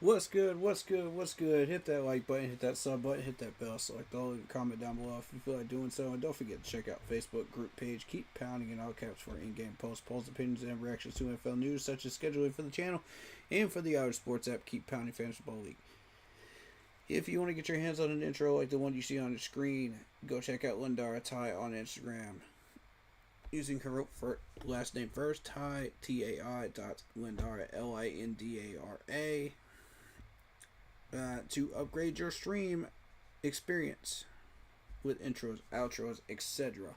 What's good? What's good? What's good? Hit that like button, hit that sub button, hit that bell, select all, and comment down below if you feel like doing so. And don't forget to check out Facebook group page. Keep pounding in all caps for in-game posts, polls, opinions, and reactions to NFL news, such as scheduling for the channel and for the Outer Sports app. Keep pounding Fantasy Football League. If you want to get your hands on an intro like the one you see on the screen, go check out Lindara Ty on Instagram. Using her last name first, Ty, T-A-I dot Lindara, Lindara. To upgrade your stream experience with intros, outros, etc.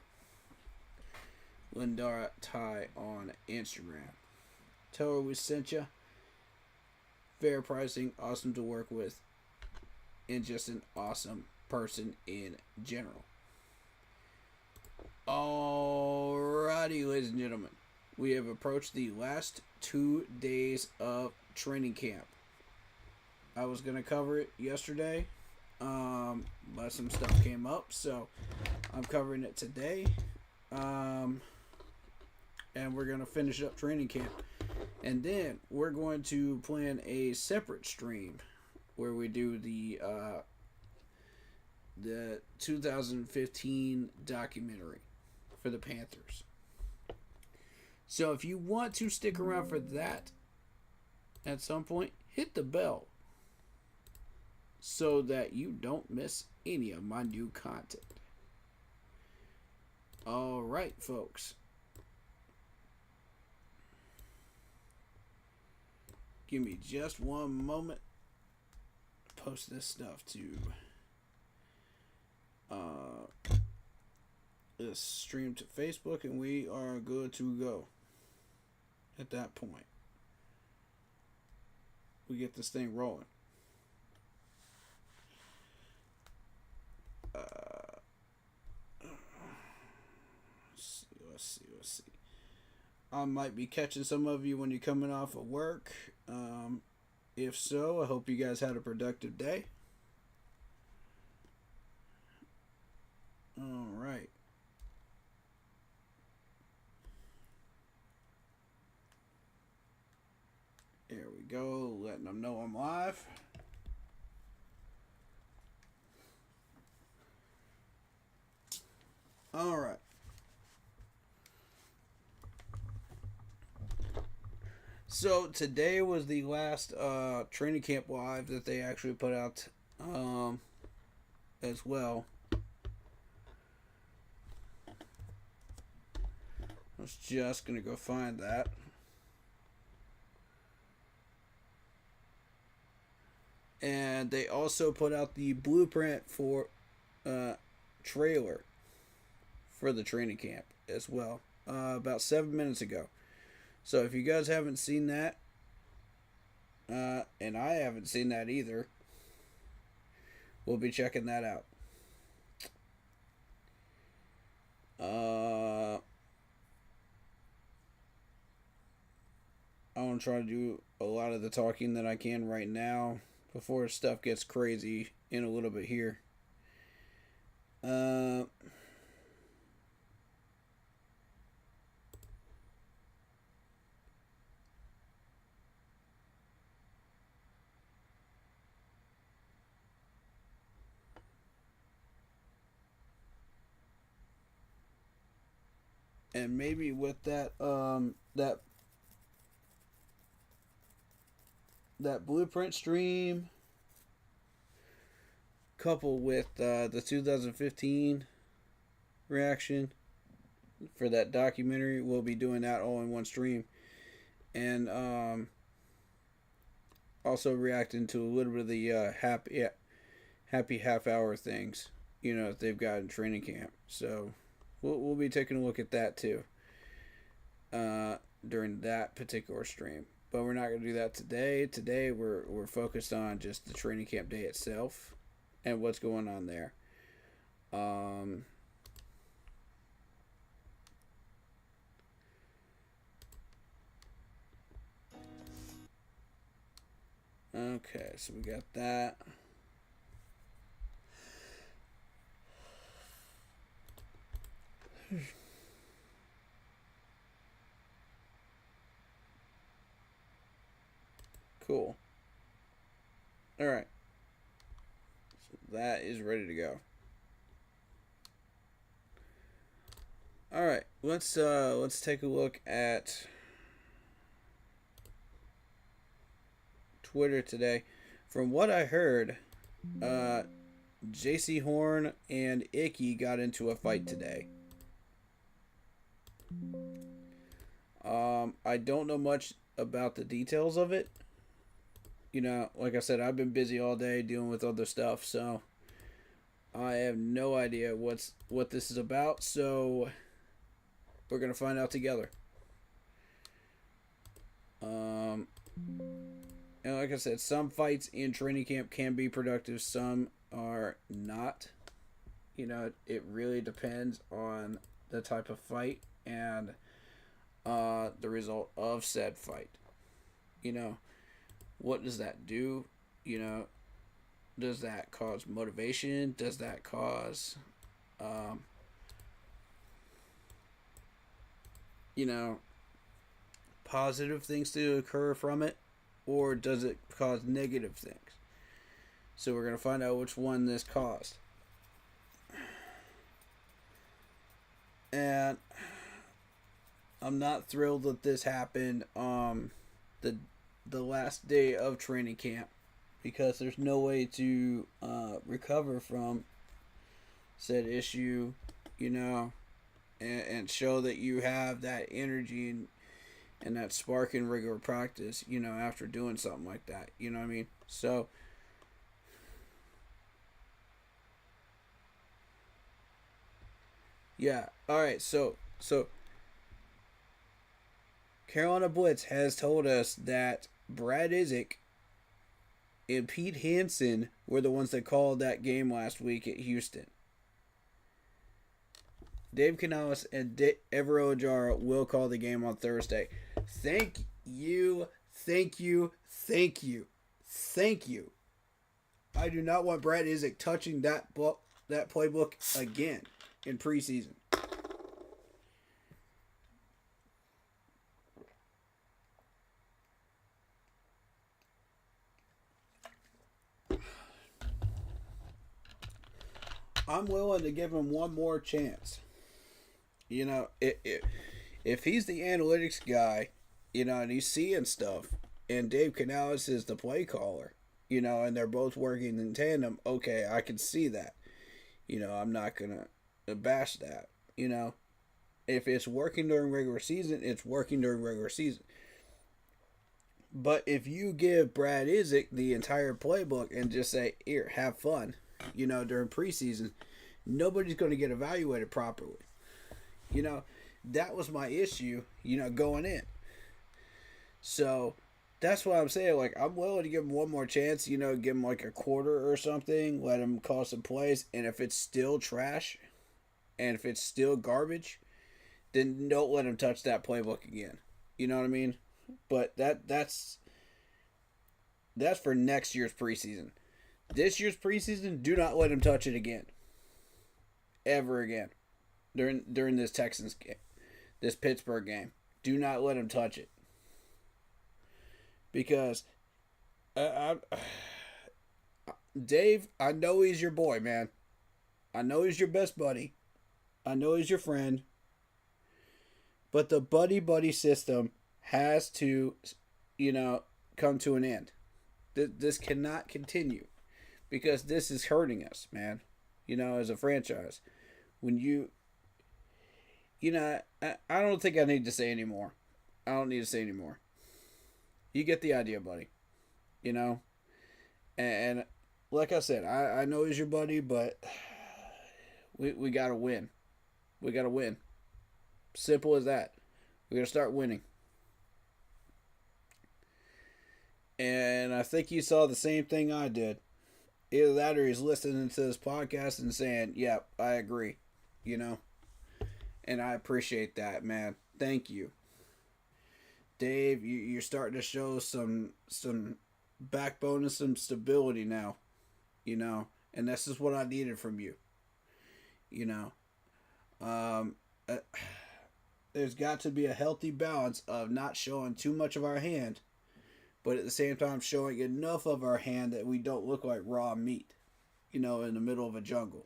Lindara Ty on Instagram. Tell her we sent you. Fair pricing, awesome to work with, and just an awesome person in general. Alrighty, ladies and gentlemen, we have approached the last 2 days of training camp. I was going to cover it yesterday, but some stuff came up, so I'm covering it today. And we're going to finish up training camp. And then we're going to plan a separate stream where we do the 2015 documentary for the Panthers. So if you want to stick around for that at some point, hit the bell so that you don't miss any of my new content. Alright, folks. Give me just one moment. Post this stuff to this stream to Facebook, and we are good to go. At that point, we get this thing rolling. Let's see. I might be catching some of you when you're coming off of work. If so, I hope you guys had a productive day. All right. There we go, letting them know I'm live. All right. So today was the last training camp live that they actually put out as well. I was just going to go find that. And they also put out the blueprint for trailer for the training camp as well about 7 minutes ago. So if you guys haven't seen that, and I haven't seen that either, we'll be checking that out. I want to try to do a lot of the talking that I can right now before stuff gets crazy in a little bit here. And maybe with that that blueprint stream coupled with the 2015 reaction for that documentary, we'll be doing that all in one stream. And also reacting to a little bit of the happy half hour things, that they've got in training camp. So we'll be taking a look at that too during that particular stream. But we're not going to do that today. Today we're focused on just the training camp day itself and what's going on there. Okay, so we got that. Cool. All right. So that is ready to go. All right. Let's take a look at Twitter today. From what I heard, uh, JC Horn and Icky got into a fight today. I don't know much about the details of it. Like I said, I've been busy all day dealing with other stuff, so I have no idea what this is about. So we're gonna find out together. Um, and like I said, some fights in training camp can be productive, some are not. It really depends on the type of fight and the result of said fight. What does that do? Does that cause motivation? Does that cause, um, you know, positive things to occur from it? Or does it cause negative things? So we're going to find out which one this caused. And I'm not thrilled that this happened the last day of training camp, because there's no way to recover from said issue, and show that you have that energy and that spark in regular practice, after doing something like that. You know what I mean? So, yeah. All right. So Carolina Blitz has told us that Brad Isaac and Pete Hansen were the ones that called that game last week at Houston. Dave Canales and Evero Ojara will call the game on Thursday. Thank you, thank you, thank you, thank you. I do not want Brad Isaac touching that playbook again in preseason. I'm willing to give him one more chance. If he's the analytics guy, and he's seeing stuff, and Dave Canales is the play caller, and they're both working in tandem, okay, I can see that. I'm not going to bash that. If it's working during regular season, it's working during regular season. But if you give Brad Isaac the entire playbook and just say, here, have fun, during preseason, nobody's going to get evaluated properly. That was my issue, going in. So that's what I'm saying. Like, I'm willing to give him one more chance, give him like a quarter or something, let him call some plays. And if it's still trash and if it's still garbage, then don't let him touch that playbook again. You know what I mean? But that's for next year's preseason. This year's preseason, do not let him touch it again. Ever again. During this Texans game. This Pittsburgh game. Do not let him touch it. Because Dave, I know he's your boy, man. I know he's your best buddy. I know he's your friend. But the buddy system has to, come to an end. This cannot continue. Because this is hurting us, man. As a franchise. When I don't think I need to say anymore. I don't need to say anymore. You get the idea, buddy. And like I said, I know he's your buddy, but we got to win. We got to win. Simple as that. We got to start winning. And I think you saw the same thing I did. Either that or he's listening to this podcast and saying, yeah, I agree. And I appreciate that, man. Thank you. Dave, you're starting to show some backbone and some stability now. And this is what I needed from you. There's got to be a healthy balance of not showing too much of our hand, but at the same time showing enough of our hand that we don't look like raw meat, in the middle of a jungle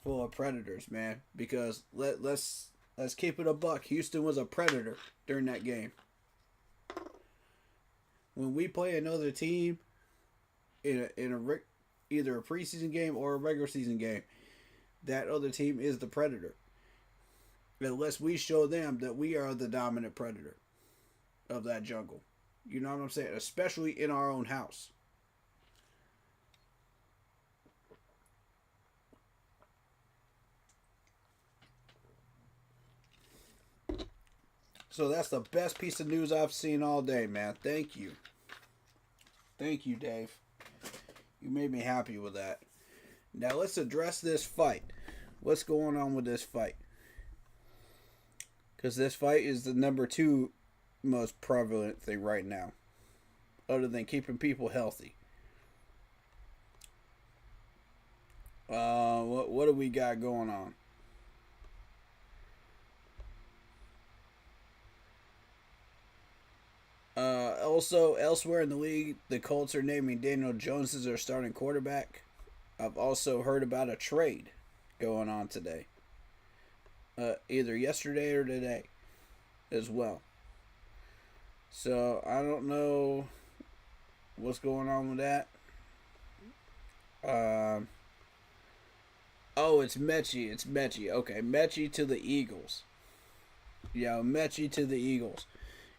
full of predators, man. Because let's keep it a buck. Houston was a predator during that game. When we play another team in either a preseason game or a regular season game, that other team is the predator. Unless we show them that we are the dominant predator of that jungle. You know what I'm saying? Especially in our own house. So that's the best piece of news I've seen all day, man. Thank you. Thank you, Dave. You made me happy with that. Now let's address this fight. What's going on with this fight? Because this fight is the number 2 most prevalent thing right now, other than keeping people healthy. What do we got going on? Also, elsewhere in the league, the Colts are naming Daniel Jones as their starting quarterback. I've also heard about a trade going on today. Either yesterday or today as well. So, I don't know what's going on with that. It's Mechie. It's Mechie. Okay, Mechie to the Eagles. Yeah, Mechie to the Eagles.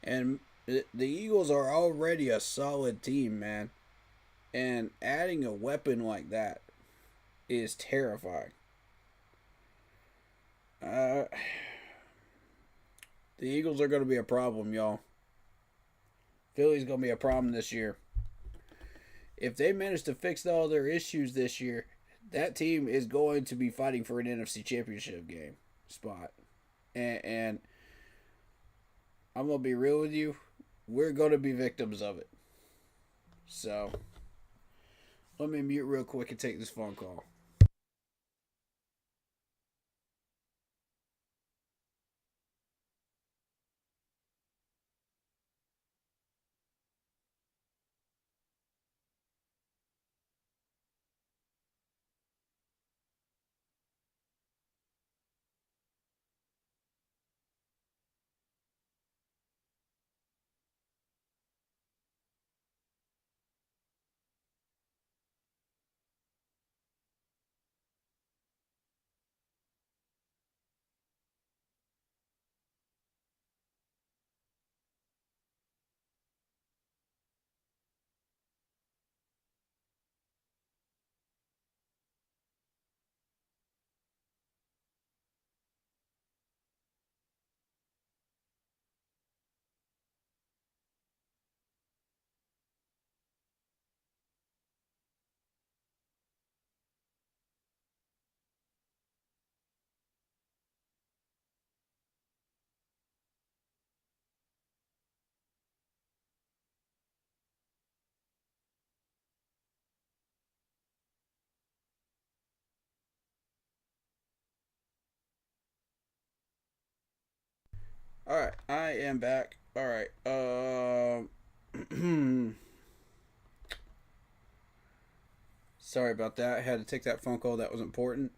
And the Eagles are already a solid team, man. And adding a weapon like that is terrifying. The Eagles are going to be a problem, y'all. Philly's going to be a problem this year. If they manage to fix all their issues this year, that team is going to be fighting for an NFC Championship game spot. And I'm going to be real with you. We're going to be victims of it. So, let me mute real quick and take this phone call. All right, I am back. All right. Sorry about that. I had to take that phone call. That was important.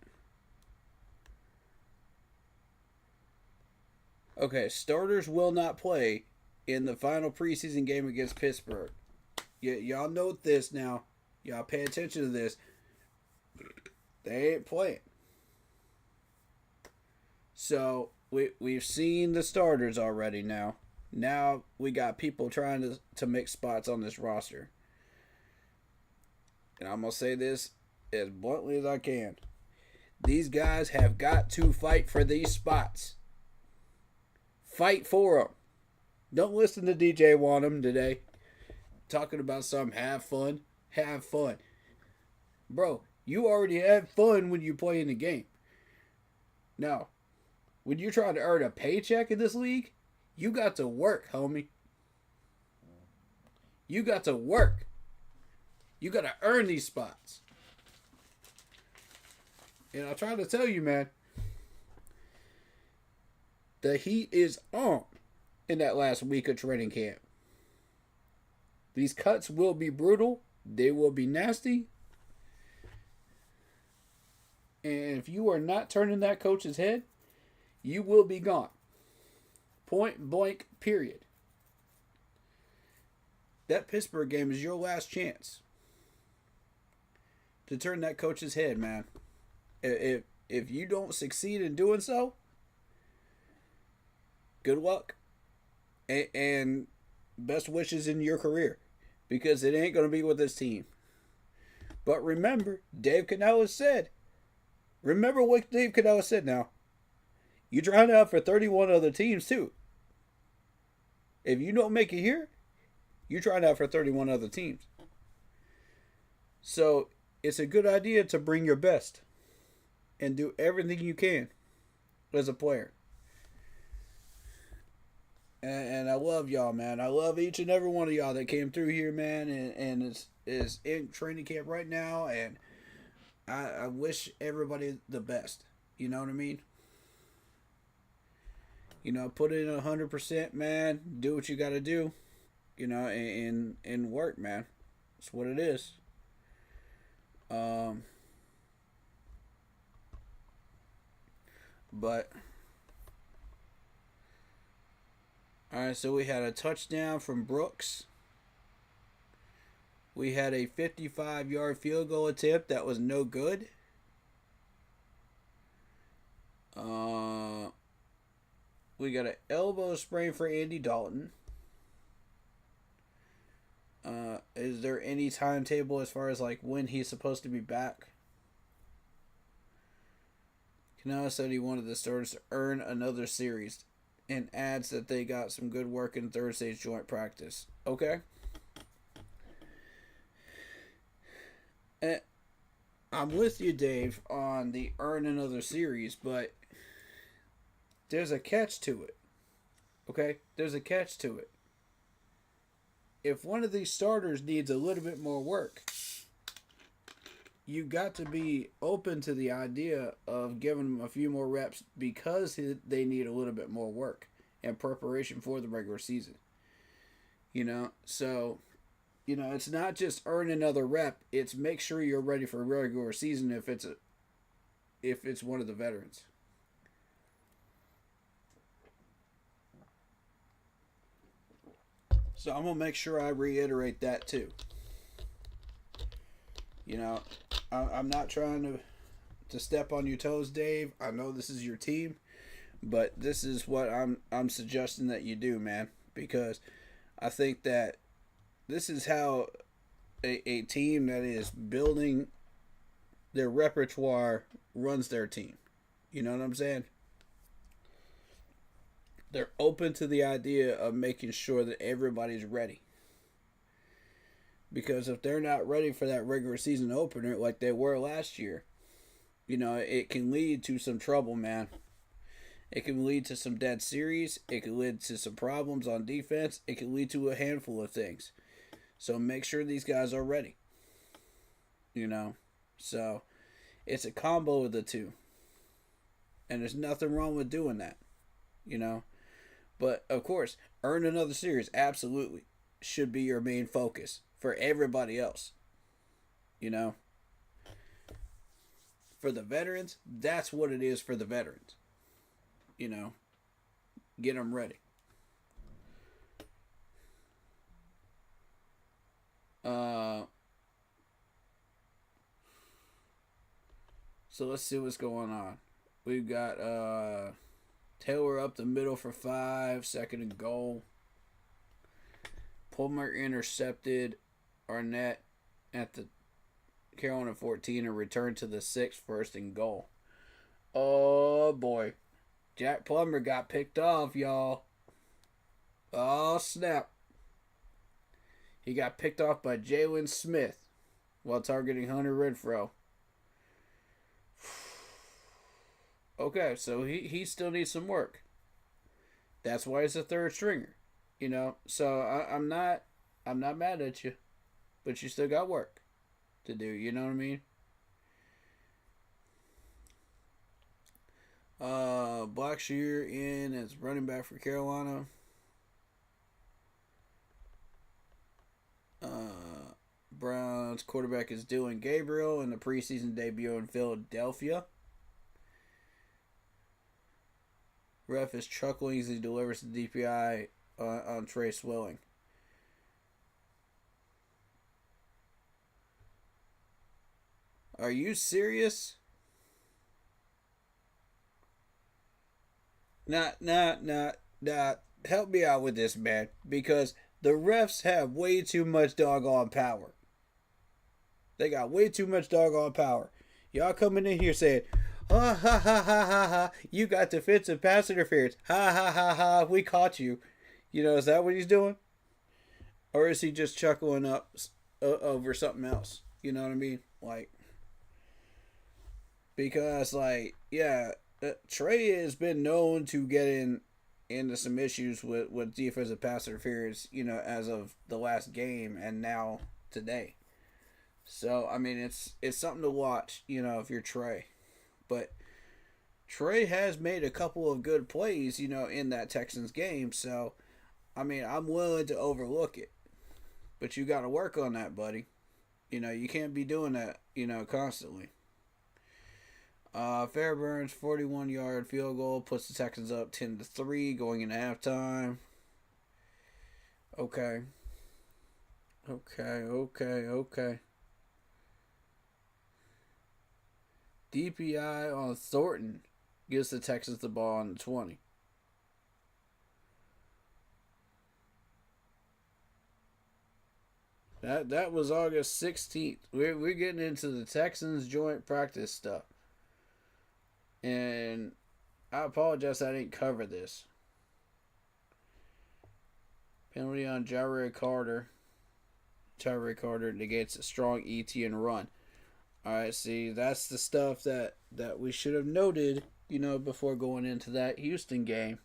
Okay, starters will not play in the final preseason game against Pittsburgh. Y'all note this now. Y'all pay attention to this. They ain't playing. So we've seen the starters already now. Now we got people trying to make spots on this roster. And I'm going to say this as bluntly as I can. These guys have got to fight for these spots. Fight for them. Don't listen to DJ Wanham today. Talking about some have fun. Have fun. Bro, you already had fun when you play in the game. Now, when you're trying to earn a paycheck in this league, you got to work, homie. You got to work. You got to earn these spots. And I'll try to tell you, man, the heat is on in that last week of training camp. These cuts will be brutal. They will be nasty. And if you are not turning that coach's head, you will be gone. Point blank, period. That Pittsburgh game is your last chance to turn that coach's head, man. If you don't succeed in doing so, good luck. And best wishes in your career. Because it ain't going to be with this team. But remember, Dave Canella said, remember what Dave Canella said now. You trying out for 31 other teams too. If you don't make it here, you're trying out for 31 other teams. So it's a good idea to bring your best and do everything you can as a player. And I love y'all, man. I love each and every one of y'all that came through here, man, and is in training camp right now. And I wish everybody the best. You know what I mean? You know, put in 100%, man. Do what you got to do. You know, and work, man. That's what it is. But all right, so we had a touchdown from Brooks. We had a 55-yard field goal attempt that was no good. We got an elbow sprain for Andy Dalton. Is there any timetable as far as like when he's supposed to be back? Canella said he wanted the starters to earn another series and adds that they got some good work in Thursday's joint practice. Okay. And I'm with you, Dave, on the earn another series, but there's a catch to it. Okay? There's a catch to it. If one of these starters needs a little bit more work, you got to be open to the idea of giving them a few more reps because they need a little bit more work and preparation for the regular season. You know, so, you know, it's not just earn another rep. It's make sure you're ready for regular season if it's one of the veterans. So I'm going to make sure I reiterate that too. You know, I'm not trying to step on your toes, Dave. I know this is your team, but this is what I'm suggesting that you do, man, because I think that this is how a team that is building their repertoire runs their team. You know what I'm saying? They're open to the idea of making sure that everybody's ready. Because if they're not ready for that regular season opener like they were last year, you know, it can lead to some trouble, man. It can lead to some dead series. It can lead to some problems on defense. It can lead to a handful of things. So make sure these guys are ready. You know, so it's a combo of the two. And there's nothing wrong with doing that, you know. But, of course, earn another series absolutely should be your main focus for everybody else, you know. For the veterans, that's what it is for the veterans, you know. Get them ready. So let's see what's going on. We've got Taylor up the middle for 5, 2nd and goal. Palmer intercepted Arnett at the Carolina 14 and returned to the 6, 1st and goal. Oh boy. Jack Plummer got picked off, y'all. Oh snap. He got picked off by Jalen Smith while targeting Hunter Renfrow. Okay, so he still needs some work. That's why he's a third stringer. You know, so I'm not mad at you, but you still got work to do. You know what I mean? Blackshear in as running back for Carolina. Browns quarterback is Dylan Gabriel in the preseason debut in Philadelphia. Ref is chuckling as he delivers the DPI on Trey Swilling. Are you serious? Nah. Help me out with this, man. Because the refs have way too much doggone power. They got way too much doggone power. Y'all coming in here saying, ha ha ha ha ha ha, you got defensive pass interference. Ha ha ha ha, we caught you. You know, is that what he's doing? Or is he just chuckling up over something else? You know what I mean? Like, because, like, yeah, Trey has been known to get into some issues with defensive pass interference, you know, as of the last game and now today. So, I mean, it's something to watch, you know, if you're Trey. But Trey has made a couple of good plays, you know, in that Texans game. So, I mean, I'm willing to overlook it. But you got to work on that, buddy. You know, you can't be doing that, you know, constantly. Fairbairn's 41-yard field goal puts the Texans up 10-3 going into halftime. Okay. DPI on Thornton gives the Texans the ball on the 20. That was August 16th. We're getting into the Texans joint practice stuff. And I apologize I didn't cover this. Penalty on Ja'Ray Carter. Ja'Ray Carter negates a strong ET and run. Alright, see, that's the stuff that we should have noted, you know, before going into that Houston game.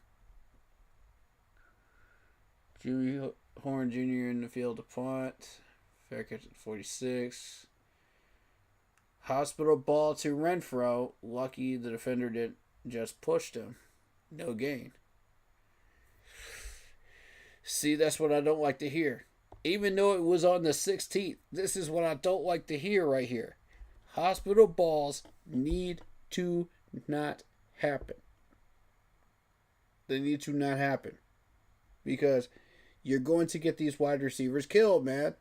Jimmy Horn Jr. in the field to punt. Fair catch at 46. Hospital ball to Renfro. Lucky the defender didn't just pushed him. No gain. See, that's what I don't like to hear. Even though it was on the 16th, this is what I don't like to hear right here. Hospital balls need to not happen. They need to not happen. Because you're going to get these wide receivers killed, man.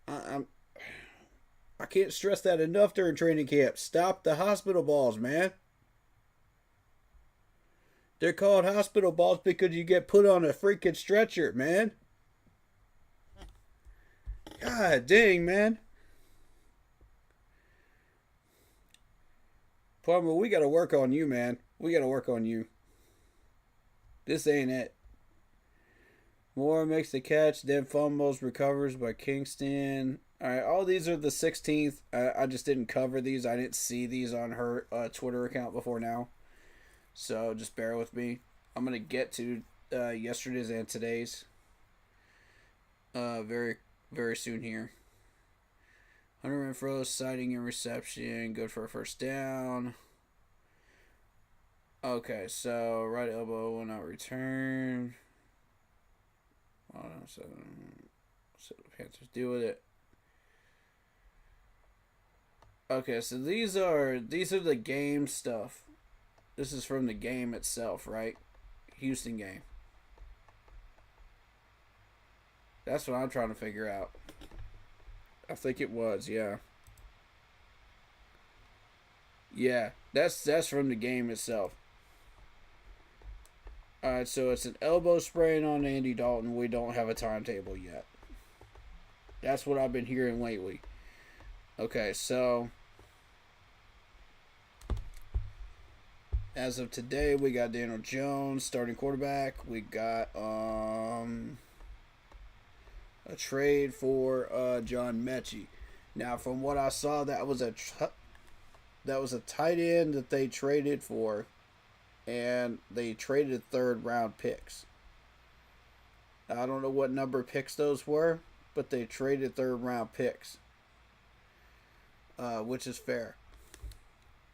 I can't stress that enough during training camp. Stop the hospital balls, man. They're called hospital balls because you get put on a freaking stretcher, man. God dang, man. Plumber, we got to work on you, man. We got to work on you. This ain't it. Moore makes the catch, then fumbles, recovers by Kingston. All right, all these are the 16th. I just didn't cover these. I didn't see these on her Twitter account before now. So just bear with me. I'm going to get to yesterday's and today's very, very soon here. Hunter Renfro sighting and reception. Good for a first down. Okay, so right elbow will not return. Hold on, so the Panthers deal with it. Okay, so these are the game stuff. This is from the game itself, right? Houston game. That's what I'm trying to figure out. I think it was, yeah. Yeah, that's from the game itself. Alright, so it's an elbow sprain on Andy Dalton. We don't have a timetable yet. That's what I've been hearing lately. Okay, so as of today, we got Daniel Jones, starting quarterback. We got a trade for John Mechie. Now, from what I saw, that was a tight end that they traded for, and they traded third-round picks. I don't know what number picks those were, but they traded third-round picks, which is fair.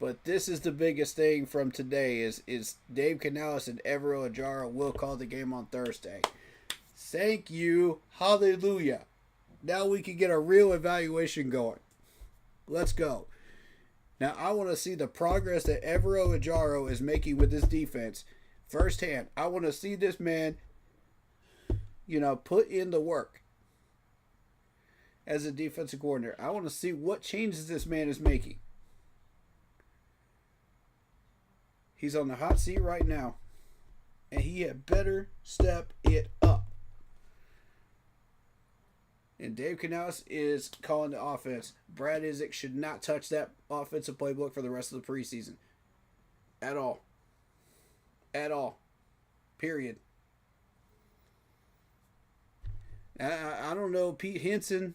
But this is the biggest thing from today is Dave Canales and Evero Ajara will call the game on Thursday. Thank you. Hallelujah. Now we can get a real evaluation going. Let's go. Now I want to see the progress that Evero Ajaro is making with this defense firsthand. I want to see this man, put in the work as a defensive coordinator. I want to see what changes this man is making. He's on the hot seat right now, and he had better step it up. And Dave Canales is calling the offense. Brad Isaac should not touch that offensive playbook for the rest of the preseason. At all. At all. Period. I don't know. Pete Henson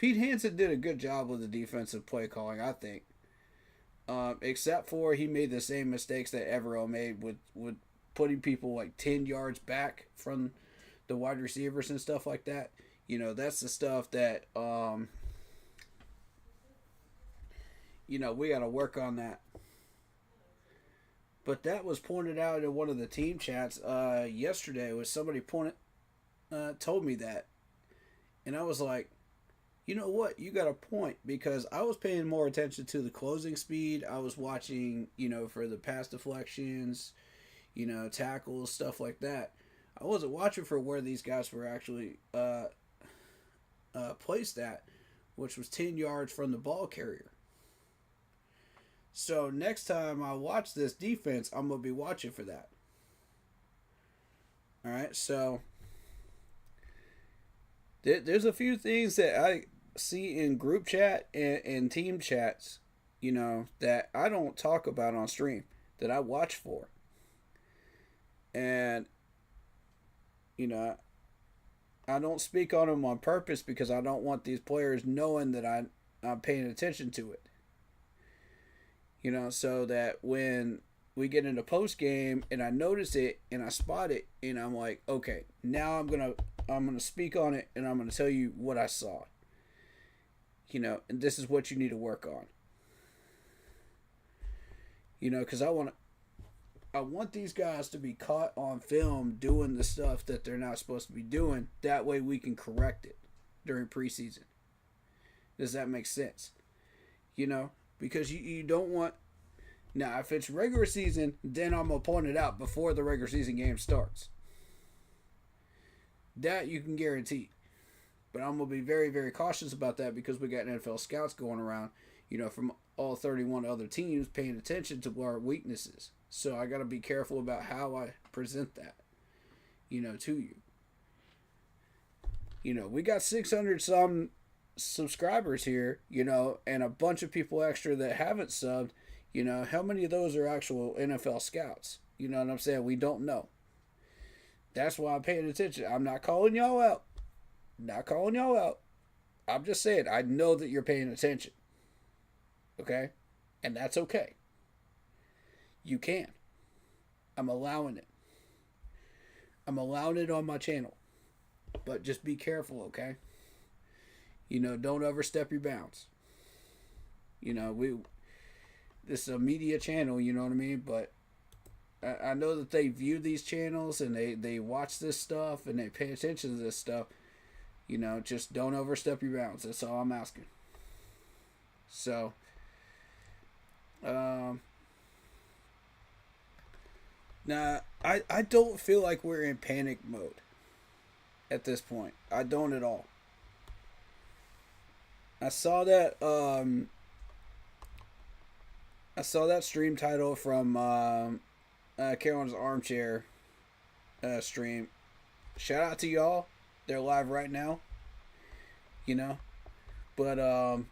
did a good job with the defensive play calling, I think. Except for he made the same mistakes that Evero made with putting people like 10 yards back from the wide receivers and stuff like that. That's the stuff that, we got to work on that. But that was pointed out in one of the team chats yesterday. Was somebody told me that. And I was like, you know what? You got a point, because I was paying more attention to the closing speed. I was watching, for the pass deflections, tackles, stuff like that. I wasn't watching for where these guys were actually placed at, which was 10 yards from the ball carrier. So next time I watch this defense, I'm going to be watching for that. All right, so there's a few things that I see in group chat and team chats, that I don't talk about on stream, that I watch for. And, I don't speak on them on purpose because I don't want these players knowing that I'm paying attention to it. So that when we get into post game and I notice it and I spot it and I'm like, okay, now I'm gonna speak on it and I'm gonna tell you what I saw. And this is what you need to work on. Because I want these guys to be caught on film doing the stuff that they're not supposed to be doing. That way we can correct it during preseason. Does that make sense? Because you don't want... Now, if it's regular season, then I'm going to point it out before the regular season game starts. That you can guarantee. But I'm going to be very, very cautious about that because we got NFL scouts going around, from all 31 other teams paying attention to our weaknesses. So I got to be careful about how I present that, to you. We got 600 some subscribers here, and a bunch of people extra that haven't subbed. How many of those are actual NFL scouts? You know what I'm saying? We don't know. That's why I'm paying attention. I'm not calling y'all out. I'm just saying, I know that you're paying attention. Okay? And that's okay. You can. I'm allowing it. I'm allowing it on my channel. But just be careful, okay? Don't overstep your bounds. This is a media channel, you know what I mean? But I know that they view these channels and they watch this stuff and they pay attention to this stuff. Just don't overstep your bounds. That's all I'm asking. So, now, I don't feel like we're in panic mode at this point. I don't at all. I saw that stream title from Carolyn's Armchair stream. Shout out to y'all. They're live right now. But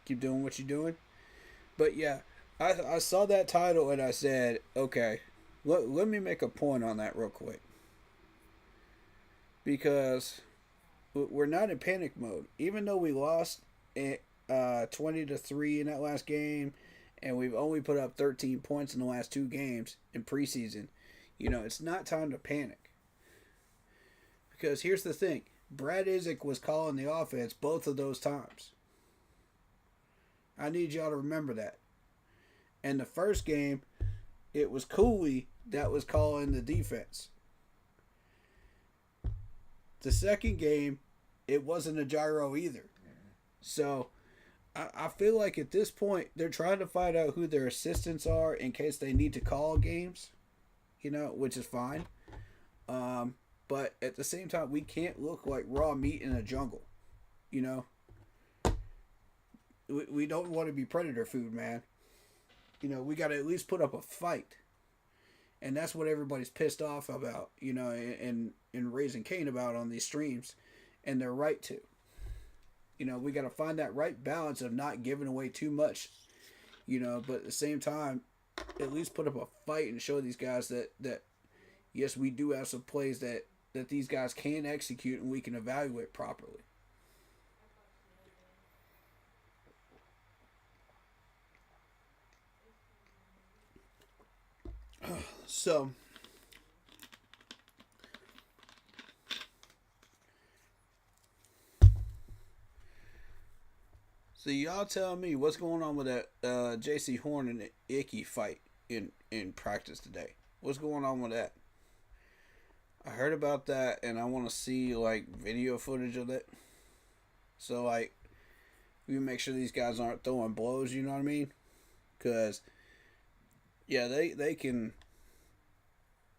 keep doing what you're doing. But yeah, I saw that title and I said, okay, let me make a point on that real quick. Because we're not in panic mode. Even though we lost 20-3 in that last game, and we've only put up 13 points in the last 2 games in preseason, it's not time to panic. Because here's the thing. Brad Isaac was calling the offense both of those times. I need y'all to remember that. And the first game, it was Cooley that was calling the defense. The second game, it wasn't a gyro either. So I feel like at this point they're trying to find out who their assistants are in case they need to call games, which is fine. But at the same time, we can't look like raw meat in a jungle. You know, we don't want to be predator food, man. We got to at least put up a fight, and that's what everybody's pissed off about. And raising Cain about on these streams, and they're right to. We got to find that right balance of not giving away too much. But at the same time, at least put up a fight and show these guys that yes, we do have some plays that these guys can execute and we can evaluate properly. So y'all tell me what's going on with that J.C. Horn and Icky fight in practice today. What's going on with that? I heard about that, and I want to see like video footage of it. So like, we make sure these guys aren't throwing blows. You know what I mean? Because yeah, they can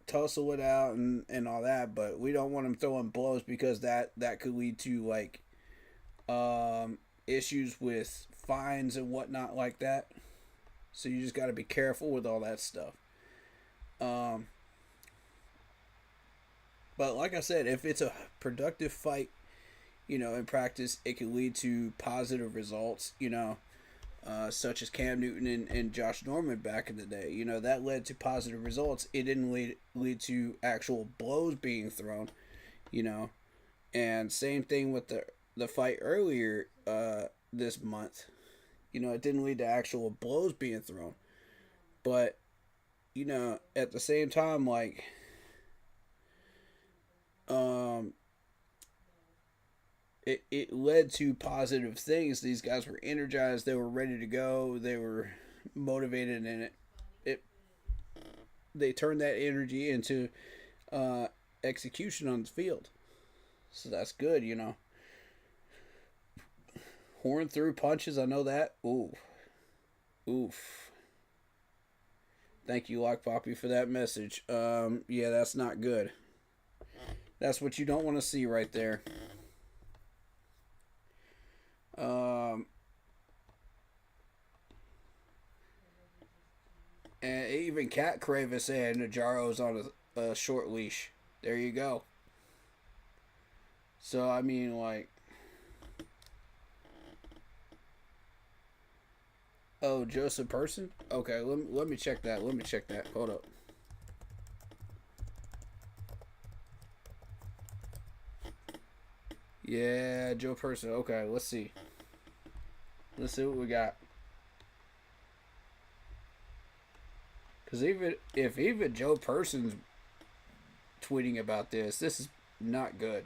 tussle it out and all that, but we don't want them throwing blows because that could lead to like issues with fines and whatnot like that. So you just got to be careful with all that stuff. But like I said, if it's a productive fight, in practice, it can lead to positive results, such as Cam Newton and Josh Norman back in the day. That led to positive results. It didn't lead to actual blows being thrown, And same thing with the fight earlier this month. It didn't lead to actual blows being thrown. But, at the same time, like, it led to positive things. These guys were energized. They were ready to go. They were motivated, and they turned that energy into execution on the field. So that's good, Horn threw punches. I know that. Oof. Thank you, Lock Poppy, for that message. Yeah, that's not good. That's what you don't want to see right there. And even Cat Cravis said Najaro's on a short leash. There you go. So, I mean, like... Oh, Joseph Person? Okay, let me check that. Hold up. Yeah, Joe Person. Okay, let's see. Let's see what we got. Because even Joe Person's tweeting about this is not good.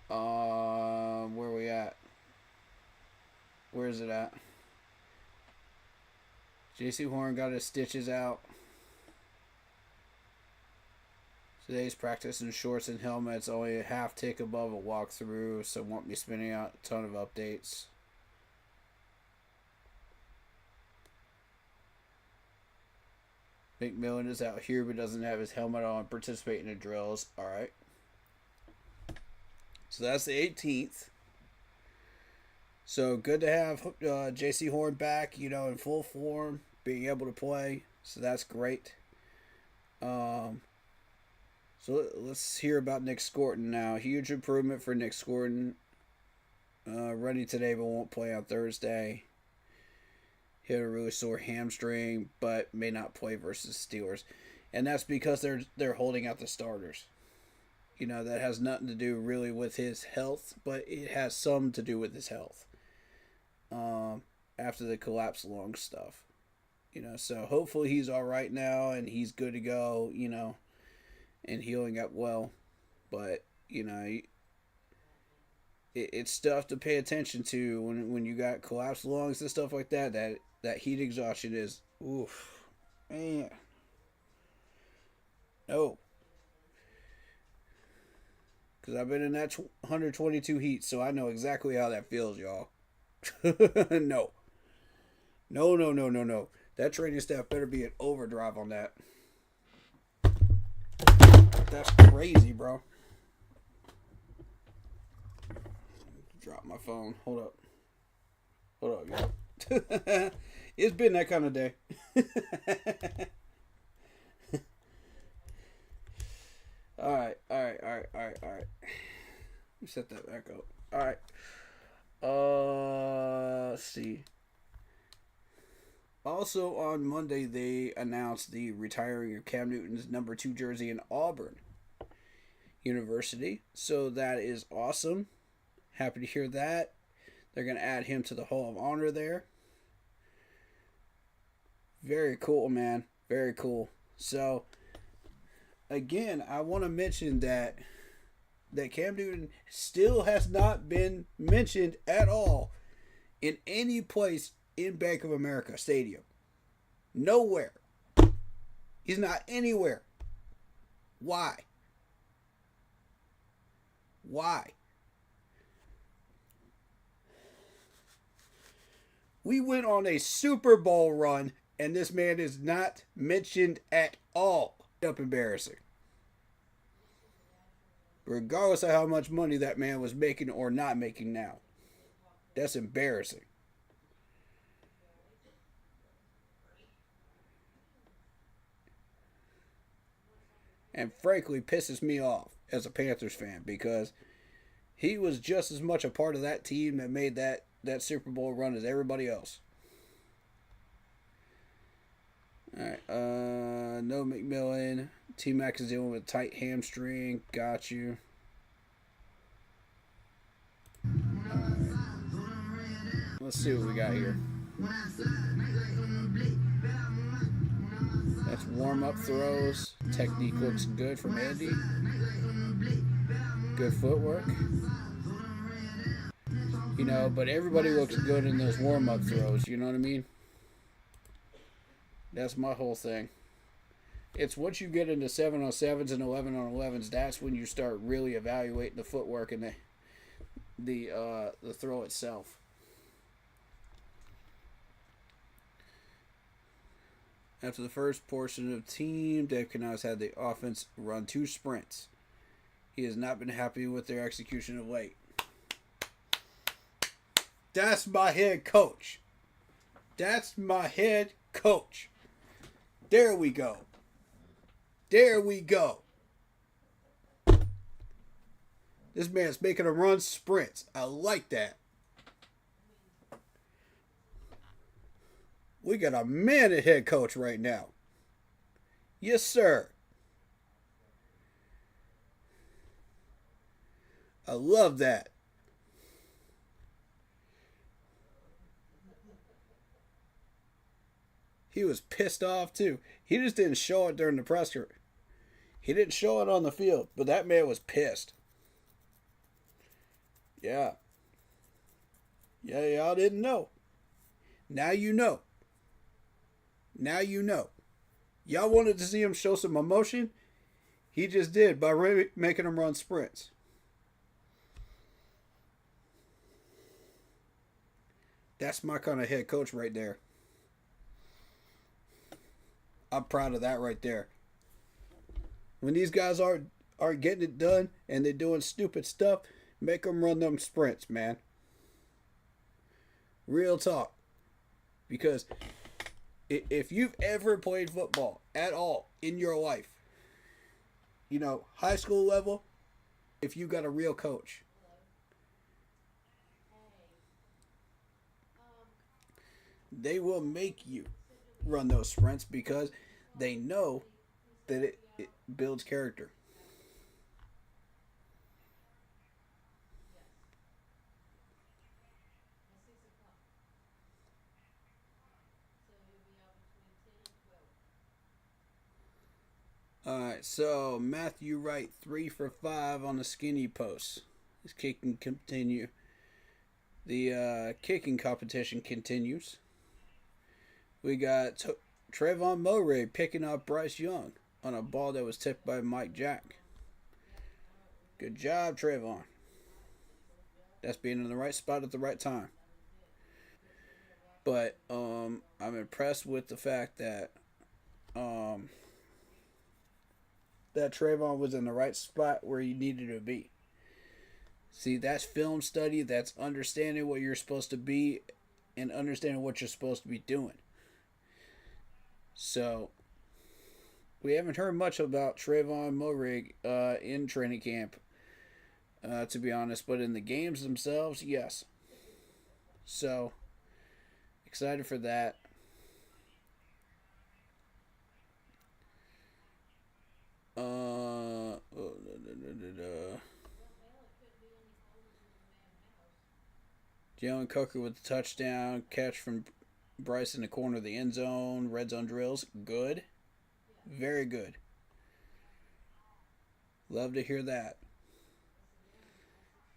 Where we at? Where is it at? J.C. Horn got his stitches out. Today's practice in shorts and helmets, only a half tick above a walkthrough, so won't be spinning out a ton of updates. McMillan is out here but doesn't have his helmet on, participating in drills. Alright. So that's the 18th. So good to have J.C. Horn back, in full form, being able to play. So that's great. So let's hear about Nick Scorton now. Huge improvement for Nick Scorton. Running today but won't play on Thursday. Hit a really sore hamstring but may not play versus Steelers. And that's because they're holding out the starters. That has nothing to do really with his health, but it has some to do with his health. After the collapsed lung stuff. So hopefully he's all right now and he's good to go, and healing up well. But, it's stuff to pay attention to when you got collapsed lungs and stuff like that. That heat exhaustion is, oof, man. No. Because I've been in that 122 heat, so I know exactly how that feels, y'all. No. No, no, no, no, no. That training staff better be in overdrive on that. That's crazy, bro. Drop my phone. Hold up. Hold up, y'all. It's been that kind of day. Alright. Let me set that back up. Alright. Let's see. Also on Monday, they announced the retiring of Cam Newton's number 2 jersey in Auburn University. So that is awesome. Happy to hear that. They're going to add him to the Hall of Honor there. Very cool, man. Very cool. So, again, I want to mention that Cam Newton still has not been mentioned at all in any place in Bank of America Stadium. Nowhere. He's not anywhere. Why? Why? We went on a Super Bowl run, and this man is not mentioned at all. Up embarrassing. Regardless of how much money that man was making or not making now. That's embarrassing. And frankly, pisses me off as a Panthers fan because he was just as much a part of that team that made that Super Bowl run as everybody else. Alright, no McMillan. T-Mac is dealing with a tight hamstring. Got you. Let's see what we got here. That's warm-up throws. Technique looks good from Andy. Good footwork. You know, but everybody looks good in those warm-up throws. You know what I mean? That's my whole thing. It's once you get into 7-on-7s and 11-on-11s, that's when you start really evaluating the footwork and the throw itself. After the first portion of the team, Dave Canales had the offense run 2 sprints. He has not been happy with their execution of late. That's my head coach. That's my head coach. There we go. There we go. This man's making them run sprints. I like that. We got a man at head coach right now. Yes, sir. I love that. He was pissed off too. He just didn't show it during the presser. He didn't show it on the field, but that man was pissed. Yeah. Yeah, y'all didn't know. Now you know. Now you know. Y'all wanted to see him show some emotion? He just did by making him run sprints. That's my kind of head coach right there. I'm proud of that right there. When these guys are getting it done and they're doing stupid stuff, make them run them sprints, man. Real talk. Because if you've ever played football at all in your life, you know, high school level, if you got a real coach, they will make you run those sprints because they know that it builds character. Alright, so Matthew Wright 3 for 5 on the skinny post. His kicking continue. The kicking competition continues. We got Trayvon Mulray picking up Bryce Young on a ball that was tipped by Mike Jack. Good job, Trayvon. That's being in the right spot at the right time. But I'm impressed with the fact that um, that Trayvon was in the right spot where he needed to be. See, that's film study. That's understanding what you're supposed to be and understanding what you're supposed to be doing. So, we haven't heard much about Trayvon Morig in training camp, to be honest. But in the games themselves, yes. So, excited for that. Jalen Coker with the touchdown catch from Bryce in the corner of the end zone. Red zone drills. Good. Very good. Love to hear that.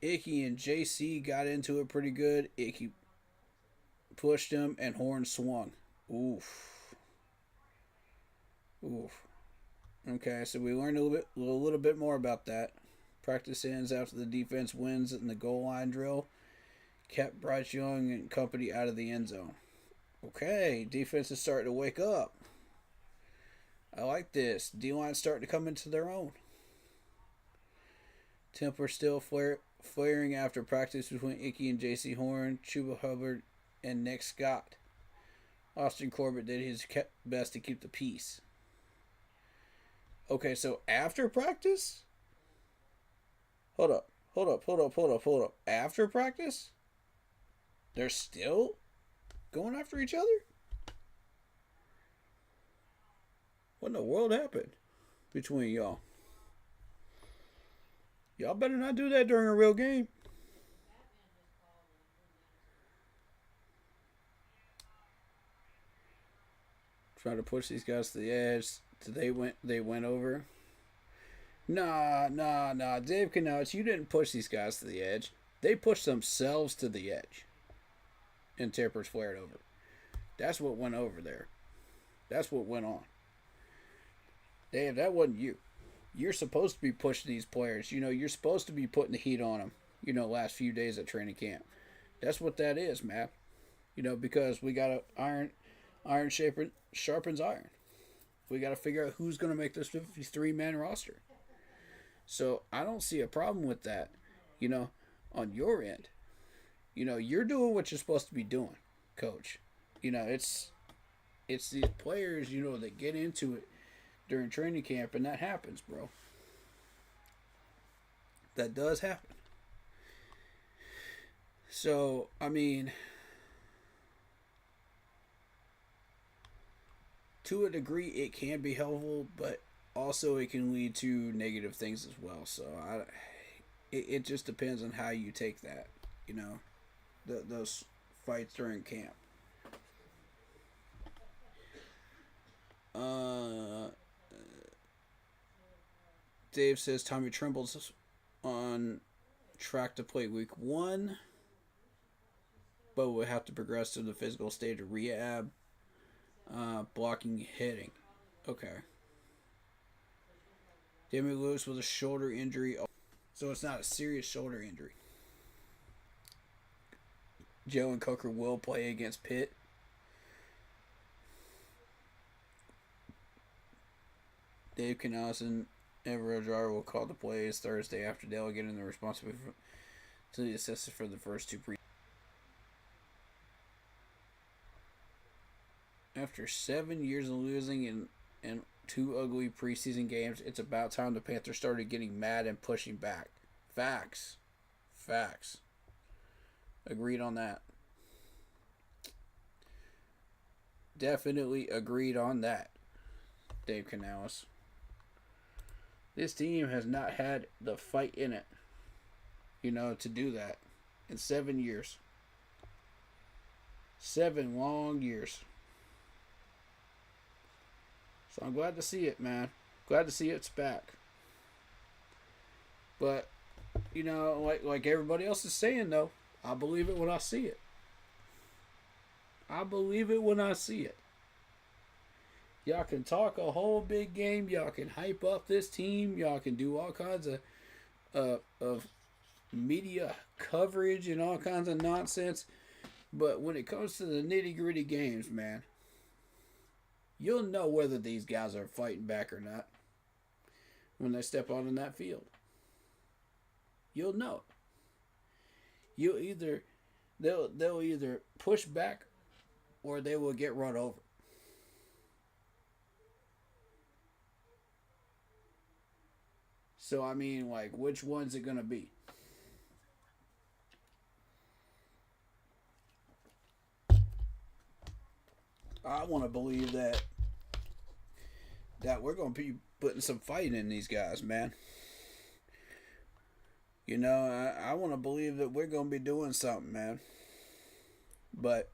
Icky and JC got into it pretty good. Icky pushed him and Horn swung. Oof. Oof. Okay, so we learned a little bit more about that. Practice ends after the defense wins in the goal line drill. Kept Bryce Young and company out of the end zone. Okay, defense is starting to wake up. I like this. D-line's starting to come into their own. Temper still flaring after practice between Icky and J.C. Horn, Chuba Hubbard, and Nick Scott. Austin Corbett did his best to keep the peace. Okay, so after practice? Hold up. After practice? They're still going after each other? What in the world happened between y'all? Y'all better not do that during a real game. Trying to push these guys to the edge. They went over. Nah. Dave Canales, you didn't push these guys to the edge. They pushed themselves to the edge. And Tippers flared over. That's what went over there. That's what went on. Dave, that wasn't you. You're supposed to be pushing these players. You're supposed to be putting the heat on them, last few days at training camp. That's what that is, man. Because we got to iron sharpens iron. We got to figure out who's going to make this 53-man roster. So I don't see a problem with that, on your end. You're doing what you're supposed to be doing, coach. It's these players, that get into it during training camp, and that happens, bro. That does happen. So, to a degree, it can be helpful, but also it can lead to negative things as well. So, it just depends on how you take that, those fights during camp. Dave says Tommy Trimble's on track to play week 1, but will have to progress to the physical stage of rehab, blocking, hitting. Okay. Damian Lewis with a shoulder injury, so it's not a serious shoulder injury. Joe and Coker will play against Pitt. Dave Canales and Everett Jar will call the plays Thursday after delegating the responsibility to the assistant for the first 2 pre. After 7 years of losing and 2 ugly preseason games, it's about time the Panthers started getting mad and pushing back. Facts. Agreed on that. Definitely agreed on that, Dave Canales. This team has not had the fight in it, to do that in 7 years. 7 long years. So I'm glad to see it, man. Glad to see it's back. But, like everybody else is saying, though, I believe it when I see it. Y'all can talk a whole big game. Y'all can hype up this team. Y'all can do all kinds of of media coverage and all kinds of nonsense. But when it comes to the nitty gritty games, man, you'll know whether these guys are fighting back or not when they step out on that field. You'll know. You either they'll either push back or they will get run over. So I mean, like, which one's it gonna be? I want to believe that we're gonna be putting some fight in these guys, man. You know, I want to believe that we're gonna be doing something, man. But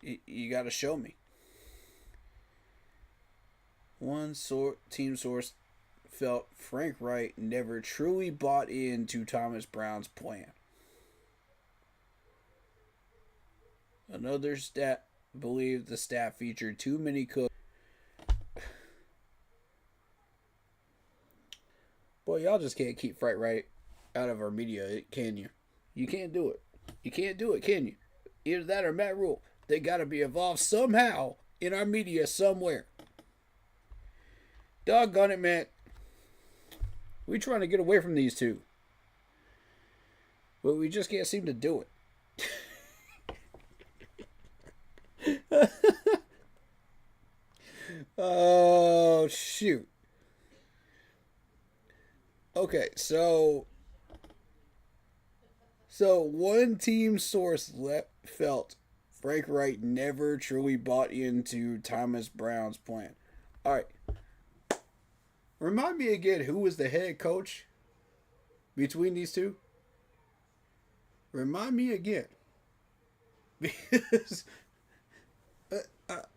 you got to show me. Team source felt Frank Wright never truly bought into Thomas Brown's plan. Another stat believed the staff featured too many cooks. Boy, y'all just can't keep Frank Wright out of our media, can you? You can't do it. You can't do it, can you? Either that or Matt Rule. They got to be involved somehow in our media somewhere. Doggone it, man. We trying to get away from these two. But we just can't seem to do it. Oh, shoot. Okay, so one team source felt Frank Wright never truly bought into Thomas Brown's plan. All right. Remind me again, who was the head coach between these two? Remind me again. Because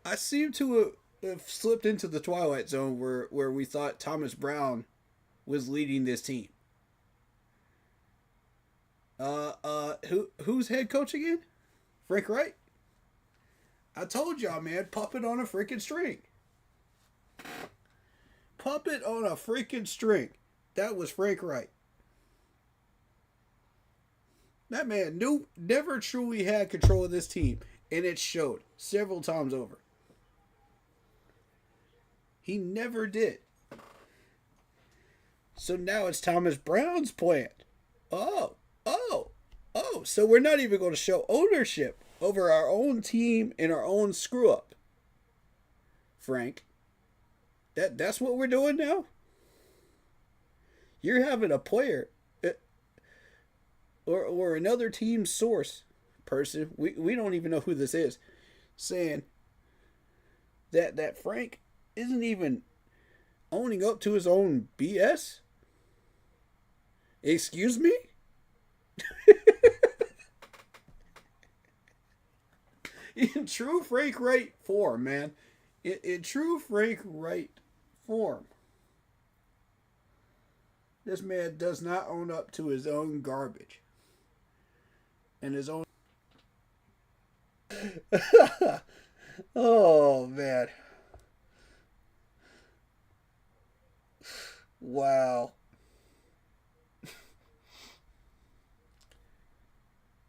I seem to have slipped into the twilight zone where we thought Thomas Brown was leading this team. Who's head coach again? Frank Wright? I told y'all, man, puppet on a freaking string. Puppet on a freaking string. That was Frank Wright. That man never truly had control of this team, and it showed several times over. He never did. So now it's Thomas Brown's plan. Oh. So we're not even going to show ownership over our own team and our own screw up. Frank. That's what we're doing now? You're having a player or another team source person, we don't even know who this is, saying that Frank isn't even owning up to his own BS? Excuse me? In true Frank Wright form, man. In true Frank Wright form. This man does not own up to his own garbage. And his own... Oh, man. Wow.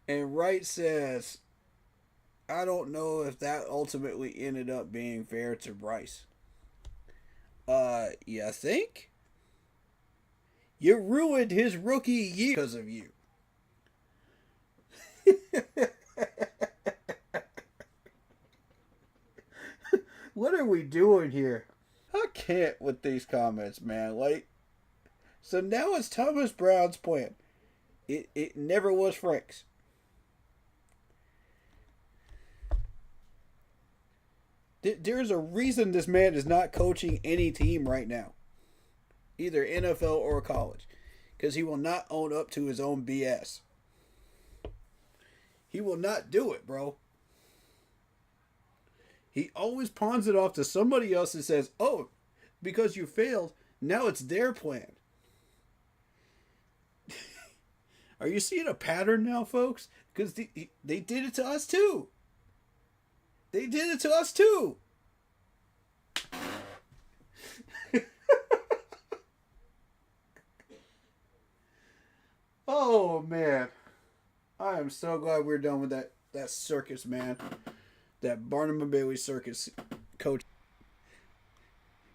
And Wright says, I don't know if that ultimately ended up being fair to Bryce. You think? You ruined his rookie year because of you. What are we doing here? I can't with these comments, man. Like, so now it's Thomas Brown's plan. It never was Frank's. There's a reason this man is not coaching any team right now. Either NFL or college. Because he will not own up to his own BS. He will not do it, bro. He always pawns it off to somebody else and says, oh, because you failed, now it's their plan. Are you seeing a pattern now, folks? Because they did it to us too. They did it to us too. I'm so glad we're done with that circus, man. That Barnum and Bailey circus coach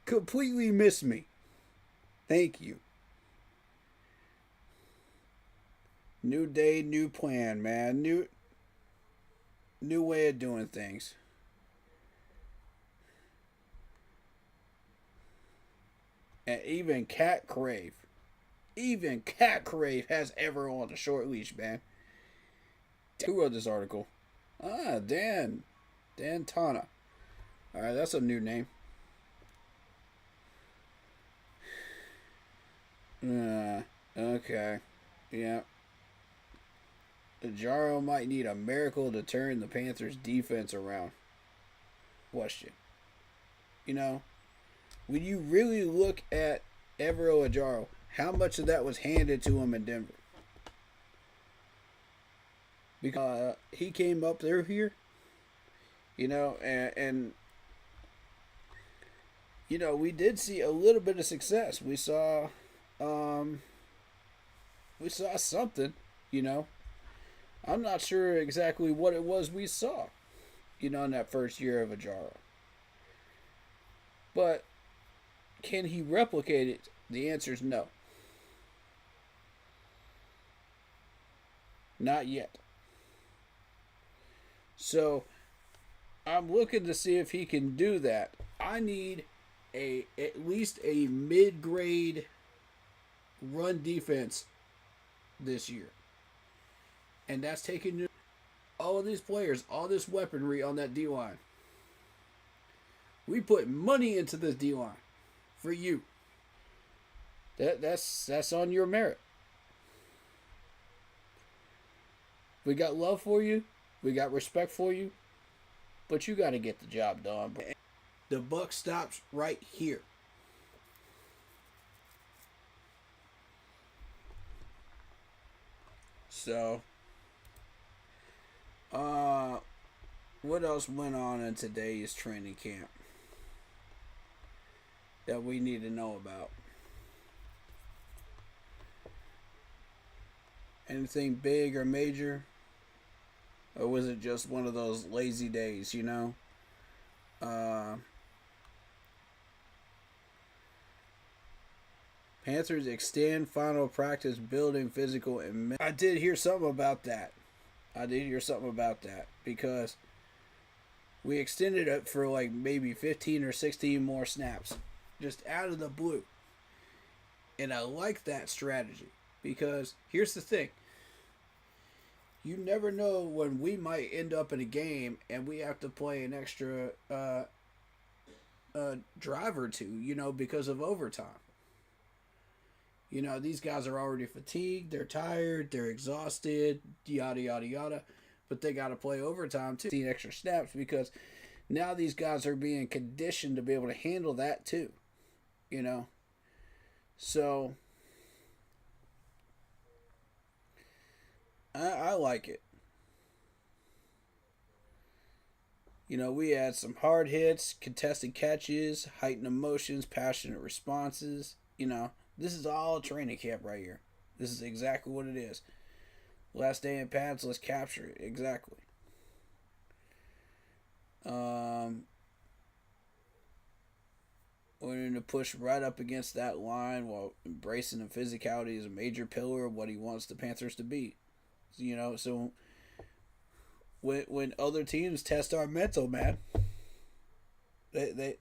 completely missed me. Thank you. New day, new plan, man. New way of doing things. And even Cat Crave has ever on a short leash, man. Who wrote this article? Dan Tana. All right, that's a new name. Okay, yeah. Jaro might need a miracle to turn the Panthers' defense around. Question. You know, when you really look at Evero Ajaro, how much of that was handed to him in Denver? Because he came up there here, and we did see a little bit of success. We saw something, I'm not sure exactly what it was we saw, in that first year of Ajaro. But can he replicate it? The answer is no. Not yet. So I'm looking to see if he can do that. I need at least a mid-grade run defense this year. And that's taking all of these players, all this weaponry on that D-line. We put money into this D-line for you. That's on your merit. We got love for you. We got respect for you. But you got to get the job done. Bro. The buck stops right here. So, what else went on in today's training camp that we need to know about? Anything big or major? Or was it just one of those lazy days, Panthers extend final practice building physical and I did hear something about that. Because we extended it for like maybe 15 or 16 more snaps just out of the blue. And I like that strategy because here's the thing. You never know when we might end up in a game and we have to play an extra drive or two, because of overtime. These guys are already fatigued, they're tired, they're exhausted, yada, yada, yada. But they got to play overtime too. 16 extra snaps because now these guys are being conditioned to be able to handle that too. So I like it. We had some hard hits, contested catches, heightened emotions, passionate responses. This is all training camp right here. This is exactly what it is. Last day in pads, let's capture it. Exactly. Wanting to push right up against that line while embracing the physicality is a major pillar of what he wants the Panthers to be. So when other teams test our mental, man, they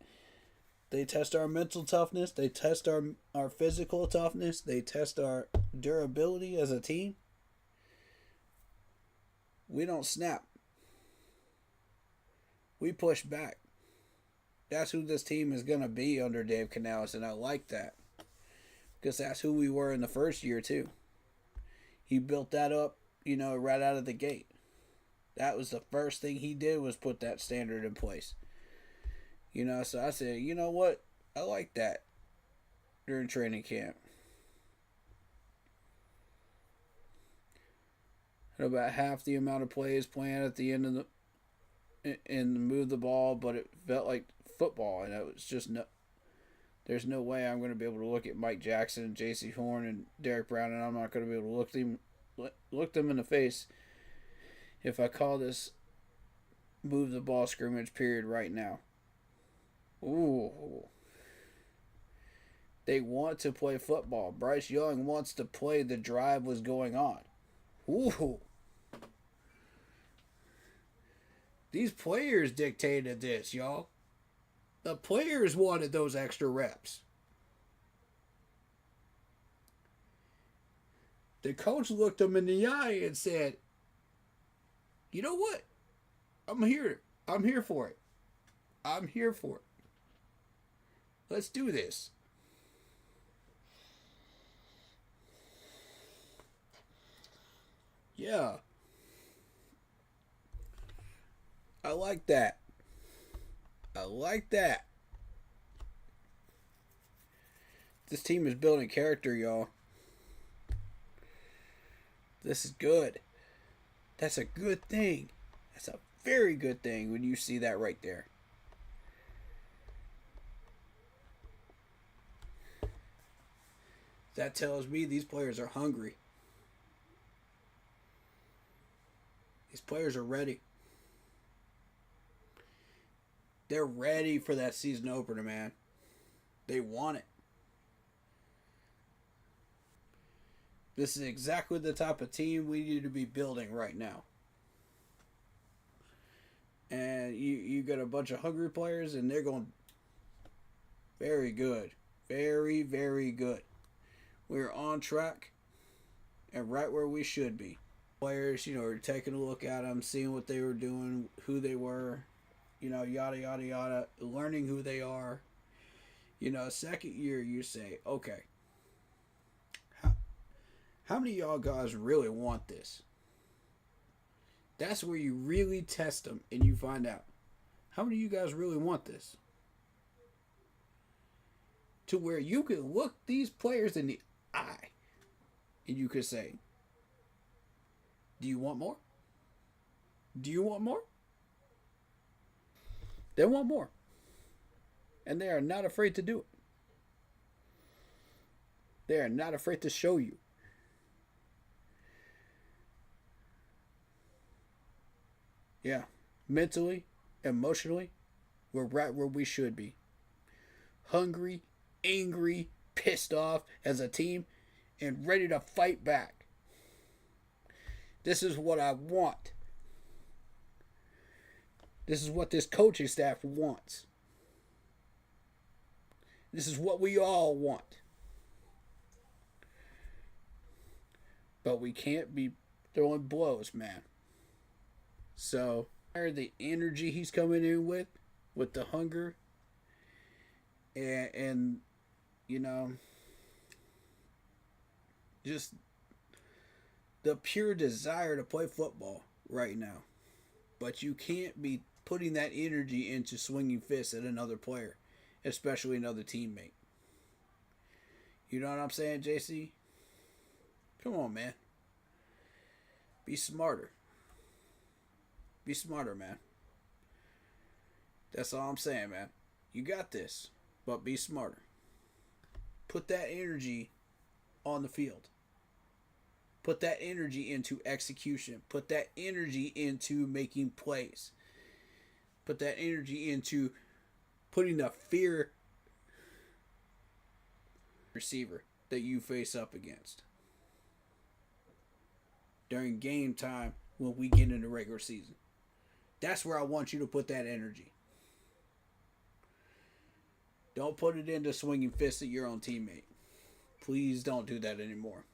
test our mental toughness, they test our physical toughness, they test our durability as a team. We don't snap. We push back. That's who this team is going to be under Dave Canales, and I like that. Because that's who we were in the first year, too. He built that up, right out of the gate. That was the first thing he did was put that standard in place. So I said, you know what? I like that during training camp. And about half the amount of plays planned at the end of and move the ball, but it felt like football, and it was just there's no way I'm going to be able to look at Mike Jackson, J.C. Horn, and Derek Brown, and I'm not going to be able to look them in the face if I call this move the ball scrimmage period right now. Ooh. They want to play football. Bryce Young wants to play. The drive was going on. Ooh. These players dictated this, y'all. The players wanted those extra reps. The coach looked them in the eye and said, "You know what? I'm here. I'm here for it. I'm here for it. Let's do this." Yeah. I like that. I like that. This team is building character, y'all. This is good. That's a good thing. That's a very good thing when you see that right there. That tells me these players are hungry. These players are ready. They're ready for that season opener, man. They want it. This is exactly the type of team we need to be building right now. And you got a bunch of hungry players, and they're going very good. Very, very good. We're on track and right where we should be. Players, are taking a look at them, seeing what they were doing, who they were, yada, yada, yada, learning who they are. Second year, you say, okay, how many of y'all guys really want this? That's where you really test them and you find out. How many of you guys really want this? To where you can look these players in the eye and you could say, do you want more? Do you want more? They want more. And they are not afraid to do it. They are not afraid to show you. Yeah. Mentally, emotionally, we're right where we should be. Hungry, angry, pissed off as a team, and ready to fight back. This is what I want. This is what this coaching staff wants. This is what we all want. But we can't be throwing blows, man. So, the energy he's coming in with the hunger, and just the pure desire to play football right now. But you can't be putting that energy into swinging fists at another player, especially another teammate. You know what I'm saying, JC? Come on, man. Be smarter. Be smarter, man. That's all I'm saying, man. You got this, but be smarter. Put that energy on the field. Put that energy into execution. Put that energy into making plays. Put that energy into putting the fear receiver that you face up against during game time when we get into regular season. That's where I want you to put that energy. Don't put it into swinging fists at your own teammate. Please don't do that anymore.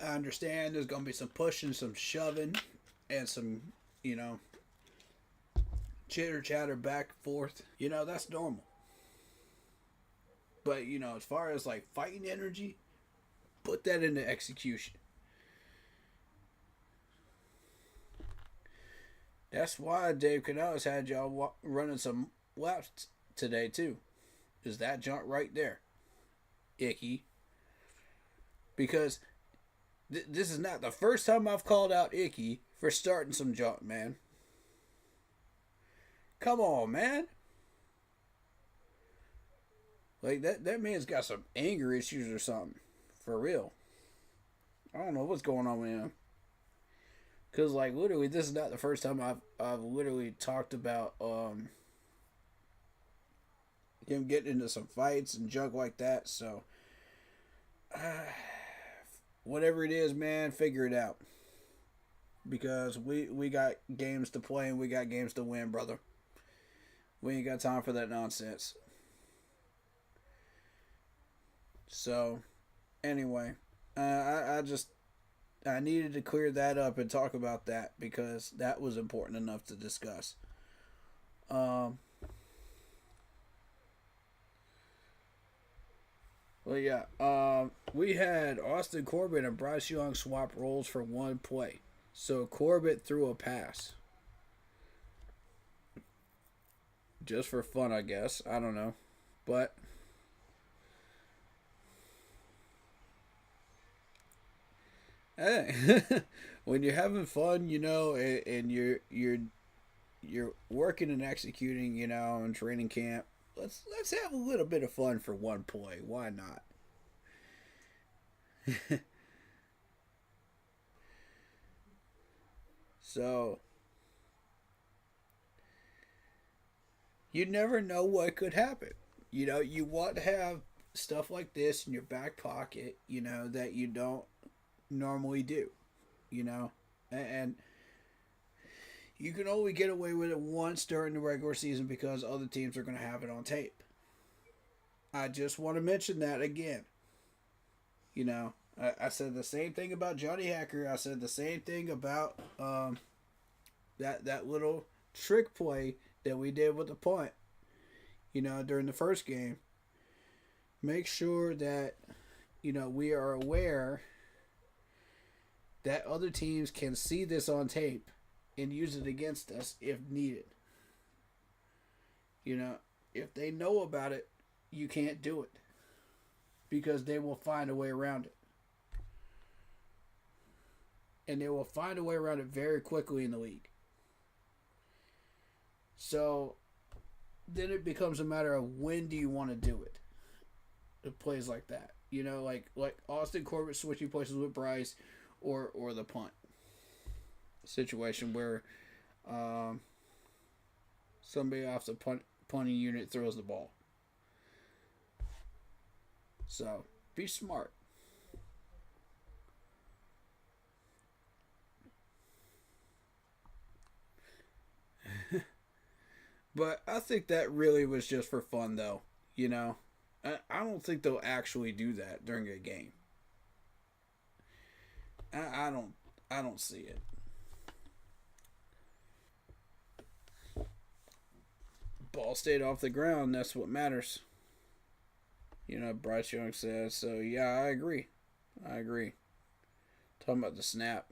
I understand there's going to be some pushing, some shoving, and some, chitter chatter back and forth. That's normal. But, as far as like fighting energy, put that into execution. That's why Dave Canales had y'all running some laps today, too. Is that junk right there. Icky. Because this is not the first time I've called out Icky for starting some junk, man. Come on, man. Like that man's got some anger issues or something. For real. I don't know what's going on with him. Cause like literally, this is not the first time I've literally talked about him getting into some fights and junk like that. So whatever it is, man, figure it out. Because we got games to play and we got games to win, brother. We ain't got time for that nonsense. So anyway, I just I needed to clear that up and talk about that because that was important enough to discuss. Um, well, yeah. We had Austin Corbett and Bryce Young swap roles for one play. So Corbett threw a pass just for fun, I guess. I don't know, but hey, when you're having fun, and you're working and executing, in training camp. Let's have a little bit of fun for one play. Why not? So you never know what could happen. You want to have stuff like this in your back pocket. That you don't normally do. And you can only get away with it once during the regular season because other teams are going to have it on tape. I just want to mention that again. I said the same thing about Johnny Hacker. I said the same thing about that little trick play that we did with the punt. During the first game. Make sure that we are aware that other teams can see this on tape and use it against us if needed. If they know about it, you can't do it because they will find a way around it. And they will find a way around it very quickly in the league. So then it becomes a matter of when do you want to do it. It plays like that. Like Austin Corbett switching places with Bryce or the punt situation where somebody off the punting unit throws the ball. So be smart. But I think that really was just for fun, though. I don't think they'll actually do that during a game. I don't. I don't see it. Ball stayed off the ground. That's what matters. Bryce Young says so. Yeah, I agree. I agree. Talking about the snap.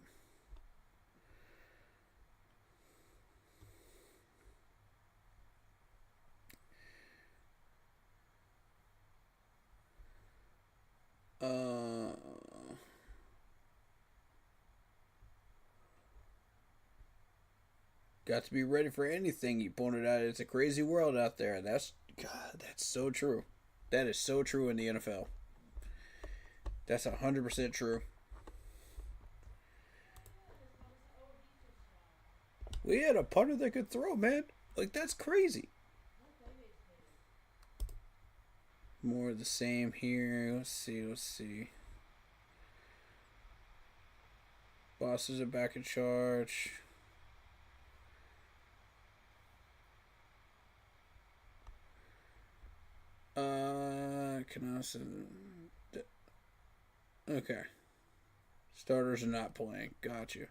Uh, got to be ready for anything. You pointed out it's a crazy world out there. That's God. That's so true. That is so true in the NFL. That's 100% true. We had a punter that could throw, man. Like that's crazy. More of the same here. Let's see. Let's see. Bosses are back in charge. Can I say? Okay. Starters are not playing. Gotcha.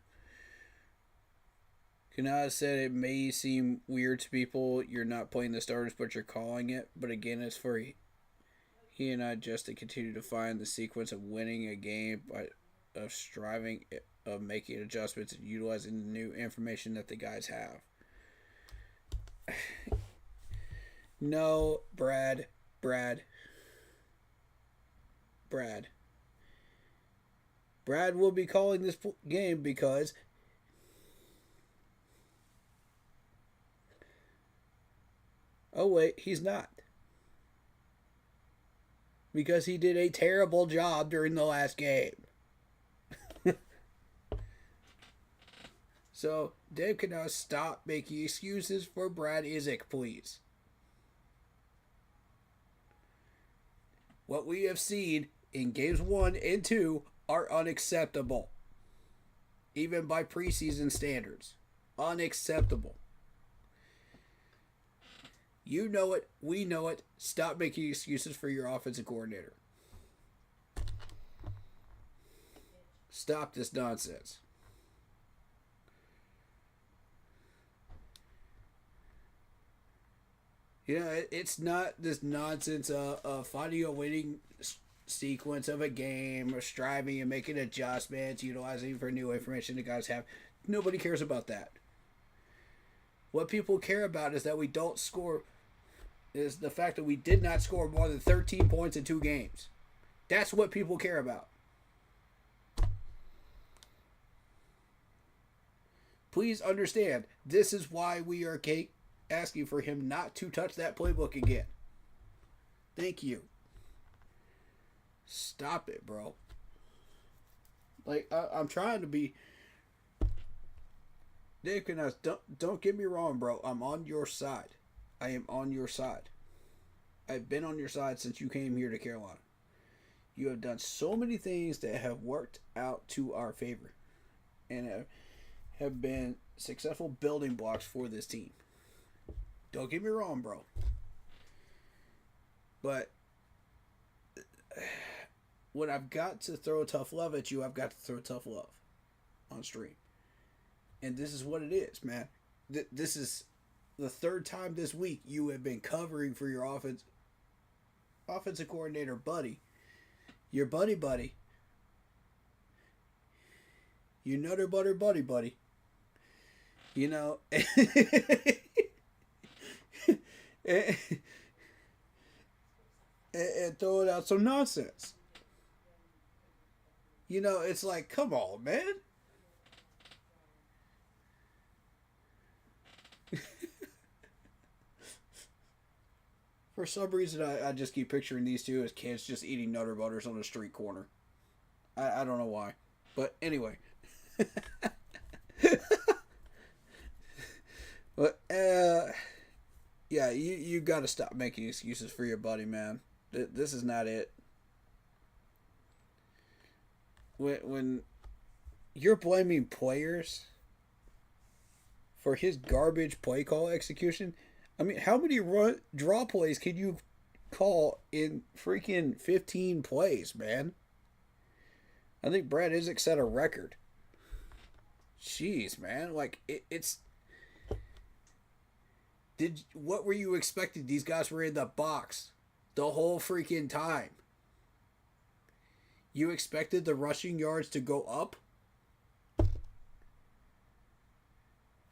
Kanata said it may seem weird to people you're not playing the starters, but you're calling it. But again, it's for he and I just to continue to find the sequence of winning a game by of striving of making adjustments and utilizing the new information that the guys have. No, Brad. Brad will be calling this game because oh wait, he's not. because he did a terrible job during the last game. So, Dave can now stop making excuses for Brad Isaac, please. What we have seen in games 1 and 2 are unacceptable. Even by preseason standards. Unacceptable. You know it. We know it. Stop making excuses for your offensive coordinator. Stop this nonsense. You know, it's not this nonsense of finding a winning sequence of a game or striving and making adjustments, utilizing for new information the guys have. Nobody cares about that. What people care about is that we don't score, is the fact that we did not score more than 13 points in 2 games. That's what people care about. Please understand, this is why we are asking for him not to touch that playbook again. Thank you. Stop it, bro. Like, I'm trying to be... Dave Canales, don't get me wrong, bro. I'm on your side. I am on your side. I've been on your side since you came here to Carolina. You have done so many things that have worked out to our favor. And have been successful building blocks for this team. Don't get me wrong, bro. But when I've got to throw tough love at you, I've got to throw tough love on stream. And this is what it is, man. This is the 3rd time this week you have been covering for your offensive coordinator buddy. Your buddy. You nutter butter buddy. You know, and throwing out some nonsense. You know, it's like, come on, man. For some reason, I just keep picturing these two as kids just eating Nutter Butters on a street corner. I don't know why. But anyway. But, yeah, you got to stop making excuses for your buddy, man. This is not it. When you're blaming players for his garbage play call execution, I mean, how many draw plays can you call in freaking 15 plays, man? I think Brad Isaac set a record. Jeez, man. Like, it's... What were you expecting? These guys were in the box the whole freaking time. You expected the rushing yards to go up?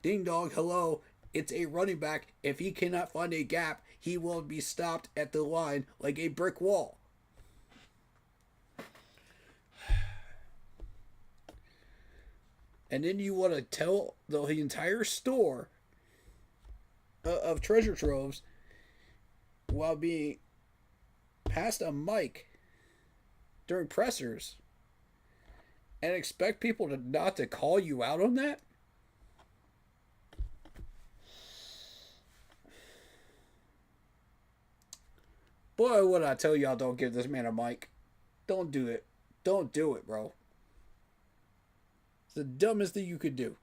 Ding dong, hello. It's a running back. If he cannot find a gap, he will be stopped at the line like a brick wall. And then you want to tell the entire store of treasure troves while being passed a mic during pressers and expect people to not to call you out on that? Boy, would I tell y'all, don't give this man a mic. Don't do it. Don't do it, bro. It's the dumbest thing you could do.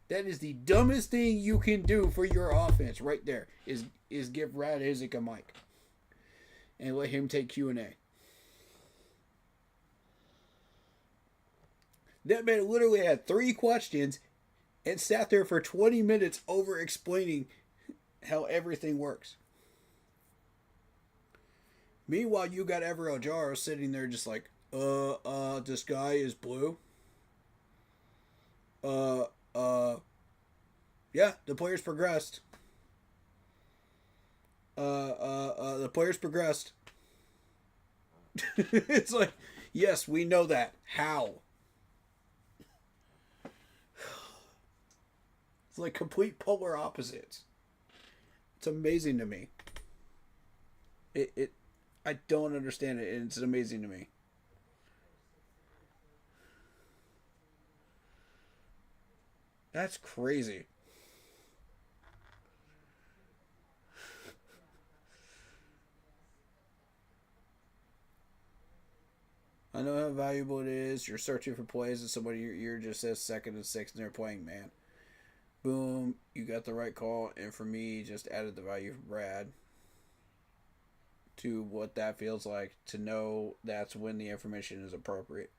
That is the dumbest thing you can do for your offense right there, is give Brad Isaac a mic and let him take Q&A. That man literally had 3 questions and sat there for 20 minutes over explaining how everything works. Meanwhile, you got Everett Ojaro sitting there just like, this guy is blue. Yeah, the players progressed. The players progressed. It's like, yes, we know that. How? It's like complete polar opposites. It's amazing to me. It I don't understand it, and it's amazing to me. That's crazy. I know how valuable it is. You're searching for plays, and somebody you're just says second and six, and they're playing man. Boom, you got the right call, and for me, just added the value for Brad to what that feels like to know that's when the information is appropriate.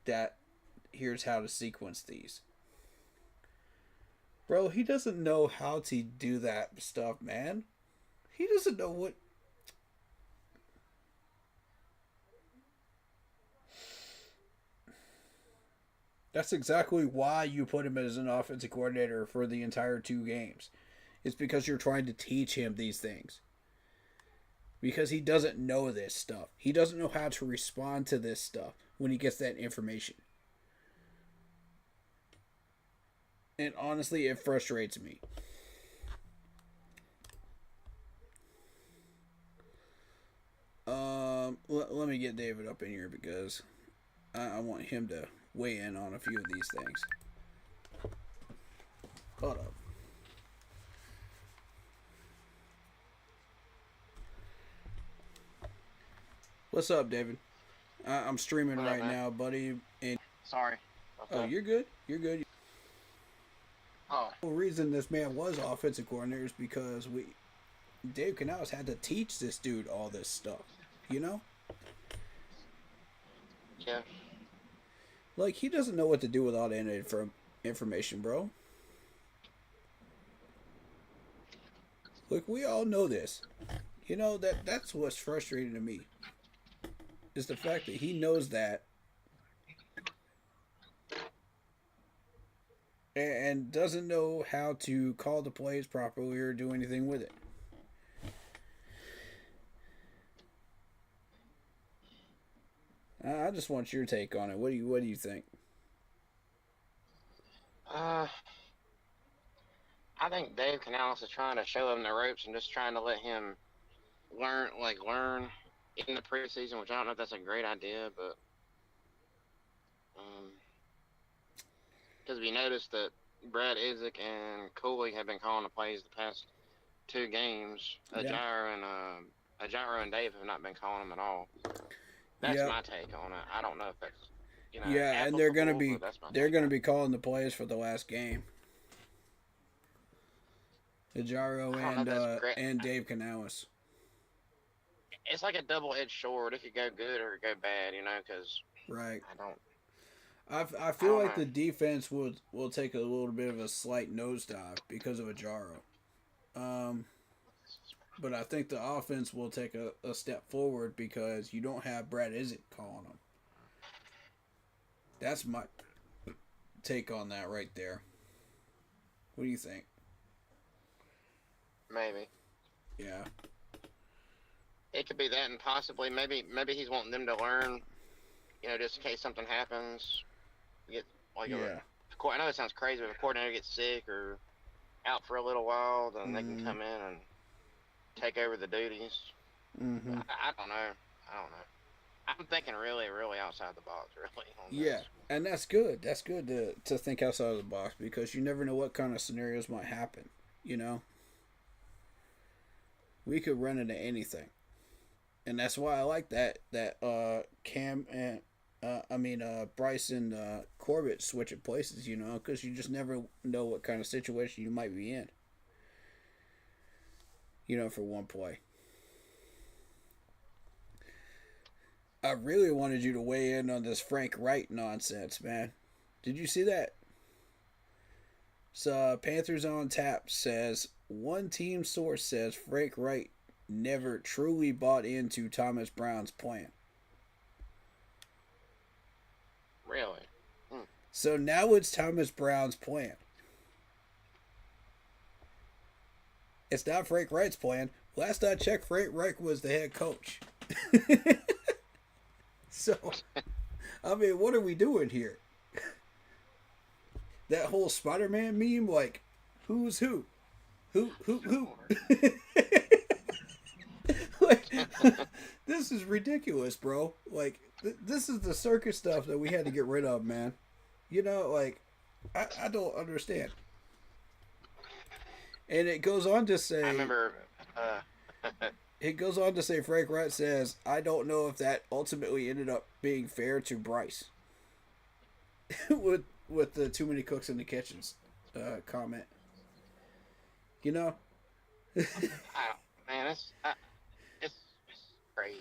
That here's how to sequence these. Bro, he doesn't know how to do that stuff, man. He doesn't know what. That's exactly why you put him as an offensive coordinator for the entire 2 games. It's because you're trying to teach him these things. Because he doesn't know this stuff. He doesn't know how to respond to this stuff when he gets that information. And honestly, it frustrates me. Let me get David up in here because I want him to weigh in on a few of these things. Hold up. What's up, David? I'm streaming right now, buddy. And sorry. Oh, you're good. You're good. Oh. The reason this man was offensive coordinator is because Dave Canales had to teach this dude all this stuff. You know? Yeah. Like, he doesn't know what to do with all that information, bro. Look, we all know this. You know, that's what's frustrating to me. Is the fact that he knows that and doesn't know how to call the plays properly or do anything with it. I just want your take on it. What do you think? I think Dave Canales is trying to show him the ropes and just trying to let him learn in the preseason, which I don't know if that's a great idea, but because we noticed that Brad Isaac and Cooley have been calling the plays the past 2 games. Ajiro and Dave have not been calling them at all. That's my take on it. I don't know if that's and they're gonna be calling the plays for the last game. Ajiro and Dave Canales. It's like a double-edged sword. It could go good or go bad, because right. I feel like the defense will take a little bit of a slight nosedive because of Ajiro. But I think the offense will take a step forward because you don't have Brad Isaac calling them. That's my take on that right there. What do you think? Maybe. Yeah. It could be that, and possibly maybe he's wanting them to learn, just in case something happens. I know it sounds crazy, but if a coordinator gets sick or out for a little while, then they can come in and take over the duties. Mm-hmm. I don't know. I'm thinking really, really outside the box, really. Yeah, and that's good. That's good to think outside of the box because you never know what kind of scenarios might happen. We could run into anything, and that's why I like that Cam and Bryce and Corbett switching places. Because you just never know what kind of situation you might be in. For one play. I really wanted you to weigh in on this Frank Wright nonsense, man. Did you see that? So, Panthers on Tap says, one team source says Frank Wright never truly bought into Thomas Brown's plan. Really? So now it's Thomas Brown's plan. It's not Frank Wright's plan. Last I checked, Frank Wright was the head coach. So, what are we doing here? That whole Spider-Man meme, like, who's who? Who? like, this is ridiculous, bro. Like, this is the circus stuff that we had to get rid of, man. You know, like, I don't understand. And it goes on to I say, remember. Frank Wright says, I don't know if that ultimately ended up being fair to Bryce. with the too many cooks in the kitchens comment. You know? Man, it's crazy.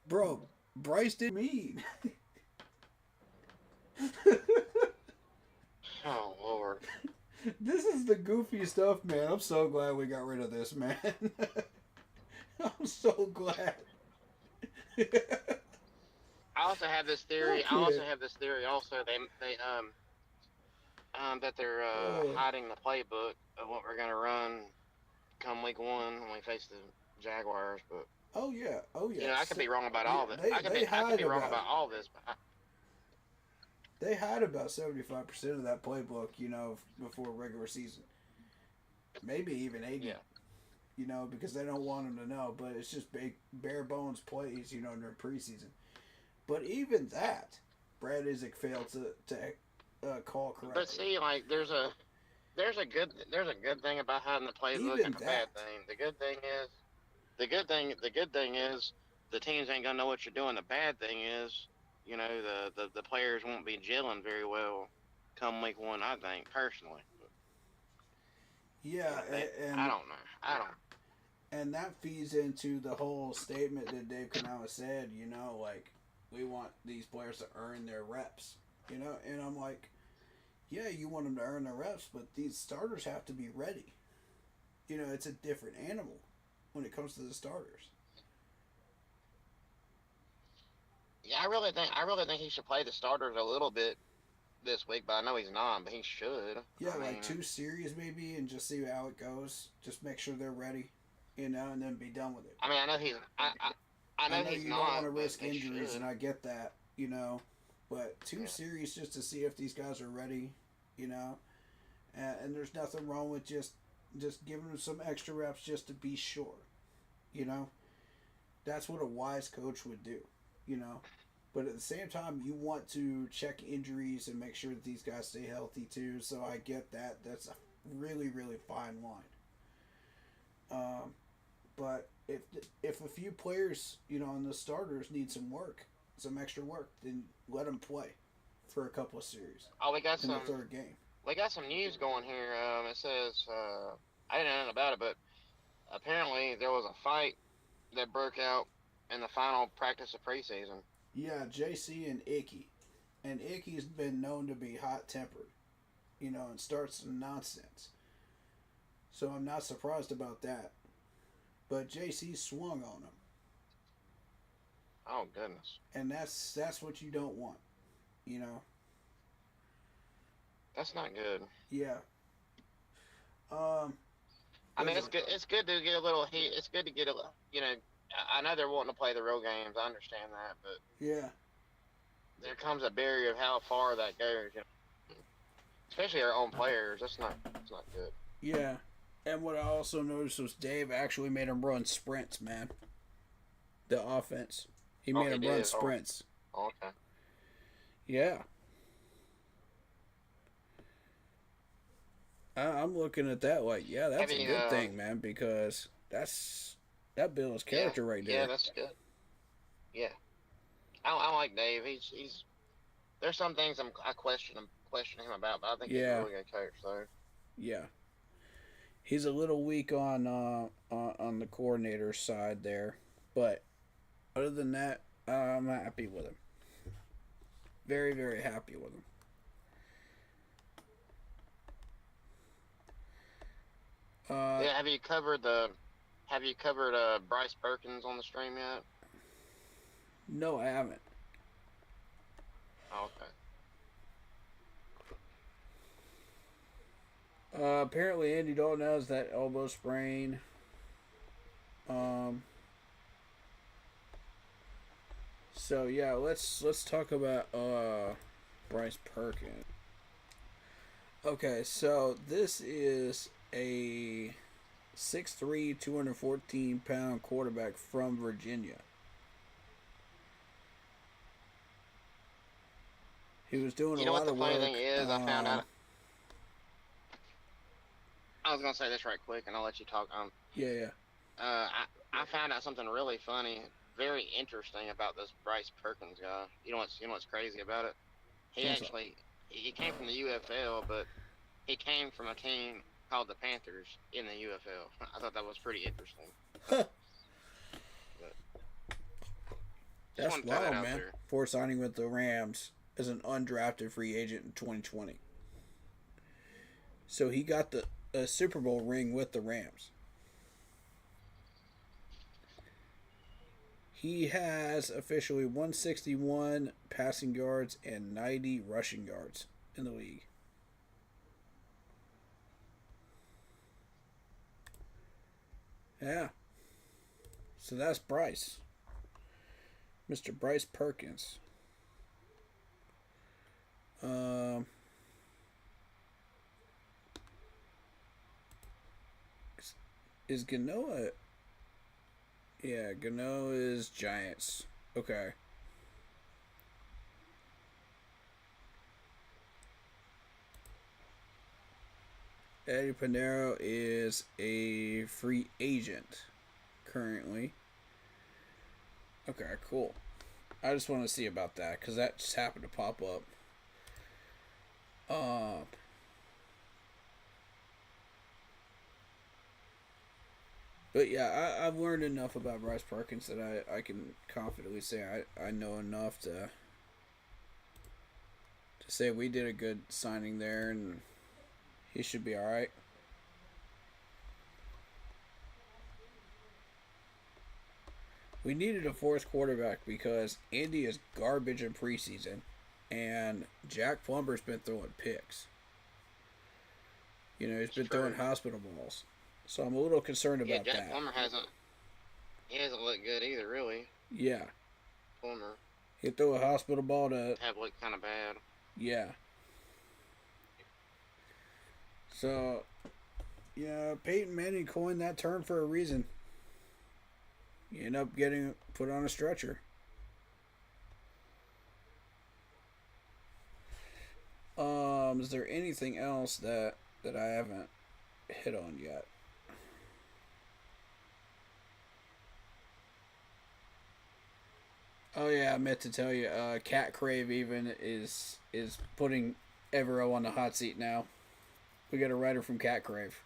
Bro, Bryce did mean. Oh, Lord. This is the goofy stuff, man. I'm so glad we got rid of this, man. I'm so glad. I also have this theory. Also, that they're hiding the playbook of what we're gonna run come week 1 when we face the Jaguars. But oh yeah, I could be wrong about all of it. I could be wrong about all this. But they had about 75% of that playbook, before regular season. Maybe even 80. Yeah. Because they don't want them to know. But it's just big, bare bones plays, during preseason. But even that, Brad Isaac failed to call correctly. But see, like there's a good thing about hiding the playbook and a bad thing. The good thing is the teams ain't gonna know what you're doing. The bad thing is, the players won't be gelling very well come week 1. I think personally. Yeah, and I don't know. And that feeds into the whole statement that Dave Canales said. Like, we want these players to earn their reps. And I'm like, yeah, you want them to earn their reps, but these starters have to be ready. It's a different animal when it comes to the starters. Yeah, I really think he should play the starters a little bit this week, but I know he's not, but he should. Yeah, like 2 series maybe, and just see how it goes. Just make sure they're ready, and then be done with it. I mean, I know he's. I know he's you not. Don't want to risk injuries, should. And I get that, But 2 series just to see if these guys are ready, and there's nothing wrong with just giving them some extra reps just to be sure, That's what a wise coach would do, But at the same time, you want to check injuries and make sure that these guys stay healthy too. So I get that. That's a really, really fine line. But if a few players, and the starters need some extra work, then let them play for a couple of series. Oh, we got in the third game. We got some news going here. It says I didn't know anything about it, but apparently there was a fight that broke out in the final practice of preseason. Yeah, JC and Icky. And Icky's been known to be hot-tempered, and starts some nonsense. So I'm not surprised about that. But JC swung on him. Oh, goodness. And that's what you don't want, That's not good. Yeah. I mean, it's good. It's good to get a little heat. It's good to get a, I know they're wanting to play the real games. I understand that, but yeah, there comes a barrier of how far that goes. Especially our own players. That's not good. Yeah, and what I also noticed was Dave actually made him run sprints, man. The offense, he made him run sprints. Oh, okay. Yeah. I'm looking at that like, yeah, that's a good thing, man, because that builds character right there. Yeah, that's good. Yeah, I like Dave. He's there's some things I question him about, but I think he's a really good coach. So yeah, he's a little weak on the coordinator side there, but other than that, I'm happy with him. Very, very happy with him. have you covered Bryce Perkins on the stream yet? No, I haven't. Oh, okay. Apparently Andy Dalton has that elbow sprain. So yeah, let's talk about Bryce Perkins. Okay, so this is a 6'3", 214-pound quarterback from Virginia. He was doing You a know lot what the of funny work. thing is? I found out. I was gonna say this right quick, and I'll let you talk. Yeah. I found out something really funny, very interesting about this Bryce Perkins guy. You know what's crazy about it? He What's up? actually he came from the UFL, but he came from a team called the Panthers in the UFL. I thought that was pretty interesting. But just That's want to throw that wild, out man. there. For signing with the Rams as an undrafted free agent in 2020. So he got a Super Bowl ring with the Rams. He has officially 161 passing yards and 90 rushing yards in the league. Yeah. So that's Bryce. Mr. Bryce Perkins. Is Ganoa? Yeah, Ganoa is Giants. Okay. Eddie Pinero is a free agent currently. Okay, cool. I just want to see about that because that just happened to pop up. But yeah, I've learned enough about Bryce Perkins that I can confidently say I know enough to say we did a good signing there and he should be alright. We needed a fourth quarterback because Andy is garbage in preseason and Jack Plumber's been throwing picks. You know, he's been throwing hospital balls. So I'm a little concerned about Jack that. Plummer hasn't looked good either, really. Yeah. Plummer. He threw a hospital ball to have looked kind of bad. Yeah. So, yeah, Peyton Manning coined that term for a reason. You end up getting put on a stretcher. Is there anything else that I haven't hit on yet? Oh yeah, I meant to tell you, Cat Crave even is putting Evero on the hot seat now. We got a writer from Cat Crave.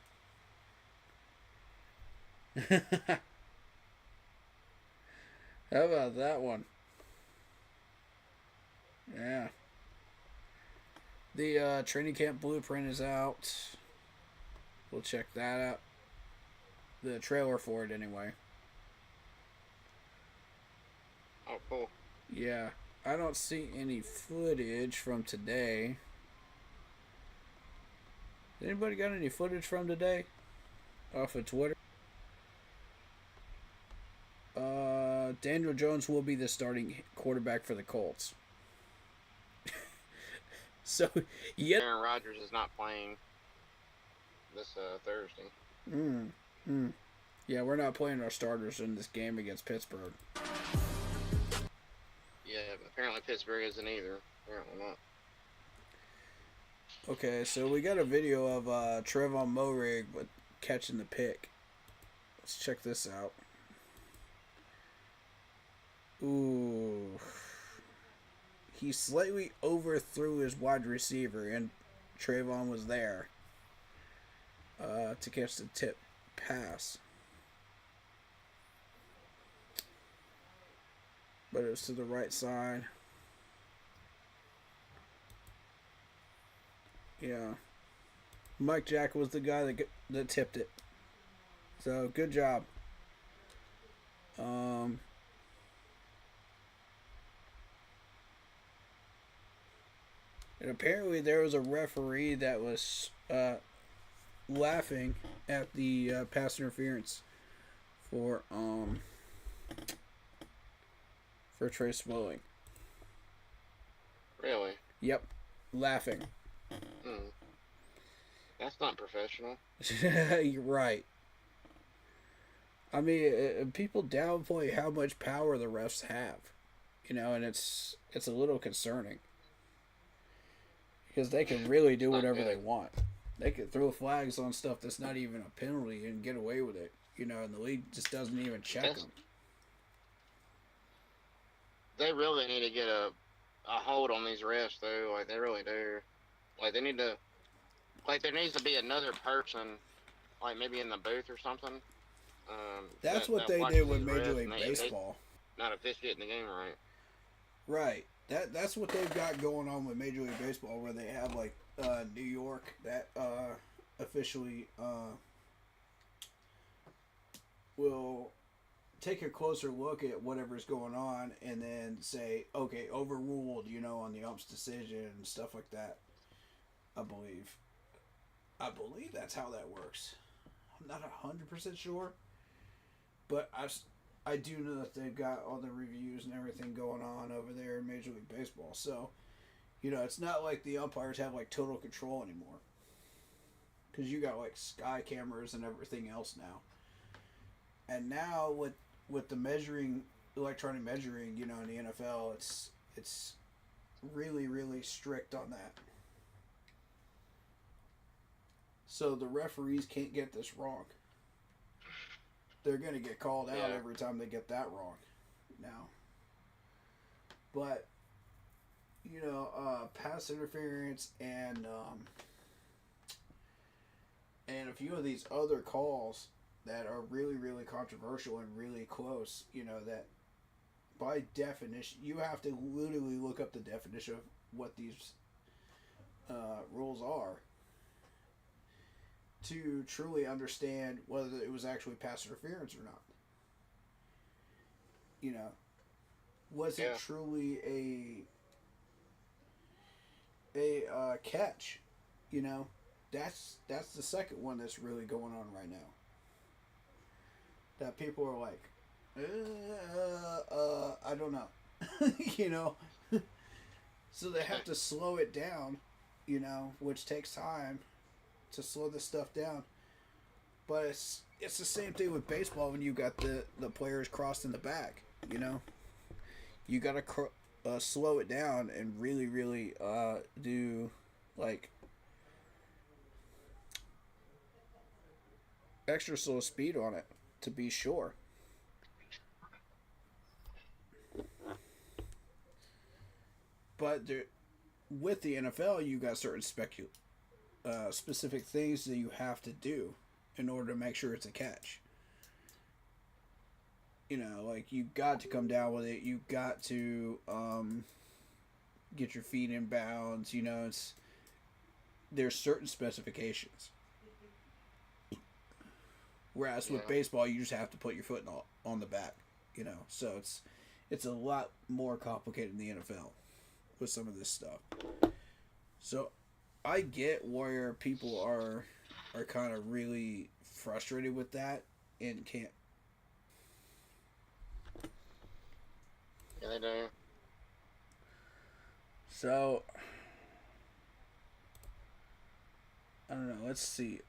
How about that one? Yeah. The training camp blueprint is out. We'll check that out. The trailer for it, anyway. Oh, cool. Yeah. I don't see any footage from today. Anybody got any footage from today? Off of Twitter? Daniel Jones will be the starting quarterback for the Colts. So, yeah. Aaron Rodgers is not playing this Thursday. Yeah, we're not playing our starters in this game against Pittsburgh. Yeah, but apparently Pittsburgh isn't either. Apparently not. Okay, so we got a video of Trevon Moehrig with catching the pick. Let's check this out. Ooh. He slightly overthrew his wide receiver, and Trevon was there to catch the tip pass. But it was to the right side. Yeah. Mike Jack was the guy that tipped it. So, good job. And apparently there was a referee that was laughing at the pass interference for Trey Swilling. Really? Yep, laughing. That's not professional. You're right. I mean, people downplay how much power the refs have, and it's a little concerning because they can really do Not whatever they good. want. They could throw flags on stuff that's not even a penalty and get away with it, and the league just doesn't even check That's, them. they really need to get a hold on these refs, though. Like they really do. Like they need to. Like there needs to be another person, like maybe in the booth or something, That's what that they did watches with these Major refs and League they Baseball. not officiating the game right. Right. That's what they've got going on with Major League Baseball, where they have like New York that officially will take a closer look at whatever's going on and then say, okay, overruled, on the ump's decision and stuff like that. I believe. I believe that's how that works. I'm not 100% sure, but I do know that they've got all the reviews and everything going on over there in Major League Baseball. So, it's not like the umpires have like total control anymore. Because you got like sky cameras and everything else now. And now with the electronic measuring, in the NFL, it's really really strict on that. So the referees can't get this wrong. They're going to get called out every time they get that wrong now. But, pass interference and a few of these other calls that are really, really controversial and really close, that by definition, you have to literally look up the definition of what these rules are to truly understand whether it was actually pass interference or not. Was it truly a catch? That's the second one that's really going on right now. That people are like, I don't know, So they have to slow it down, which takes time to slow this stuff down. But it's the same thing with baseball when you got the players crossed in the back. You got to slow it down and really really do like extra slow speed on it to be sure. But with the NFL, you got certain specific things that you have to do in order to make sure it's a catch. Like you got to come down with it. You got to get your feet in bounds. There's certain specifications. Whereas with baseball, you just have to put your foot on the back. So it's a lot more complicated in the NFL with some of this stuff. So I get where people are kind of really frustrated with that and can't. Yeah, they do. So I don't know. Let's see.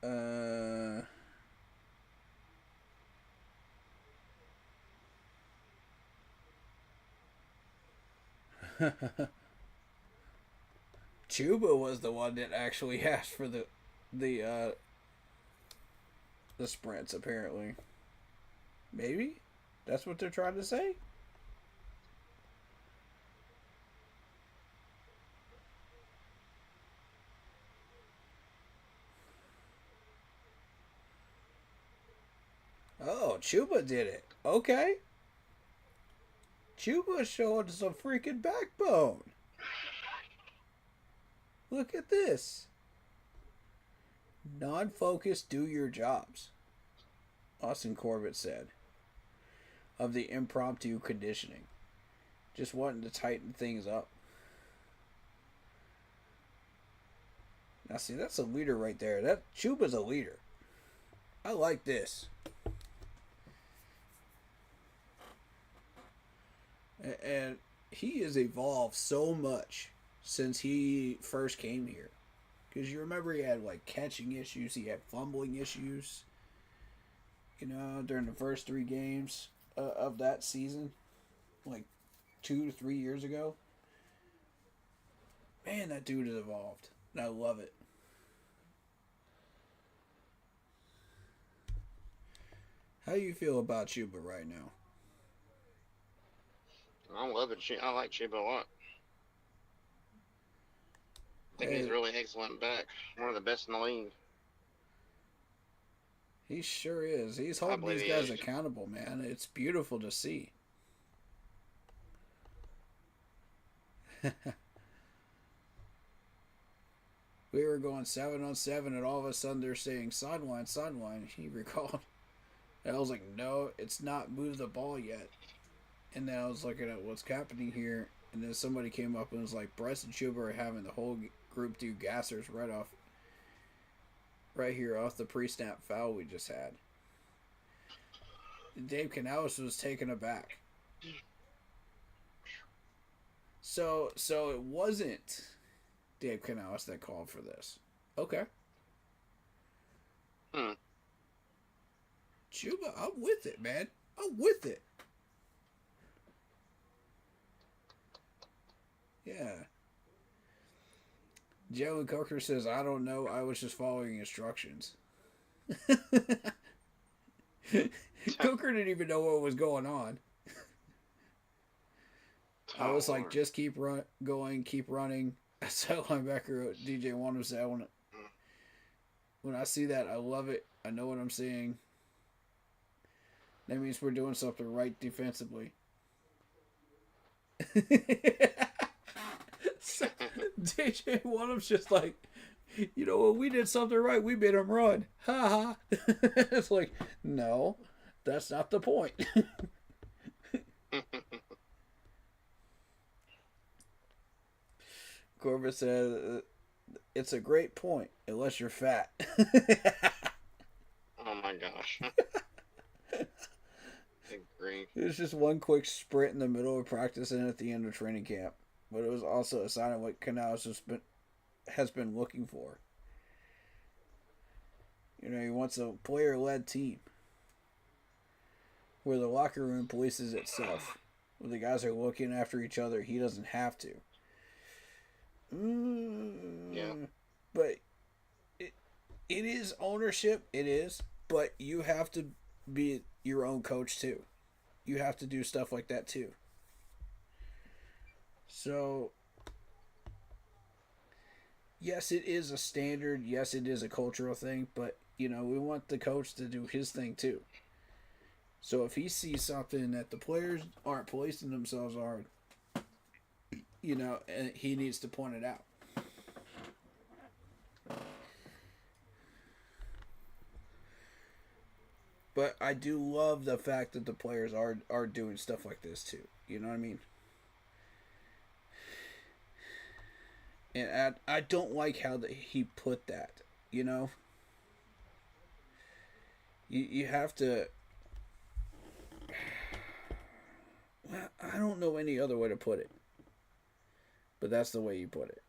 Chuba was the one that actually asked for the sprints. Apparently, maybe that's what they're trying to say. Oh, Chuba did it. Okay. Chuba showing some freaking backbone. Look at this. Non-focused, do your jobs. Austin Corbett said. Of the impromptu conditioning. Just wanting to tighten things up. Now see, that's a leader right there. That Chuba's a leader. I like this. And he has evolved so much since he first came here. Because you remember he had like catching issues, he had fumbling issues. during the first 3 games of that season, like 2 to 3 years ago. Man, that dude has evolved. And I love it. How do you feel about Chuba right now? I love it. I like Chuba a lot. I think he's really excellent back. One of the best in the league. He sure is. He's holding these guys accountable, man. It's beautiful to see. We were going 7-on-7, and all of a sudden they're saying sideline, sideline. He recalled. And I was like, no, it's not move the ball yet. And then I was looking at what's happening here, and then somebody came up and was like, Bryce and Chuba are having the whole group do gassers right here off the pre-snap foul we just had. Dave Canales was taken aback. So it wasn't Dave Canales that called for this. Okay. Chuba, I'm with it, man. I'm with it. Yeah. Jalen Coker says, I don't know. I was just following instructions. Coker didn't even know what was going on. I was like, just keep going, keep running. So linebacker DJ Wanda said, when I see that, I love it. I know what I'm seeing. That means we're doing something right defensively. So, DJ Wonham's just like, you know what, we did something right. We made him run. Ha ha. It's like, no, that's not the point. Corbett said, it's a great point, unless you're fat. Oh my gosh. Agree. It was just one quick sprint in the middle of practice and at the end of training camp. But it was also a sign of what Canales has been looking for. He wants a player-led team where the locker room polices itself. Where the guys are looking after each other. He doesn't have to. Yeah. But it is ownership. It is. But you have to be your own coach, too. You have to do stuff like that, too. So, yes, it is a standard. Yes, it is a cultural thing. But, we want the coach to do his thing, too. So, if he sees something that the players aren't policing themselves on, and he needs to point it out. But I do love the fact that the players are doing stuff like this, too. You know what I mean? And I don't like how he put that, You have to... Well, I don't know any other way to put it. But that's the way you put it.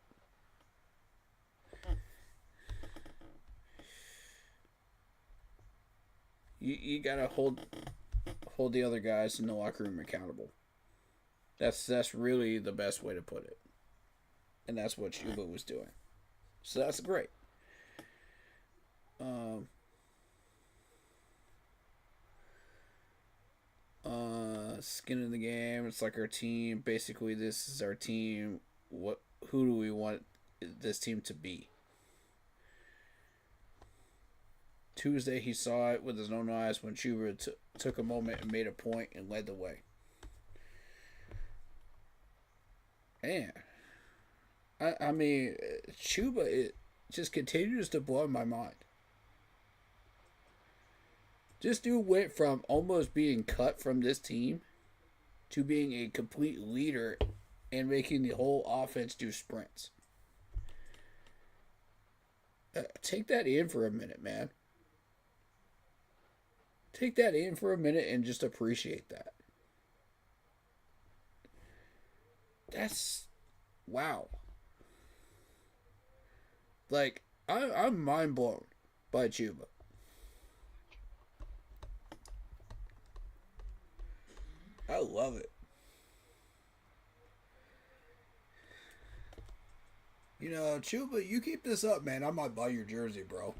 You gotta hold the other guys in the locker room accountable. That's really the best way to put it. And that's what Chuba was doing. So that's great. Skin in the game. It's like our team. Basically, this is our team. Who do we want this team to be? Tuesday, he saw it with his own eyes when Chuba took a moment and made a point and led the way. Man. I mean, Chuba, it just continues to blow my mind. This dude went from almost being cut from this team to being a complete leader and making the whole offense do sprints. Take that in for a minute, man. Take that in for a minute and just appreciate that. That's... wow. Like, I'm mind blown by Chuba. I love it. You know, Chuba, you keep this up, man. I might buy your jersey, bro.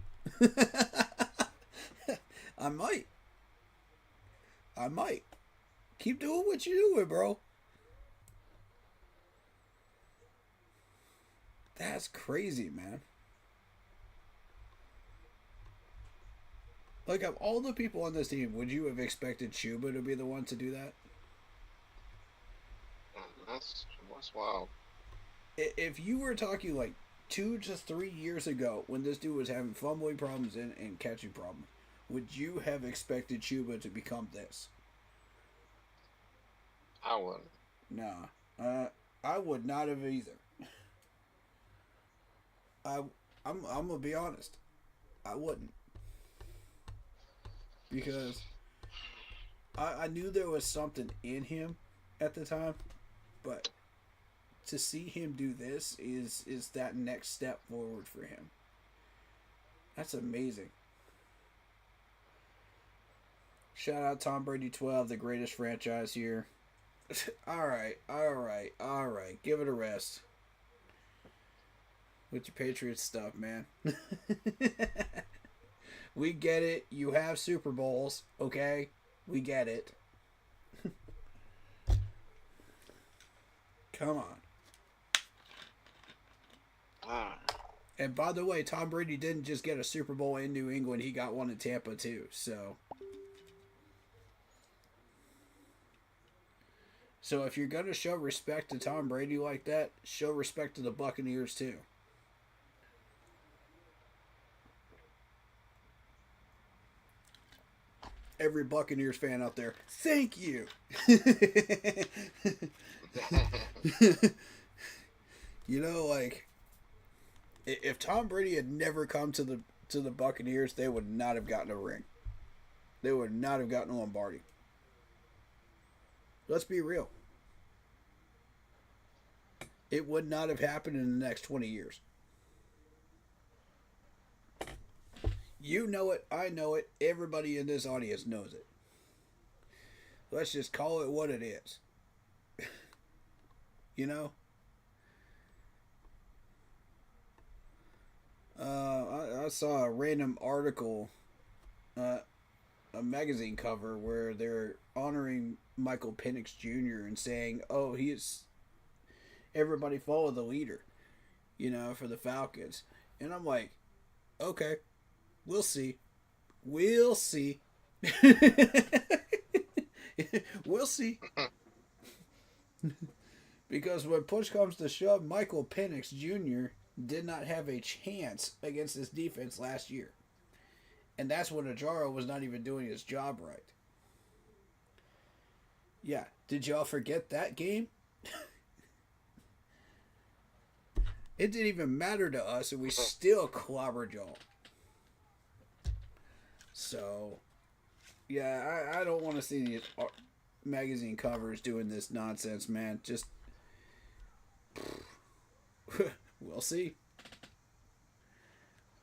I might. I might. Keep doing what you're doing, bro. That's crazy, man. Like, of all the people on this team, would you have expected Chuba to be the one to do that? That's wild. If you were talking like 2 to 3 years ago, when this dude was having fumbling problems and catching problems, would you have expected Chuba to become this? I wouldn't. Nah. I would not have either. I'm gonna be honest. I wouldn't. Because I knew there was something in him at the time, but to see him do this is that next step forward for him. That's amazing. Shout out Tom Brady 12, the greatest franchise here. All right. Give it a rest with your Patriots stuff, man. We get it. You have Super Bowls, okay? We get it. Come on. And by the way, Tom Brady didn't just get a Super Bowl in New England. He got one in Tampa, too. So if you're going to show respect to Tom Brady like that, show respect to the Buccaneers, too. Every Buccaneers fan out there, thank you. You know, like, if Tom Brady had never come to the Buccaneers, they would not have gotten a ring. They would not have gotten a Lombardi. Let's be real. It would not have happened in the next 20 years. You know it. I know it. Everybody in this audience knows it. Let's just call it what it is. You know? I saw a random article, a magazine cover, where they're honoring Michael Penix Jr. and saying, oh, he is... Everybody follow the leader, you know, for the Falcons. And I'm like, okay. We'll see. We'll see. We'll see. Because when push comes to shove, Michael Penix Jr. did not have a chance against this defense last year. And that's when Ajaro was not even doing his job right. Yeah. Did y'all forget that game? It didn't even matter to us, and we still clobbered y'all. So, yeah, I don't want to see these magazine covers doing this nonsense, man. Just, we'll see.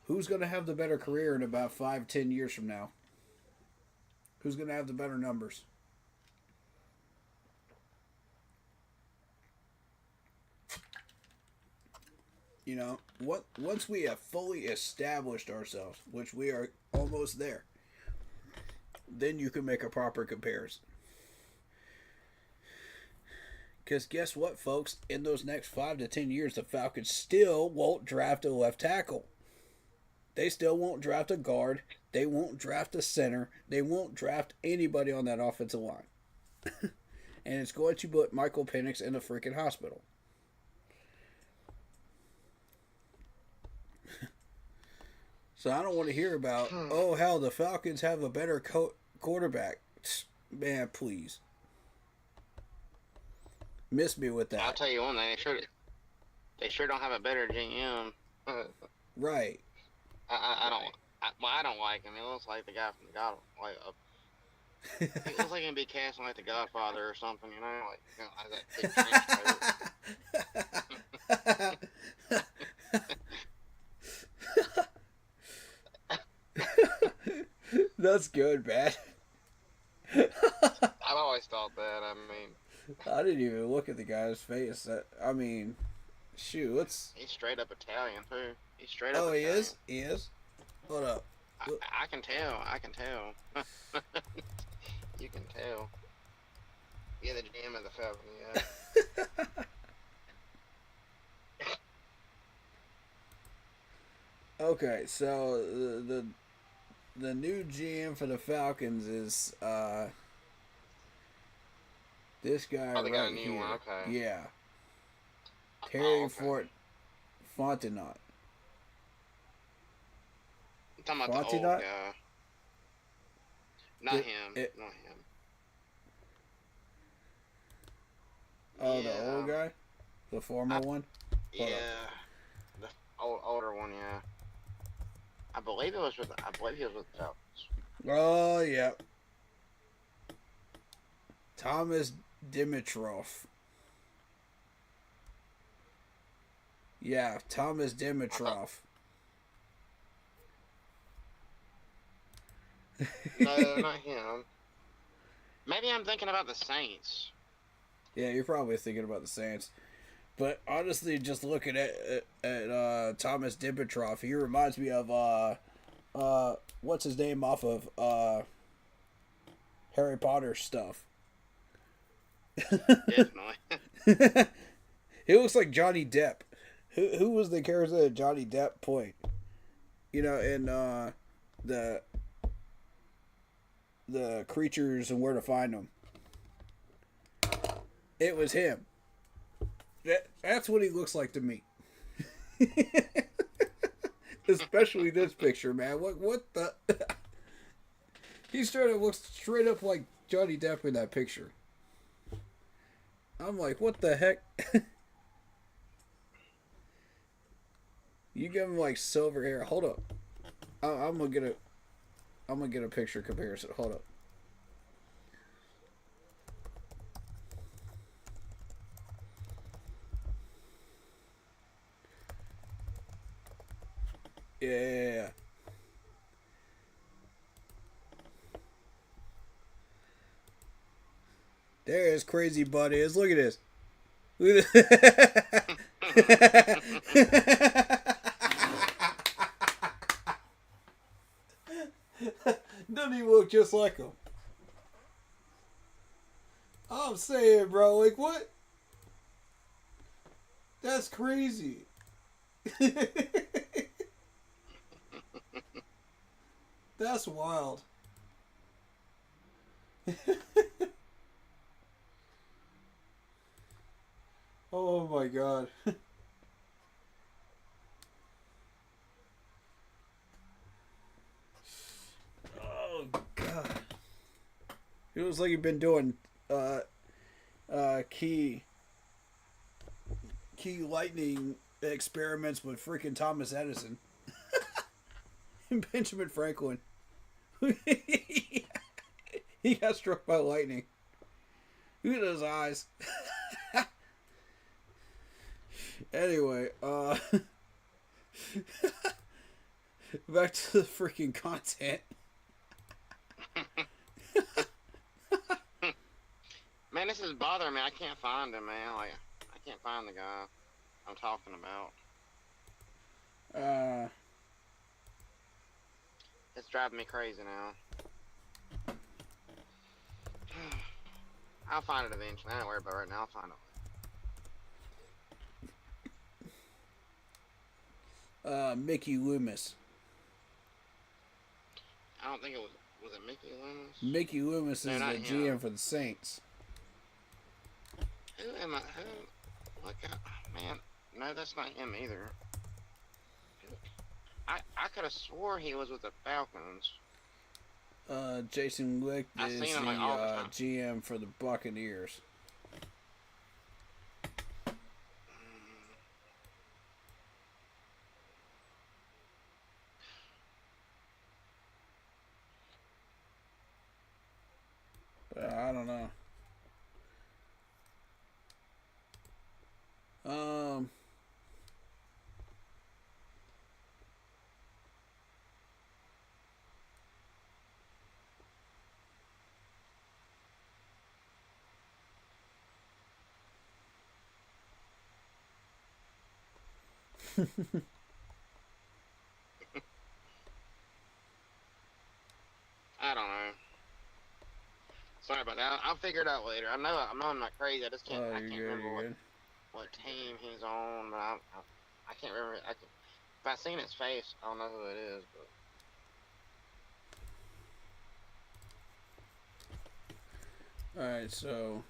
Who's going to have the better career in about 5-10 years from now? Who's going to have the better numbers? You know, once we have fully established ourselves, which we are almost there, then you can make a proper comparison. Because guess what, folks? In those next 5 to 10 years, the Falcons still won't draft a left tackle. They still won't draft a guard. They won't draft a center. They won't draft anybody on that offensive line. And it's going to put Michael Penix in a freaking hospital. So I don't want to hear about, oh, how the Falcons have a better quarterback. Man, please. Miss me with that. I'll tell you one thing. They sure don't have a better GM. Right. I don't like him. He looks like the guy from the God. He looks like he'd be casting like the Godfather or something. You know, like that big That's good, man. I've always thought that. I I didn't even look at the guy's face. I mean, shoot, let's. He's straight up Italian too. He's straight up Oh, he Italian. is. He is. Hold up. I can tell. I can tell. You can tell. Yeah, the GM of the Falcon. Yeah. Okay, so the new GM for the Falcons is this guy Oh, they right got a new here. one. Okay. Yeah, Terry okay. Fontenot. I'm talking about the old guy. Not him. Not him. Oh, yeah, the old guy, the former one. Hold up. The older one. Yeah. I believe he was with the Falcons. Oh yeah. Thomas Dimitrov. Yeah, Thomas Dimitrov. No, not him. Maybe I'm thinking about the Saints. Yeah, you're probably thinking about the Saints. But honestly, just looking at Thomas Dimitrov, he reminds me of what's his name off of Harry Potter stuff. Definitely. He looks like Johnny Depp. Who was the character that Johnny Depp played? You know, in the creatures and where to find them. It was him. That's what he looks like to me. Especially this picture, man. What the? He looks straight up like Johnny Depp in that picture. I'm like, what the heck? You give him like silver hair. Hold up. I'm gonna get a picture comparison. Hold up. Yeah. There his crazy butt is. Look at this. Look at this. Doesn't he look just like him? I'm saying, bro, like what? That's crazy. That's wild. Oh my god. Oh god. It looks like you've been doing key lightning experiments with freaking Thomas Edison and Benjamin Franklin. He got struck by lightning. Look at those eyes. Anyway, back to the freaking content. Man, this is bothering me. I can't find him, man. Like, I can't find the guy I'm talking about. It's driving me crazy now. I'll find it eventually. I don't worry about it right now. I'll find it. Mickey Loomis. I don't think it was. Was it Mickey Loomis? Mickey Loomis is the GM for the Saints. Who am I? Who? Look, man. No, that's not him either. I could have swore he was with the Falcons. Jason Licht is the the GM for the Buccaneers. But I don't know. I don't know. Sorry about that. I'll figure it out later. I know I'm not crazy. I just can't. Oh, I you're can't good. remember You're good. what team he's on, but I can't remember. If I seen his face, I don't know who it is. All right, so.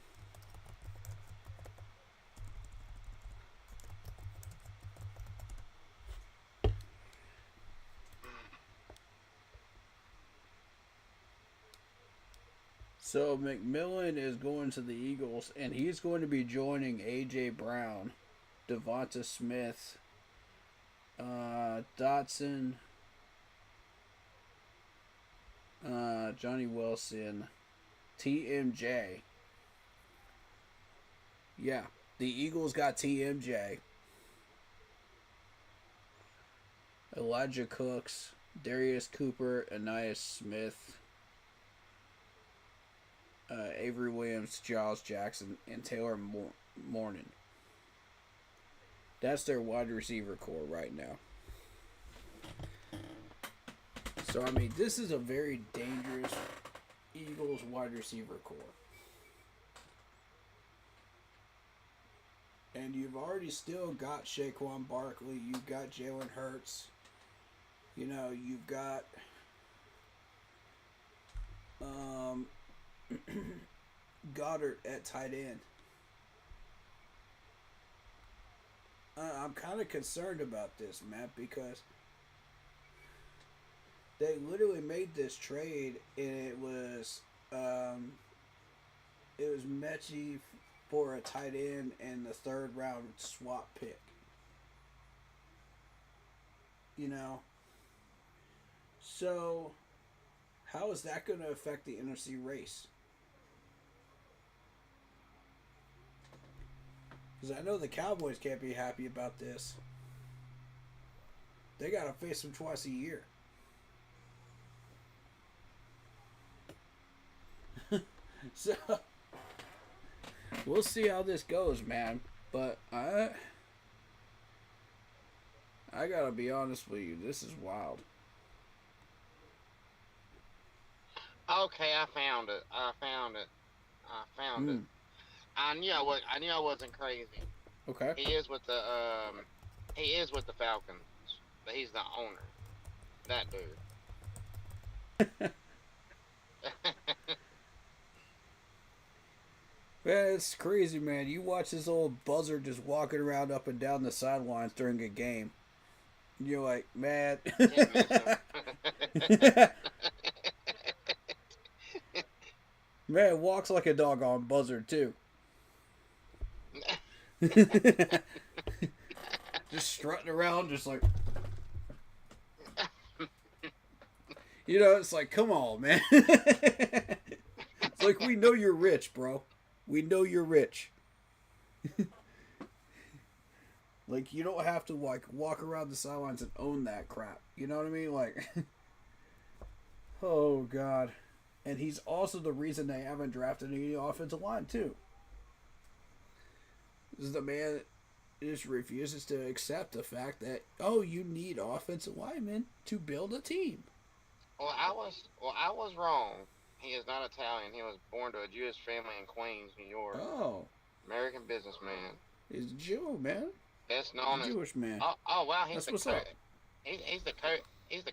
So McMillan is going to the Eagles, and he's going to be joining A.J. Brown, Devonta Smith, Dotson, Johnny Wilson, TMJ. Yeah, the Eagles got TMJ, Elijah Cooks, Darius Cooper, Anais Smith, Avery Williams, Giles Jackson, and Taylor Morton. That's their wide receiver core right now. So, I mean, this is a very dangerous Eagles wide receiver core. And you've already still got Saquon Barkley. You've got Jalen Hurts. You know, you've got Goddard at tight end. I'm kind of concerned about this, Matt, because they literally made this trade, and it was Mechie for a tight end and the third round swap pick. You know, so how is that going to affect the NFC race? Because I know the Cowboys can't be happy about this. They got to face them twice a year. So, we'll see how this goes, man. But I got to be honest with you. This is wild. Okay, I found it. I knew I wasn't crazy. Okay. He is with the Falcons, but he's the owner. That dude. Man, it's crazy, man. You watch this old buzzard just walking around up and down the sidelines during a game. And you're like, man. Man, walks like a doggone buzzard, too. Just strutting around, just like. You know, it's like, come on, man. It's like, we know you're rich, bro. We know you're rich. Like, you don't have to, like, walk around the sidelines and own that crap. You know what I mean? Like, oh, God. And he's also the reason they haven't drafted any offensive line, too. This is the man that just refuses to accept the fact that, oh, you need offensive linemen to build a team. Well, I was wrong. He is not Italian. He was born to a Jewish family in Queens, New York. Oh. American businessman. He's a Jew, man. Best known as Jewish man. Oh wow, That's what's up. He's the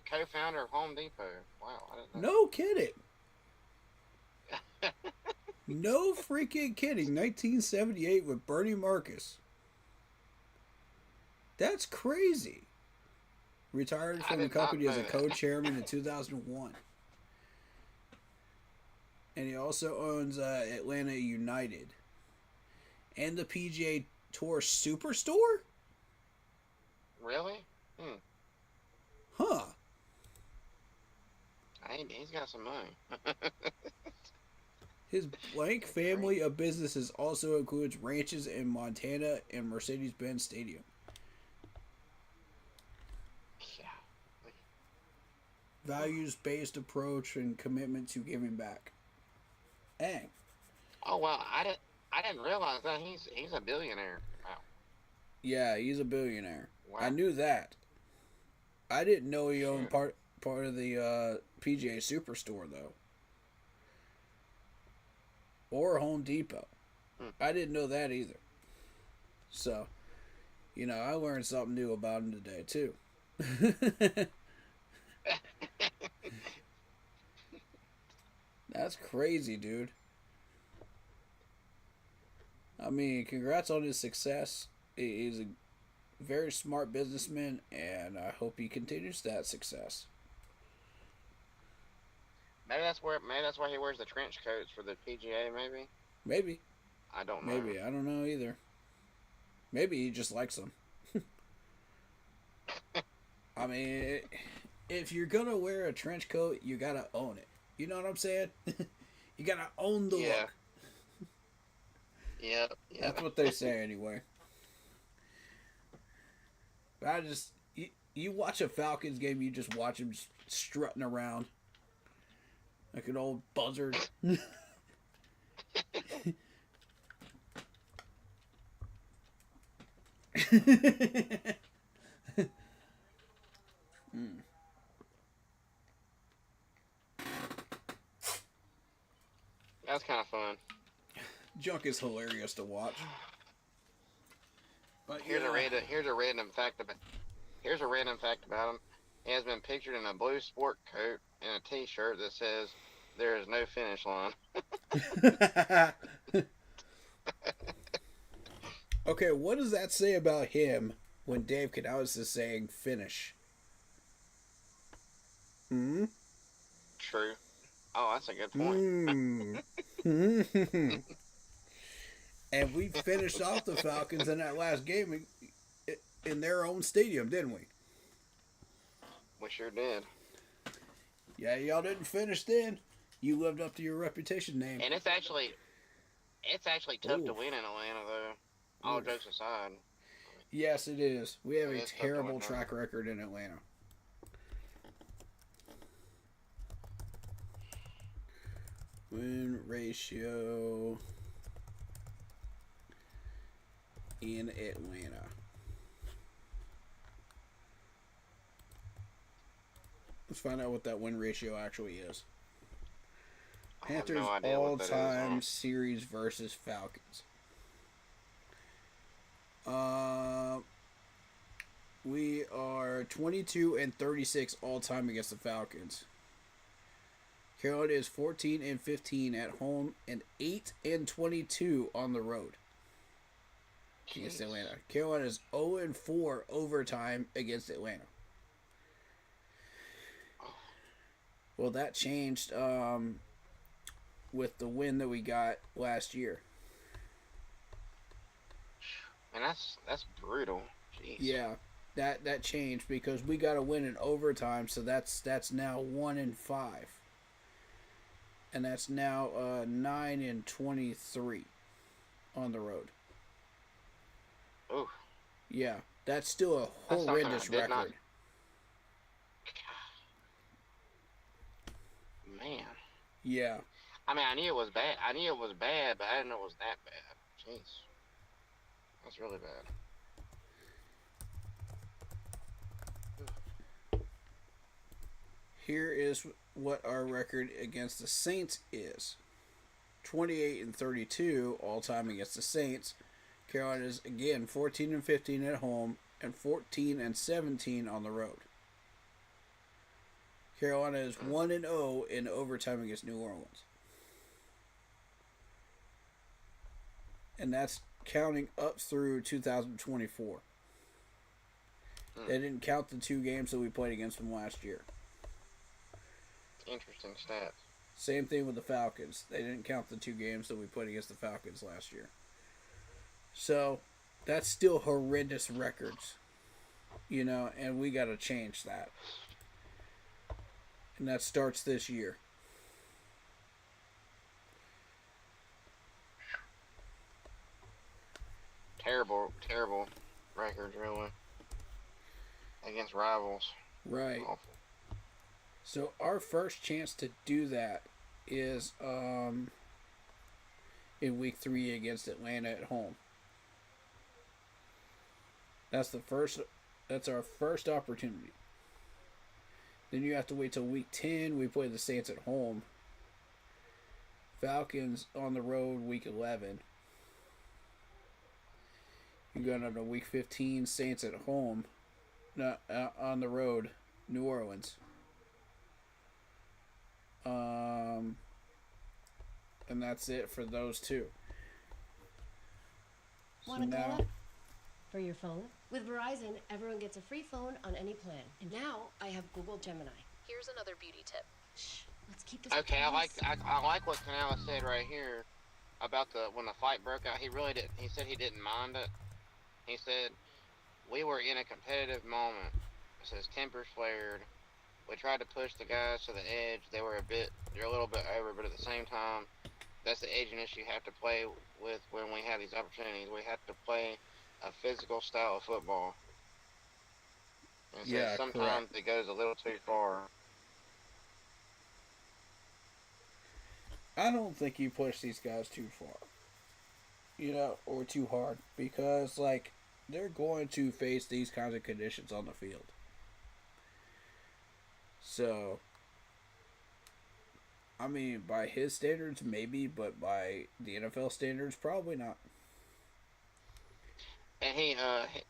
co-founder of Home Depot. Wow, I didn't know. No kidding. No freaking kidding. 1978 with Bernie Marcus. That's crazy. Retired from the company as a co-chairman in 2001. And he also owns Atlanta United. And the PGA Tour Superstore? Really? Huh. He's got some money. His blank family of businesses also includes ranches in Montana and Mercedes-Benz Stadium. Yeah. Values-based approach and commitment to giving back. Dang. Oh wow, I didn't realize that he's a billionaire. Wow. Yeah, he's a billionaire. Wow. I knew that. I didn't know he owned Shit. part of the PGA Superstore though, or Home Depot. Hmm. I didn't know that either. So, I learned something new about him today too. That's crazy, dude. I mean, congrats on his success. He's a very smart businessman, and I hope he continues that success. Maybe that's why he wears the trench coats for the PGA. Maybe. Maybe. I don't know. Maybe. I don't know either. Maybe he just likes them. I mean, if you're going to wear a trench coat, you got to own it. You know what I'm saying? You got to own the look. Yeah. That's what they say anyway. But you watch a Falcons game, you just watch him strutting around like an old buzzard. That's kind of fun. Junk is hilarious to watch. But Here's a random fact about him. He has been pictured in a blue sport coat and a T-shirt that says "There is no finish line." Okay, what does that say about him when Dave Canales is saying finish? Hmm? True. Oh, that's a good point. And we finished off the Falcons in that last game in their own stadium, didn't we? We sure did. Yeah, y'all didn't finish then. You lived up to your reputation name. And it's actually tough to Ooh. win in Atlanta, though. All jokes aside. Yes, it is. We have a It's tough to terrible win, track record in Atlanta. Win ratio in Atlanta. Let's find out what that win ratio actually is. I have Panthers no idea what that is, all-time huh? series versus Falcons. We are 22-36 all-time against the Falcons. Carolina is 14-15 at home and 8-22 on the road against Atlanta. Carolina is 0-4 overtime against Atlanta. Well, that changed with the win that we got last year. And that's brutal. Jeez. Yeah, that changed because we got a win in overtime, so that's now 1-5, and that's now 9-23 on the road. Ooh. Yeah, that's still a That's something I horrendous did not- record. Man. Yeah. I mean, I knew it was bad, but I didn't know it was that bad. Jeez. That's really bad. Here is what our record against the Saints is. 28-32 all time against the Saints. Carolina is again 14-15 at home and 14-17 on the road. Carolina is 1-0 in overtime against New Orleans. And that's counting up through 2024. They didn't count the 2 games that we played against them last year. Interesting stats. Same thing with the Falcons. They didn't count the 2 games that we played against the Falcons last year. So, that's still horrendous records. And we got to change that. And that starts this year. Terrible records, really. Against rivals. Right. Awful. So our first chance to do that is in week 3 against Atlanta at home. That's the first That's our first opportunity. Then you have to wait till week 10. We play the Saints at home. Falcons on the road week 11. You go on to week 15. Saints at home. Not on the road. New Orleans. And that's it for those two. Want to call up for your phone? With Verizon, everyone gets a free phone on any plan. And now I have Google Gemini. Here's another beauty tip. Shh, let's keep this. Okay, I like what Canala said right here about when the fight broke out. He really didn't. He said he didn't mind it. He said we were in a competitive moment. It says tempers flared. We tried to push the guys to the edge. They're a little bit over, but at the same time, that's the edginess you have to play with when we have these opportunities. We have to play a physical style of football. And so sometimes it goes a little too far. I don't think you push these guys too far. Or too hard. Because, they're going to face these kinds of conditions on the field. So, I mean, by his standards, maybe, but by the NFL standards, probably not. And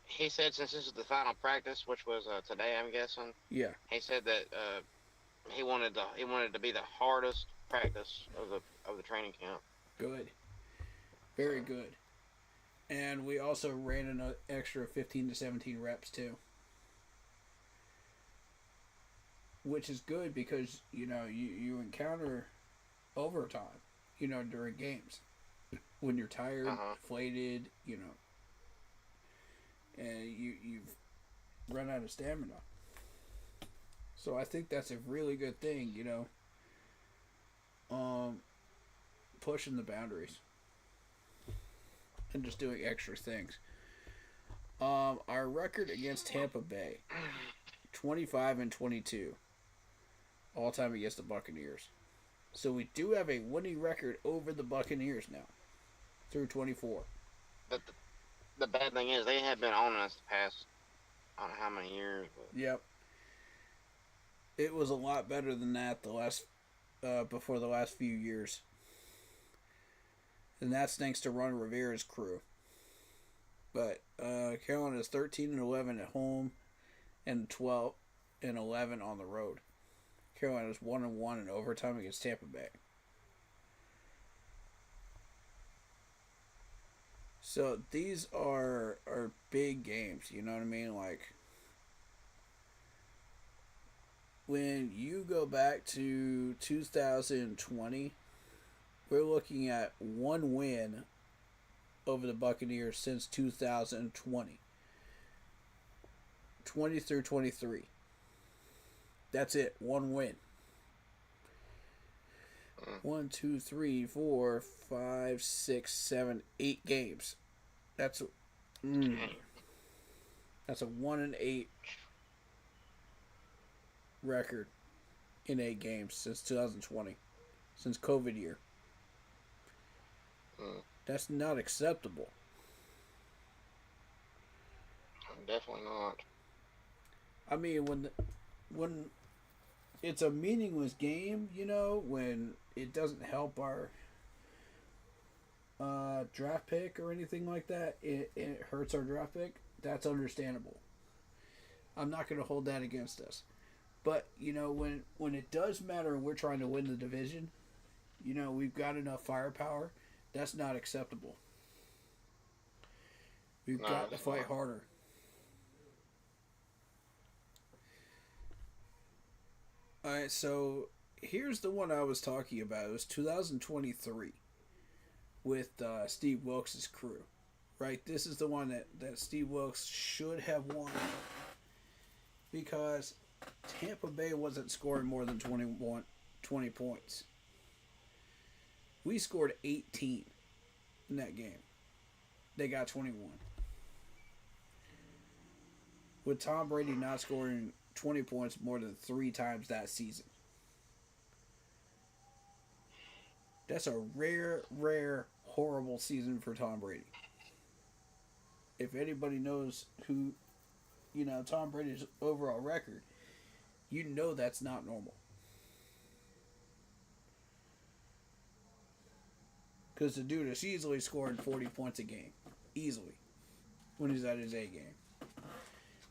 he said since this is the final practice, which was today, I'm guessing. Yeah. He said that he wanted to be the hardest practice of the training camp. Good. Very good. And we also ran an extra 15 to 17 reps too. Which is good because, you encounter overtime, during games. When you're tired, deflated, and you've run out of stamina. So I think that's a really good thing, pushing the boundaries and just doing extra things. Our record against Tampa Bay, 25-22, all time against the Buccaneers. So we do have a winning record over the Buccaneers now, through 24. But the bad thing is they have been on us the past, I don't know how many years. But... Yep. It was a lot better than that before the last few years. And that's thanks to Ron Rivera's crew. But Carolina is 13-11 at home and 12-11 on the road. Carolina is 1-1 in overtime against Tampa Bay. So these are big games, you know what I mean? When you go back to 2020, we're looking at one win over the Buccaneers since 2020. 20 through 23. That's it. One win. 1, 2, 3, 4, 5, 6, 7, 8 games. That's a 1-8 record in 8 games since 2020, since COVID year. That's not acceptable. Definitely not. I mean, when it's a meaningless game, when it doesn't help our draft pick or anything like that, it hurts our draft pick, that's understandable. I'm not going to hold that against us. But, when it does matter and we're trying to win the division, we've got enough firepower, that's not acceptable. We've got to fight harder. Alright, so here's the one I was talking about. It was 2023 with Steve Wilkes' crew. Right? This is the one that Steve Wilkes should have won. Because Tampa Bay wasn't scoring more than 20 points. We scored 18 in that game. They got 21. With Tom Brady not scoring 20 points more than 3 times that season. That's a rare, horrible season for Tom Brady. If anybody knows who Tom Brady's overall record, you know that's not normal. Because the dude is easily scoring 40 points a game. Easily. When he's at his A game.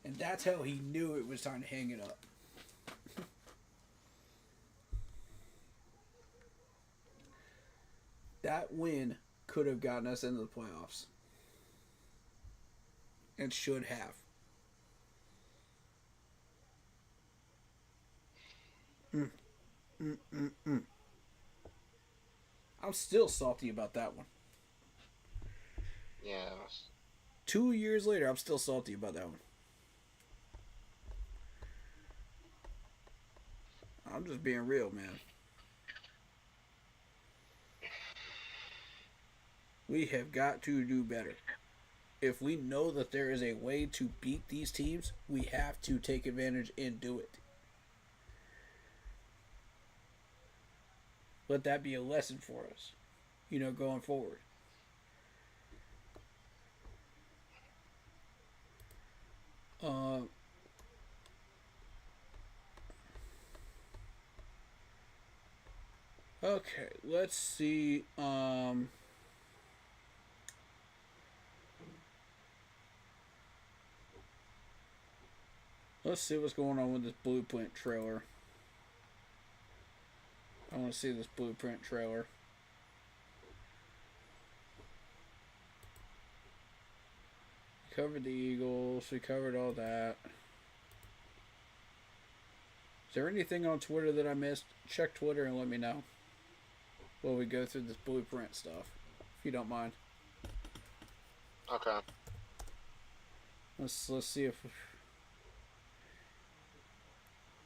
And that's how he knew it was time to hang it up. That win could have gotten us into the playoffs. And should have. I'm still salty about that one. Yeah. 2 years later, I'm still salty about that one. I'm just being real, man. We have got to do better. If we know that there is a way to beat these teams, we have to take advantage and do it. Let that be a lesson for us, going forward. Okay, let's see. Let's see what's going on with this Blueprint trailer. I want to see this Blueprint trailer. We covered the Eagles. We covered all that. Is there anything on Twitter that I missed? Check Twitter and let me know while we go through this Blueprint stuff, if you don't mind. Okay. Let's see if...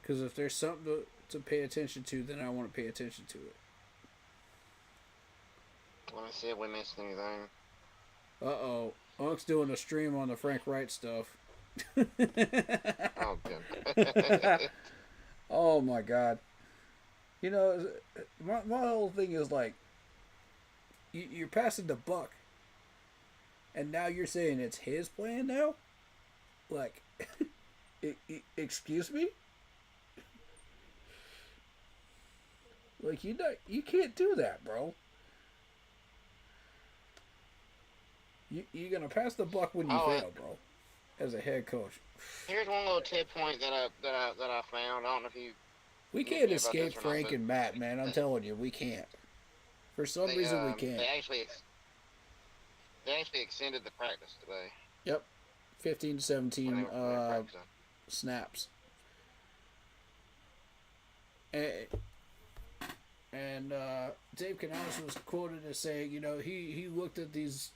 Because if there's something to pay attention to, then I want to pay attention to it. Let me see if we missed anything. Uh-oh. Unk's doing a stream on the Frank Wright stuff. Oh, good. Oh, my God. My whole thing is like, you're passing the buck. And now you're saying it's his plan now? Like, excuse me? Like, you can't do that, bro. You're going to pass the buck when you fail, bro. As a head coach. Here's one little tip point that I found. I don't know if you... We can't escape Frank and Matt, man. I'm telling you, we can't. For some reason, we can't. They actually extended the practice today. Yep. 15 to 17 snaps. And Dave Canales was quoted as saying, he looked at these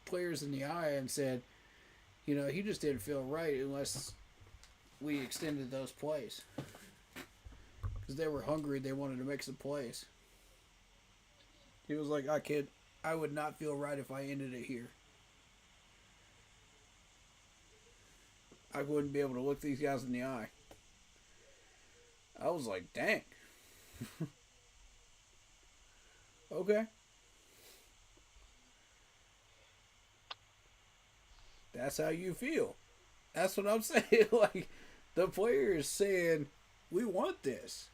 players in the eye and said, he just didn't feel right unless we extended those plays. Because they were hungry, they wanted to make some plays. He was like, I would not feel right if I ended it here. I wouldn't be able to look these guys in the eye. I was like, dang. Okay. That's how you feel. That's what I'm saying. Like, the player is saying, we want this.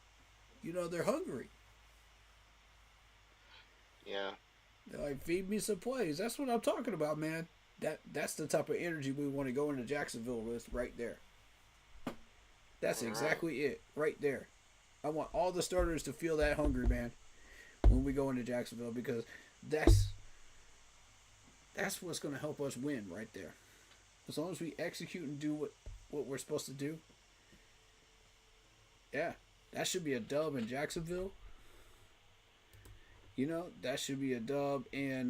They're hungry. Yeah. They're like, feed me some plays. That's what I'm talking about, man. That's the type of energy we want to go into Jacksonville with right there. That's exactly it. Right there. I want all the starters to feel that hungry, man, when we go into Jacksonville, because that's what's going to help us win right there. As long as we execute and do what we're supposed to do. Yeah. That should be a dub in Jacksonville. That should be a dub in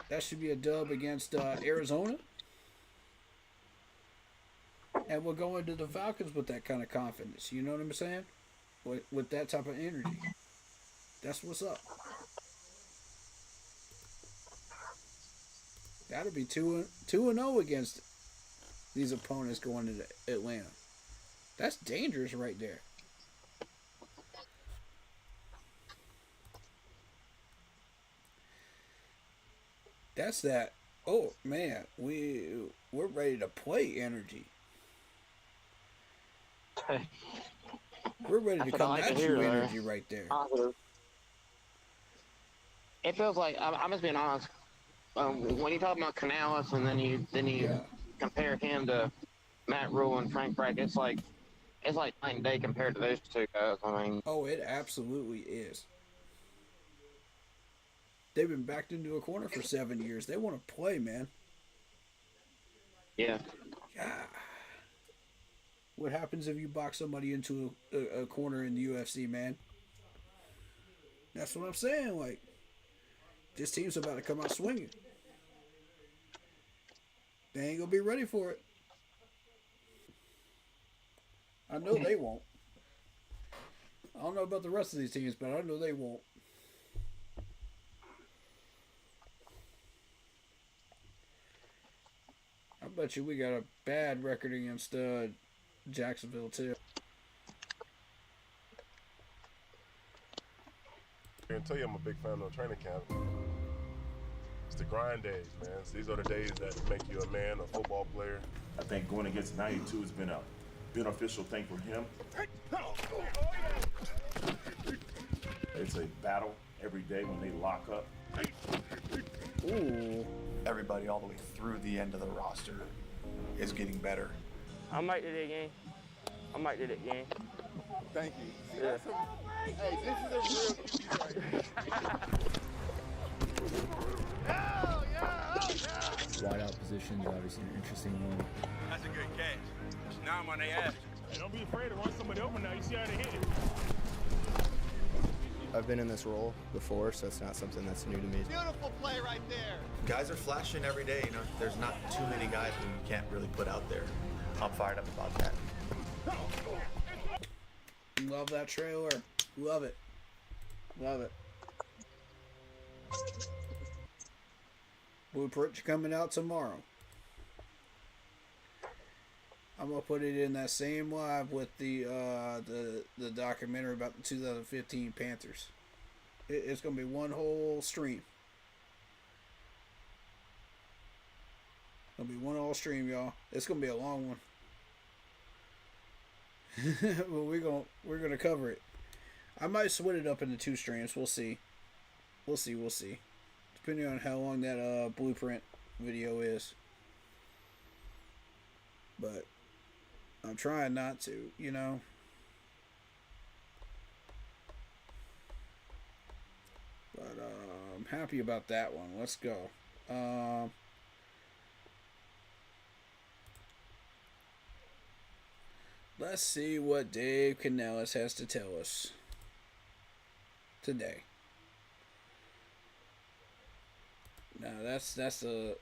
that should be a dub against Arizona. And we'll go into the Falcons with that kind of confidence. You know what I'm saying? With that type of energy. That's what's up. That'll be 2-0 against these opponents going into Atlanta. That's dangerous right there. That's that Oh man, we're ready to play energy. We're ready to That's what I come like to at hear you, there. energy right there. Positive. It feels like I'm just being honest. When you talk about Canales and then you Yeah. compare him to Matt Rule and Frank Reich, it's like night and day compared to those two guys. I mean, Oh, it absolutely is. They've been backed into a corner for 7 years. They want to play, man. yeah. Yeah. What happens if you box somebody into a corner in the UFC, man? That's what I'm saying. Like, this team's about to come out swinging. They ain't gonna be ready for it. I know they won't. I don't know about the rest of these teams, but I know they won't. I bet you we got a bad record against Jacksonville too. I can tell you I'm a big fan of training camp. It's the grind days, man. These are the days that make you a man, a football player. I think going against 92 has been a beneficial thing for him. It's a battle every day when they lock up. Ooh. Everybody all the way through the end of the roster is getting better. I might do that game. I might do that game. Thank you. See, Yeah. hey, this is a real QB right here. Oh, yeah. Wide out positions, obviously an interesting one. That's a good catch. Now I'm on their ass. Hey, don't be afraid to run somebody open now. You see how they hit it. I've been in this role before, so it's not something that's new to me. Beautiful play right there. Guys are flashing every day. You know, there's not too many guys who you can't really put out there. I'm fired up about that. Love that trailer. Love it. Love it. Blueprint coming out tomorrow. I'm gonna put it in that same live with the documentary about the 2015 Panthers. It's gonna be one whole stream. It'll be one whole stream, y'all. It's gonna be a long one. But we're gonna cover it. I might split it up into 2 streams. We'll see. We'll see. Depending on how long that blueprint video is. But I'm trying not to, you know. But I'm happy about that one. Let's go. Let's see what Dave Canellis has to tell us today. No, that's the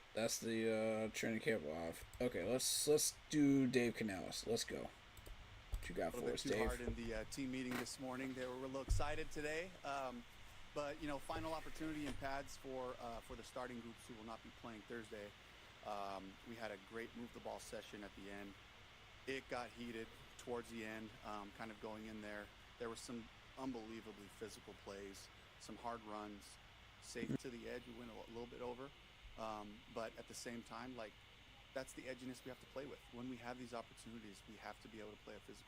training camp live. Okay, let's do Dave Canellis. Let's go. What you got for us, Dave? A little bit too hard in the team meeting this morning. They were a little excited today, but you know, final opportunity in pads for the starting groups who will not be playing Thursday. We had a great move the ball session at the end. It got heated towards the end, kind of going in there. There were some unbelievably physical plays, some hard runs. Safe to the edge, we went a little bit over, but at the same time, like, that's the edginess we have to play with. When we have these opportunities, we have to be able to play a physical.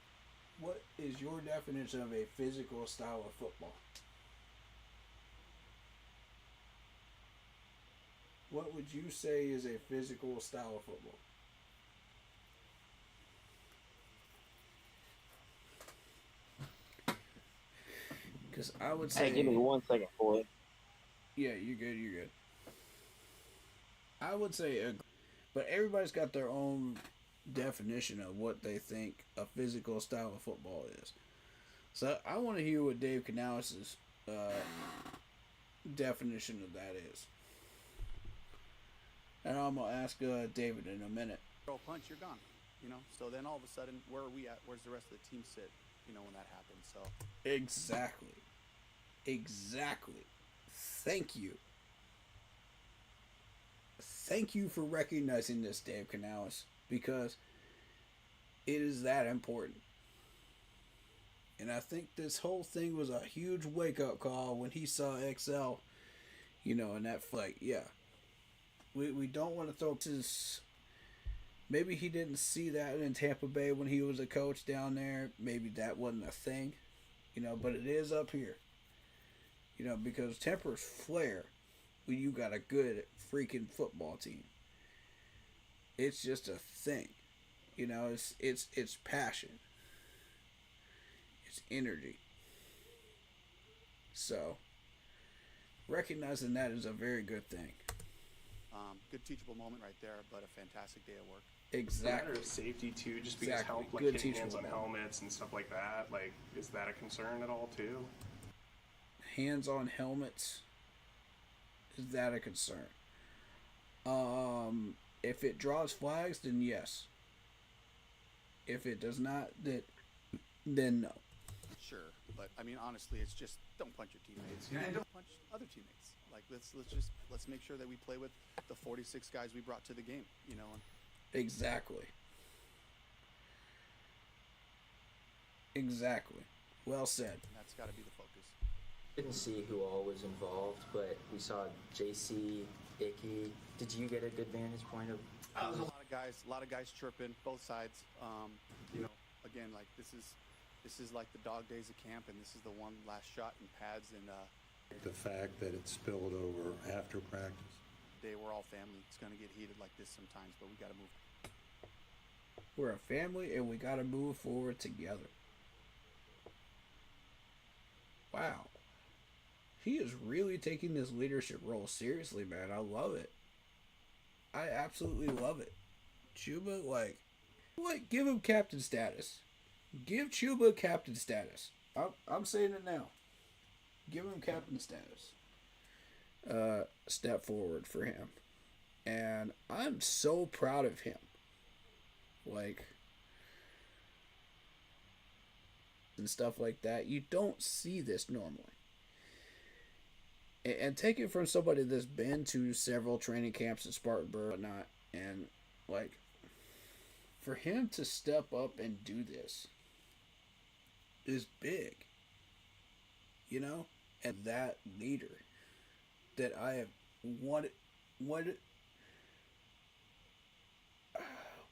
What is your definition of a physical style of football? What would you say is a physical style of football? Because I would say... Hey, give me 1 second for it. Yeah, you're good. I would say, but everybody's got their own definition of what they think a physical style of football is. So I want to hear what Dave Canales' definition of that is. And I'm going to ask David in a minute. Throw a punch, you're gone. You know, so then all of a sudden, where are we at? Where's the rest of the team sit? You know, when that happens. So Exactly. Thank you. Thank you for recognizing this, Dave Canales, because it is that important. And I think this whole thing was a huge wake-up call when he saw XL, you know, in that fight. Yeah. we don't want to throw his. Maybe he didn't see that in Tampa Bay when he was a coach down there. Maybe that wasn't a thing, but it is up here. Because tempers flare when you got a good freaking football team. It's just a thing. It's passion. It's energy. So, recognizing that is a very good thing. Good teachable moment right there, but a fantastic day at work. Exactly. Matter of safety too, just because hitting hands on helmets and stuff like that. Like, is that a concern at all too? Hands on helmets. Is that a concern? If it draws flags, then yes. If it does not, then no. Sure, but I mean honestly, it's just don't punch your teammates and don't punch other teammates. Like let's make sure that we play with the 46 guys we brought to the game. Exactly. Well said. And that's got to be the focus. Didn't see who all was involved, but we saw JC, Icky. Did you get a good vantage point of? There's a lot of guys chirping both sides. Again, like this is like the dog days of camp, and this is the one last shot in pads. And the fact that it spilled over after practice. Today we're all family. It's gonna get heated like this sometimes, but we gotta move. We're a family, and we gotta move forward together. Wow. He is really taking this leadership role seriously, man. I love it. I absolutely love it. Chuba, give him captain status. Give Chuba captain status. I'm saying it now. Give him captain status. Step forward for him. And I'm so proud of him. And stuff like that. You don't see this normally. And take it from somebody that's been to several training camps at Spartanburg and whatnot. And, for him to step up and do this is big. And that leader that I have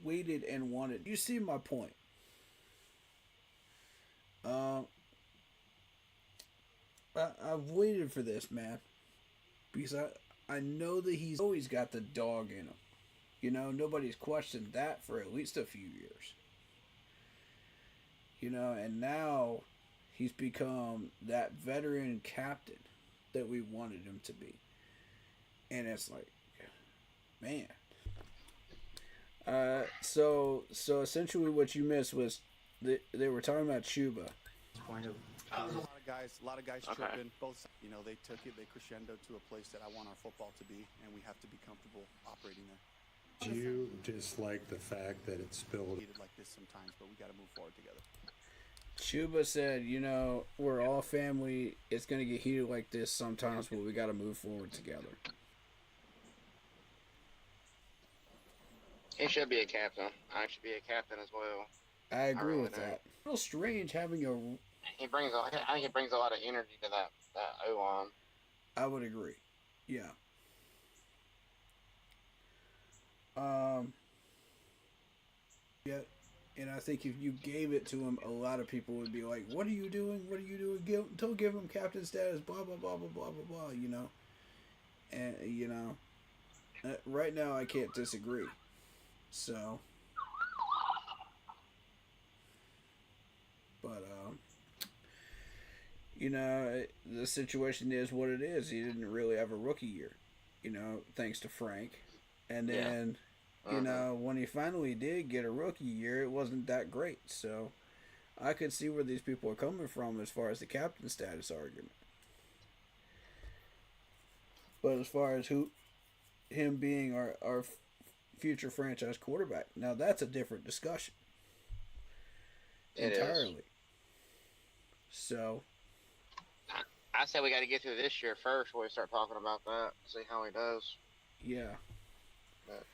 waited and wanted. You see my point. I've waited for this, man, because I know that he's always got the dog in him. Nobody's questioned that for at least a few years. And now he's become that veteran captain that we wanted him to be. And it's like, man. So essentially what you missed was they were talking about Chuba. A lot of guys chirping both. They took it, they crescendo to a place that I want our football to be, and we have to be comfortable operating there. Do you dislike the fact that it spilled? Like this sometimes, but we got to move forward together. Chuba said, we're all family. It's going to get heated like this sometimes, but we got to move forward together. He should be a captain. I should be a captain as well. I agree with that. A little strange having a... I think he brings a lot of energy to that O-line. I would agree. Yeah. Yeah, and I think if you gave it to him, a lot of people would be like, "What are you doing? What are you doing? Don't give him captain status." Blah blah blah blah blah blah blah. And right now I can't disagree. So, but the situation is what it is. He didn't really have a rookie year, thanks to Frank, and then. When he finally did get a rookie year, it wasn't that great. So, I could see where these people are coming from as far as the captain status argument. But as far as him being our future franchise quarterback, now that's a different discussion. Entirely. So, I say we got to get through this year first before we start talking about that. See how he does. Yeah. But,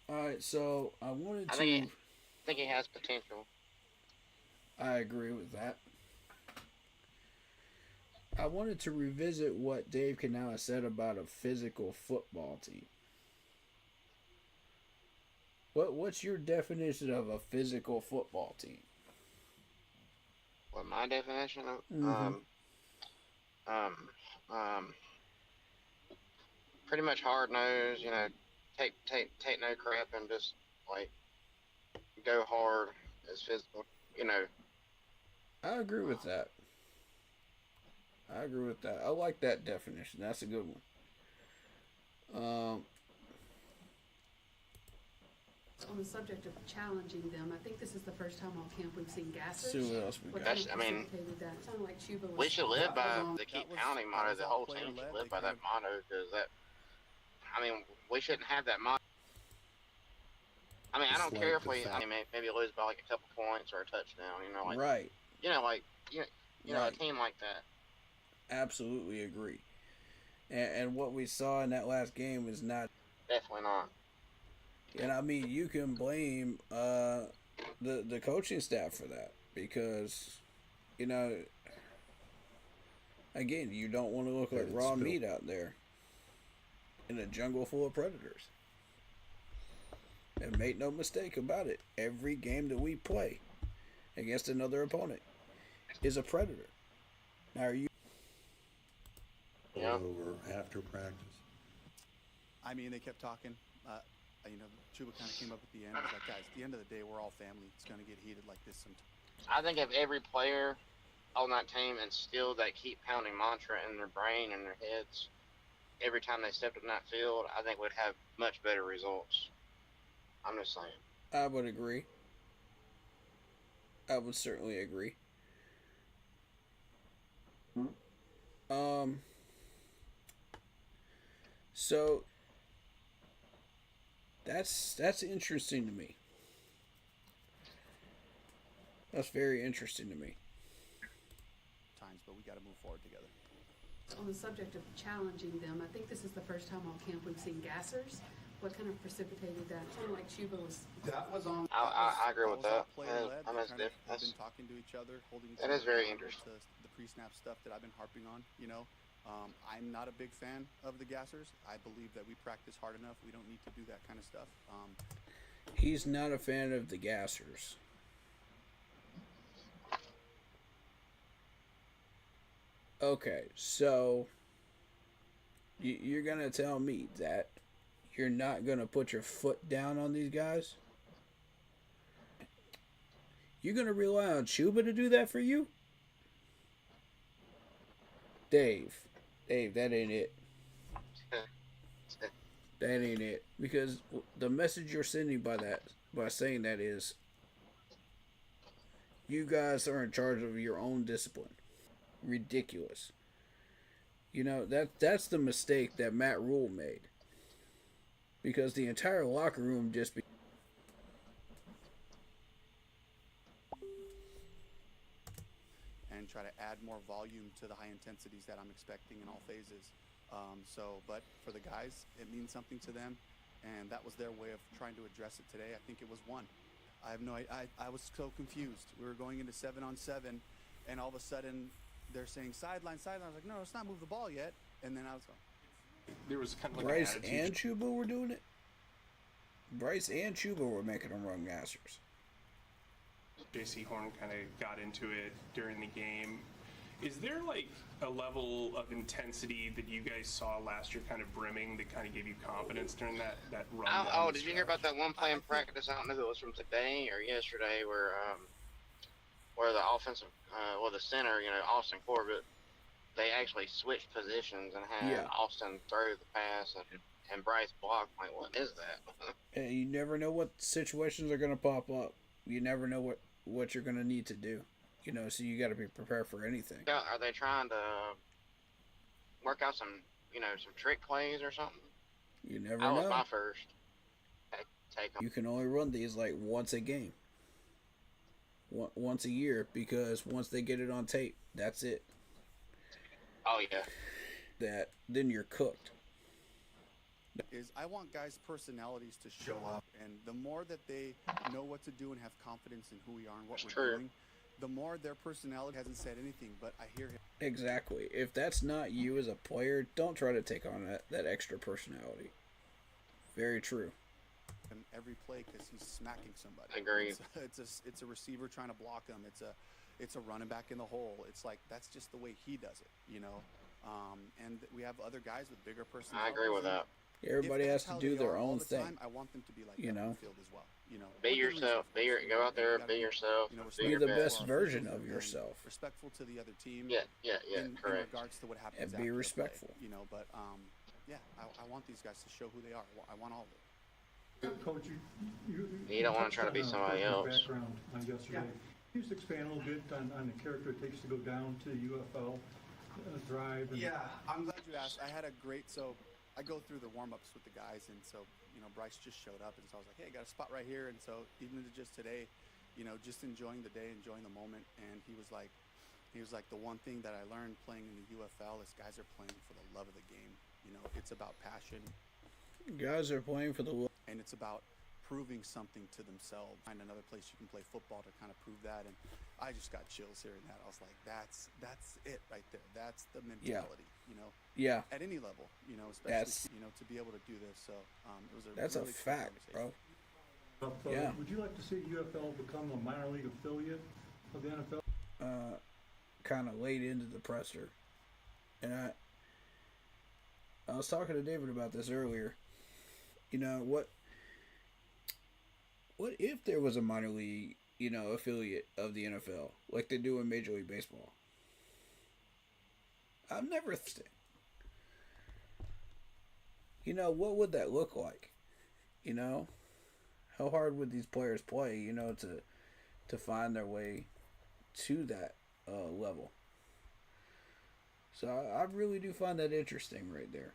all right, so I wanted to... I think he has potential. I agree with that. I wanted to revisit what Dave Canales said about a physical football team. What's your definition of a physical football team? What my definition of pretty much hard nosed, take no crap and just like go hard as physical, I agree with that. I like that definition. That's a good one. On the subject of challenging them, I think this is the first time all camp we've seen gassers. See what else we got. I mean, sounded like Chuba was, we should live by the keep pounding motto. The whole team should live by that motto because we shouldn't have that motto. I mean, I don't care if we maybe lose by like a couple points or a touchdown. Right. A team like that. Absolutely agree. And what we saw in that last game was not. Definitely not. And I mean, you can blame the coaching staff for that because, again, you don't want to look like raw meat out there in a jungle full of predators. And make no mistake about it, every game that we play against another opponent is a predator. Now, are you? Over after practice. I mean, they kept talking. Chuba kind of came up at the end. He's like, guys, at the end of the day, we're all family. It's going to get heated like this sometimes. I think if every player on that team instilled that keep pounding mantra in their brain and their heads every time they stepped in that field, I think we'd have much better results. I'm just saying. I would agree. I would certainly agree. So that's interesting to me. That's very interesting to me. But we got to move forward together. on the subject of challenging them, I think this is the first time all camp we've seen gassers. What kind of precipitated that? Kind of like Chuba was. That was on. I agree with that. They've been talking to each other, holding each other. That is very interesting. The pre-snap stuff that I've been harping on, I'm not a big fan of the gassers. I believe that we practice hard enough. We don't need to do that kind of stuff. He's not a fan of the gassers. Okay, so you're going to tell me that you're not going to put your foot down on these guys? You're going to rely on Chuba to do that for you? Dave, that ain't it. That ain't it. Because the message you're sending by saying that is, you guys are in charge of your own discipline. Ridiculous. That's the mistake that Matt Rule made. Because the entire locker room just and try to add more volume to the high intensities that I'm expecting in all phases. But for the guys, it means something to them, and that was their way of trying to address it today. I think it was one. I was so confused. We were going into 7-on-7, and all of a sudden they're saying sideline. I was like, no, let's not move the ball yet. And then I was like, there was kind of like Bryce and Chuba were doing it. Bryce and Chuba were making them run gassers. JC Horn kind of got into it during the game. Is there like a level of intensity that you guys saw last year kind of brimming that kind of gave you confidence during that run? Did you hear about that one play in practice? I don't know if it was from today or yesterday where the offensive, the center, Austin Corbett, they actually switched positions and had Austin throw the pass and Bryce blocked. Like, what is that? And you never know what situations are going to pop up. You never know what you're going to need to do. So you got to be prepared for anything. Are they trying to work out some trick plays or something? You never know. That was my first take on. You can only run these like once a game. Once a year, because once they get it on tape, that's it. Oh, yeah. Then you're cooked. I want guys' personalities to show up, and the more that they know what to do and have confidence in who we are and what we're doing, the more their personality hasn't said anything, but I hear him. Exactly. If that's not you as a player, don't try to take on that extra personality. Very true. him every play because he's smacking somebody. Agreed. It's a receiver trying to block him. It's a running back in the hole. It's like that's just the way he does it, you know. And we have other guys with bigger personalities. I agree with that. Everybody has to do their own thing. I want them to be like you know. field as well. You know, Be yourself. Go out there, be yourself. Be the best version of yourself. Respectful to the other team. Yeah, In correct. regards to what happens. And be respectful. Play, you know, but yeah, I want these guys to show who they are. I want all of it. Coach, you don't want to try to be somebody else. Background on yesterday. Can you just expand a little bit on the character it takes to go down to the UFL drive? Yeah, I'm glad you asked. I had a great I go through the warm-ups with the guys, and so, you know, Bryce just showed up, and so I was like, hey, I got a spot right here, and so even just today, you know, just enjoying the day, enjoying the moment, and he was like, the one thing that I learned playing in the UFL is guys are playing for the love of the game. You know, it's about passion. Guys are playing for the love. And it's about proving something to themselves. Find another place you can play football to kind of prove that, and I just got chills hearing that. I was like, that's it right there. That's the mentality, you know. Yeah. At any level, you know, especially you know, to be able to do this. So it was that's really a fact, bro. Yeah. Would you like to see UFL become a minor league affiliate of the NFL? Kind of late into the presser, and I was talking to David about this earlier. You know what if there was a minor league, you know, affiliate of the NFL like they do in Major League Baseball? I've never thought. You know, what would that look like? You know, how hard would these players play, you know, to find their way to that level? So I really do find that interesting right there.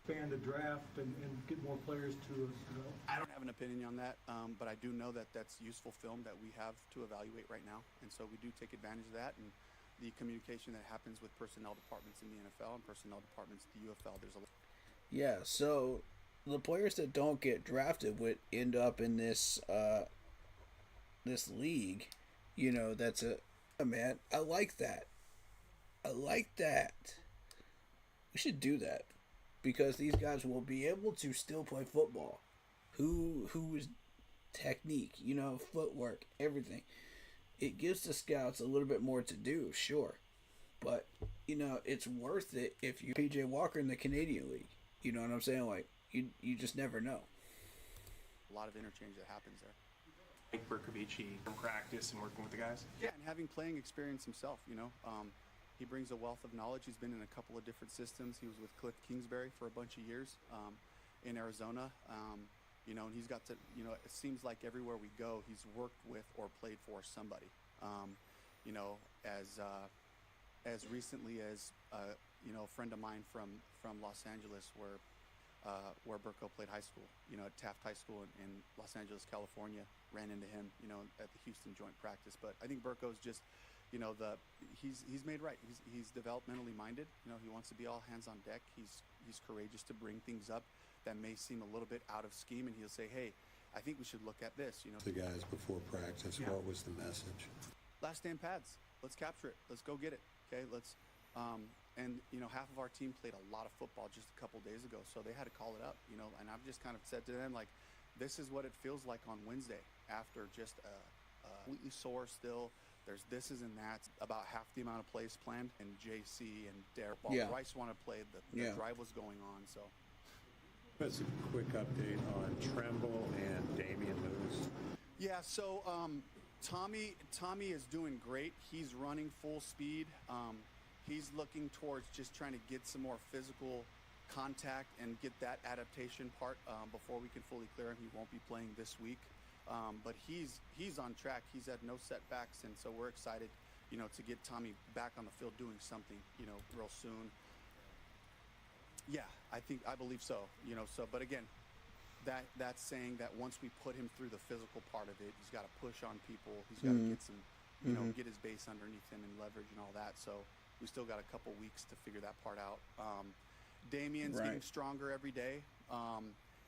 Expand the draft and get more players to us, you know? I don't have an opinion on that, but I do know that that's useful film that we have to evaluate right now, and so we do take advantage of that, and the communication that happens with personnel departments in the NFL and personnel departments at the UFL, there's a lot. Yeah, so the players that don't get drafted would end up in this this league, you know. That's man, I like that. We should do that because these guys will be able to still play football. Who is technique, you know, footwork, everything. It gives the scouts a little bit more to do, sure, but you know it's worth it if you PJ Walker in the Canadian League. You know what I'm saying? Like you just never know. A lot of interchange that happens there. Like Berkovici from practice and working with the guys. Yeah, and having playing experience himself, you know, he brings a wealth of knowledge. He's been in a couple of different systems. He was with Cliff Kingsbury for a bunch of years in Arizona. You know, and he's got to, you know, it seems like everywhere we go, he's worked with or played for somebody. You know, as recently as you know, a friend of mine from Los Angeles, where Burko played high school. You know, at Taft High School in Los Angeles, California, ran into him. You know, at the Houston joint practice. But I think Burko's just, you know, he's made right. He's developmentally minded. You know, he wants to be all hands on deck. He's courageous to bring things up that may seem a little bit out of scheme, and he'll say, hey, I think we should look at this, you know. The guys before practice, Yeah. What was the message? Last stand pads. Let's capture it. Let's go get it. Okay, let's and you know, half of our team played a lot of football just a couple days ago, so they had to call it up, you know, and I've just kind of said to them, like, this is what it feels like on Wednesday after just completely sore still. There's thises and that's, about half the amount of plays planned, and JC and Derek Ball. Yeah. Bryce want to play, the drive was going on, so. That's a quick update on Tremble and Damian Lewis. Yeah, so Tommy is doing great. He's running full speed. He's looking towards just trying to get some more physical contact and get that adaptation part before we can fully clear him. He won't be playing this week, but he's on track. He's had no setbacks, and so we're excited, you know, to get Tommy back on the field doing something, you know, real soon. Yeah, I believe so, you know. So, but again, that's saying that once we put him through the physical part of it, he's got to push on people. He's got to get some, you know, get his base underneath him and leverage and all that. So we still got a couple weeks to figure that part out. Damian's getting stronger every day.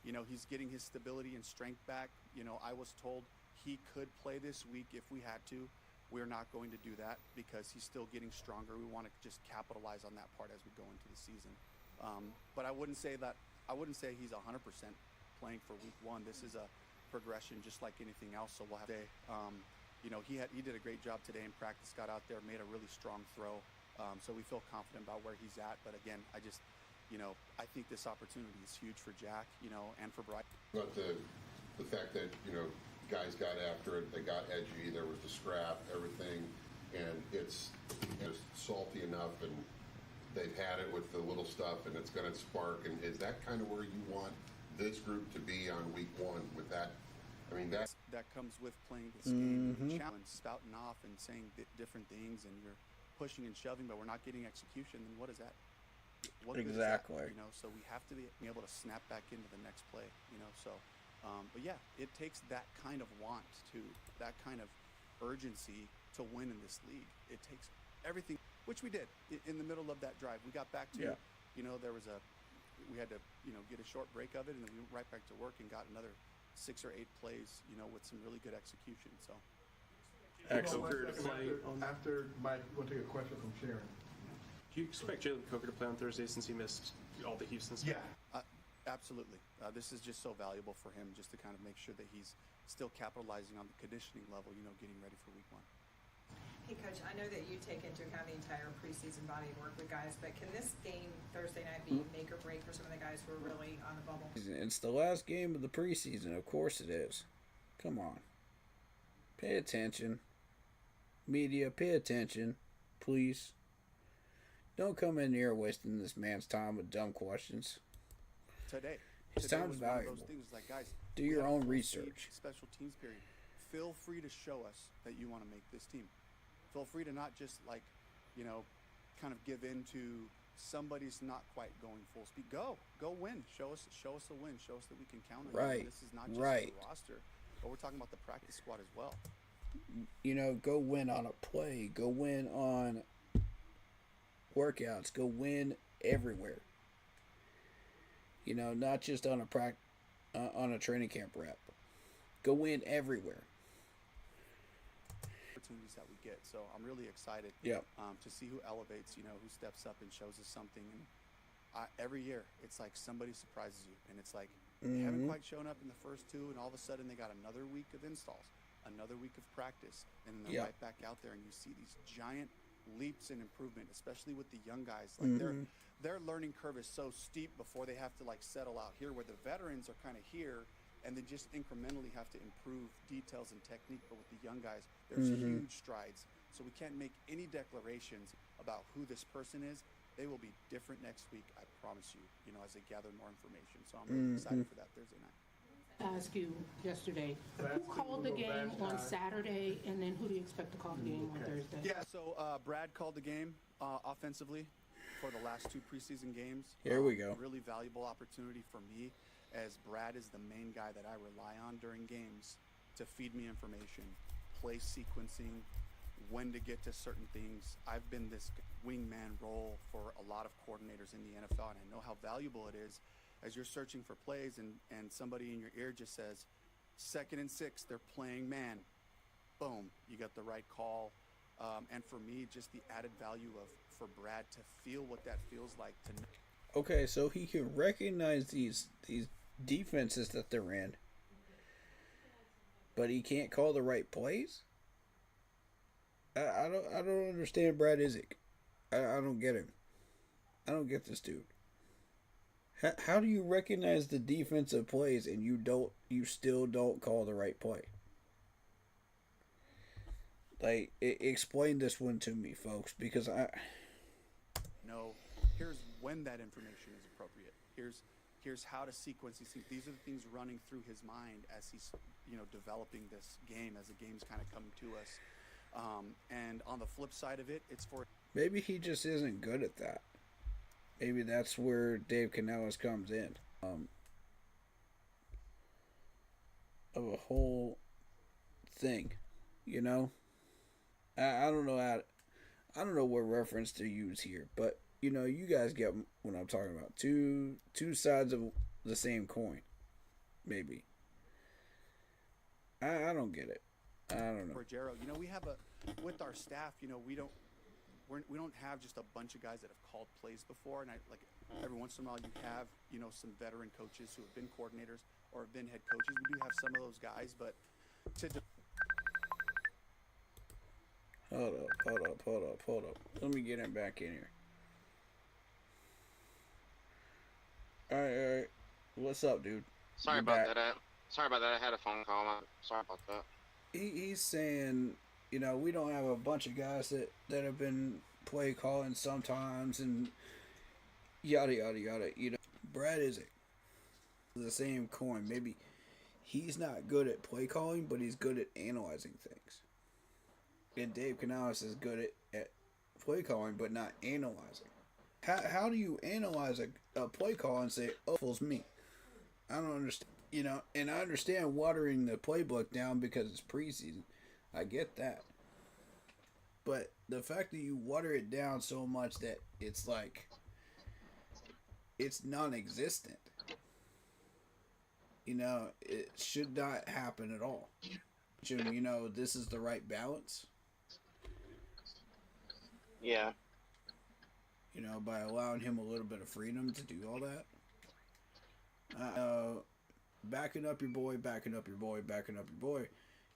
You know, he's getting his stability and strength back. You know, I was told he could play this week if we had to. We're not going to do that because he's still getting stronger. We want to just capitalize on that part as we go into the season. But I wouldn't say he's 100% playing for week 1. This is a progression just like anything else. So we'll have to, you know, he did a great job today in practice, got out there, made a really strong throw. So we feel confident about where he's at. But again, you know, I think this opportunity is huge for Jack, you know, and for Bryce. But the fact that, you know, guys got after it, they got edgy, there was the scrap, everything, and it's salty enough, and they've had it with the little stuff, and it's going to spark. And is that kind of where you want this group to be on week 1 with that? I mean, that comes with playing this game, challenge, spouting off and saying different things, and you're pushing and shoving, but we're not getting execution. Then what is that? What good is that? You know, so we have to be able to snap back into the next play. You know, so. But yeah, it takes that kind of want to, that kind of urgency to win in this league. It takes everything, which we did in the middle of that drive. We got back to, you know, we had to, you know, get a short break of it, and then we went right back to work and got another 6 or 8 plays, you know, with some really good execution. So. Excellent. After Mike, we'll take a question from Sharon. Do you expect Jalen Coker to play on Thursday since he missed all the Houston stuff? Yeah. Absolutely. This is just so valuable for him, just to kind of make sure that he's still capitalizing on the conditioning level, you know, getting ready for week 1. Hey, Coach, I know that you take into account the entire preseason body of work with guys, but can this game Thursday night be make or break for some of the guys who are really on the bubble? It's the last game of the preseason. Of course it is. Come on. Pay attention. Media, pay attention. Please. Don't come in here wasting this man's time with dumb questions. Today His time's was one of valuable. those things like, guys, do your own research. Special teams period. Feel free to show us that you want to make this team. Feel free to not just, like, you know, kind of give in to somebody's not quite going full speed. Go win. Show us a win. Show us that we can count on you. This is not just the roster, but we're talking about the practice squad as well. You know, go win on a play. Go win on workouts. Go win everywhere. You know, not just on a training camp rep. Go win everywhere. Opportunities that we get, so I'm really excited. To see who elevates, you know, who steps up and shows us something. And every year, it's like somebody surprises you, and it's like they haven't quite shown up in the first 2, and all of a sudden they got another week of installs, another week of practice, and then they're right back out there, and you see these giant leaps in improvement, especially with the young guys. Like their learning curve is so steep before they have to, like, settle out here, where the veterans are kind of here and they just incrementally have to improve details and technique. But with the young guys, there's huge strides. So we can't make any declarations about who this person is. They will be different next week, I promise you, you know, as they gather more information. So I'm really excited for that Thursday night. Ask you yesterday, who called the game on Saturday, and then who do you expect to call the game on Thursday? Yeah, so Brad called the game offensively for the last 2 preseason games. Here we go. Really valuable opportunity for me, as Brad is the main guy that I rely on during games to feed me information, play sequencing, when to get to certain things. I've been this wingman role for a lot of coordinators in the NFL, and I know how valuable it is as you're searching for plays and somebody in your ear just says, 2nd and 6, they're playing man. Boom, you got the right call. And for me, just the added value for Brad to feel what that feels like to know. Okay, so he can recognize these defenses that they're in, but he can't call the right plays? I don't understand Brad Isaac. I don't get him. I don't get this dude. How do you recognize the defensive plays and you still don't call the right play? Like, explain this one to me, folks, because No, here's when that information is appropriate. Here's how to sequence these things. These are the things running through his mind as he's, you know, developing this game, as the game's kind of coming to us. And on the flip side of it, it's for... Maybe he just isn't good at that. Maybe that's where Dave Canellis comes in. Of a whole thing, you know? I don't know I don't know what reference to use here, but you know, you guys get what I'm talking about. Two sides of the same coin, maybe. I don't get it. I don't know. For Jero, you know, we have with our staff, you know, we don't have just a bunch of guys that have called plays before, and every once in a while you have, you know, some veteran coaches who have been coordinators. or have been head coaches. We do have some of those guys, but to Hold up. Let me get him back in here. All right. What's up, dude? Sorry about that. I had a phone call. Sorry about that. He's saying, you know, we don't have a bunch of guys that have been play calling sometimes and yada yada yada. You know, Brad isn't the same coin. Maybe he's not good at play calling, but he's good at analyzing things. And Dave Canales is good at play calling, but not analyzing. How do you analyze a play call and say, "Oh, it's me"? I don't understand. You know, and I understand watering the playbook down because it's preseason. I get that. But the fact that you water it down so much that it's like it's non-existent. You know, it should not happen at all. You know, this is the right balance. Yeah. You know, by allowing him a little bit of freedom to do all that. Backing up your boy.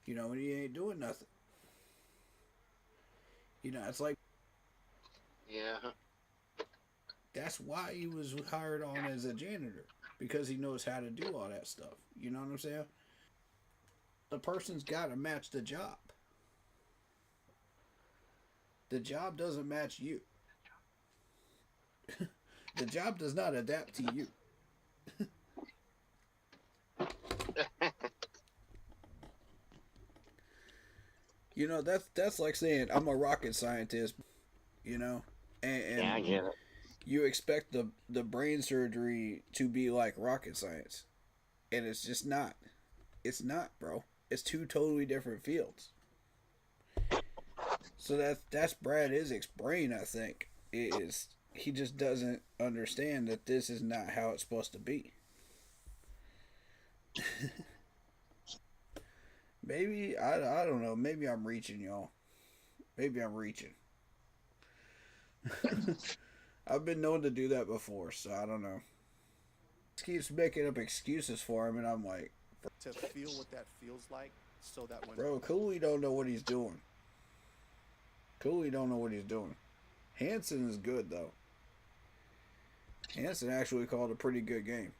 You know, and he ain't doing nothing. You know, it's like... Yeah. That's why he was hired on as a janitor. Because he knows how to do all that stuff. You know what I'm saying? The person's got to match the job. The job doesn't match you. The job does not adapt to you. You know, that's like saying I'm a rocket scientist, you know, and yeah, I get it. You expect the brain surgery to be like rocket science, and it's just not. It's not, bro. It's two totally different fields. So that's Brad Isaac's brain, I think. He just doesn't understand that this is not how it's supposed to be. Maybe, I don't know. Maybe I'm reaching, y'all. Maybe I'm reaching. I've been known to do that before, so I don't know. He keeps making up excuses for him, and I'm like... To feel what that feels like, so that when... Bro, Cooley don't know what he's doing. Hansen is good, though. Hansen actually called a pretty good game.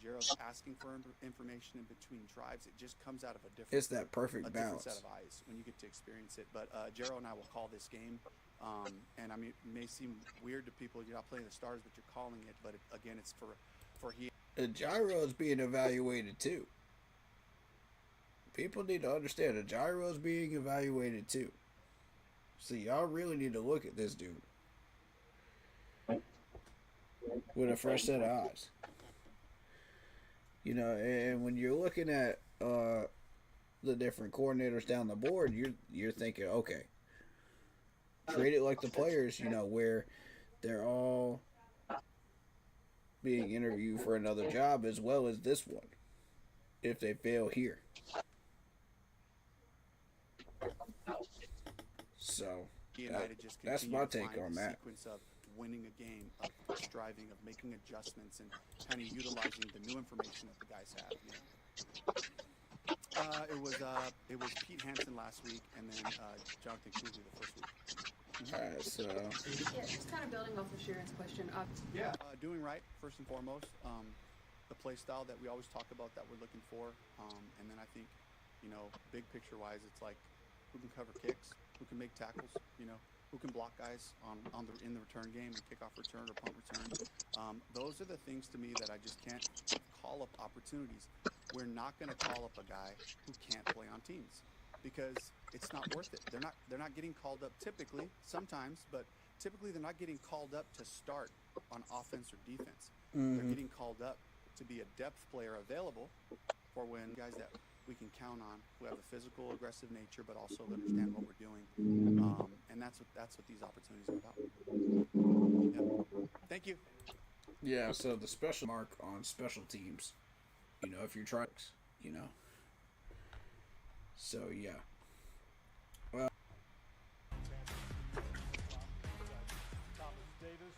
Jero's asking for information in between drives. It just comes out of a different... It's that perfect balance. Different set of eyes when you get to experience it. But Jero and I will call this game. And I mean, it may seem weird to people. You're not playing the stars, but you're calling it. But again, it's for he... The gyro is being evaluated, too. People need to understand the gyro is being evaluated, too. So y'all really need to look at this dude with a fresh set of eyes. You know, and when you're looking at the different coordinators down the board, you're thinking, okay, treat it like the players, you know, where they're all being interviewed for another job as well as this one, if they fail here. So that's my take on that. Sequence of winning a game, of striving, of making adjustments, and kind of utilizing the new information that the guys have. You know? It was Pete Hansen last week, and then Jonathan Cooley the first week. All right, so yeah, just kind of building off of Sharon's question. Doing right first and foremost. The play style that we always talk about that we're looking for, and then I think, you know, big picture wise, it's like who can cover kicks, who can make tackles, you know, who can block guys in the return game, and kickoff return or punt return. Those are the things to me that I just can't call up opportunities. We're not going to call up a guy who can't play on teams because it's not worth it. They're not getting called up typically, sometimes, but typically they're not getting called up to start on offense or defense. Mm-hmm. They're getting called up to be a depth player available for when guys that we can count on who have a physical, aggressive nature, but also understand what we're doing. And that's what these opportunities are about. Yep. Thank you. Yeah, so the special mark on special teams, you know, if you're trying, you know. So, yeah. Thomas Davis,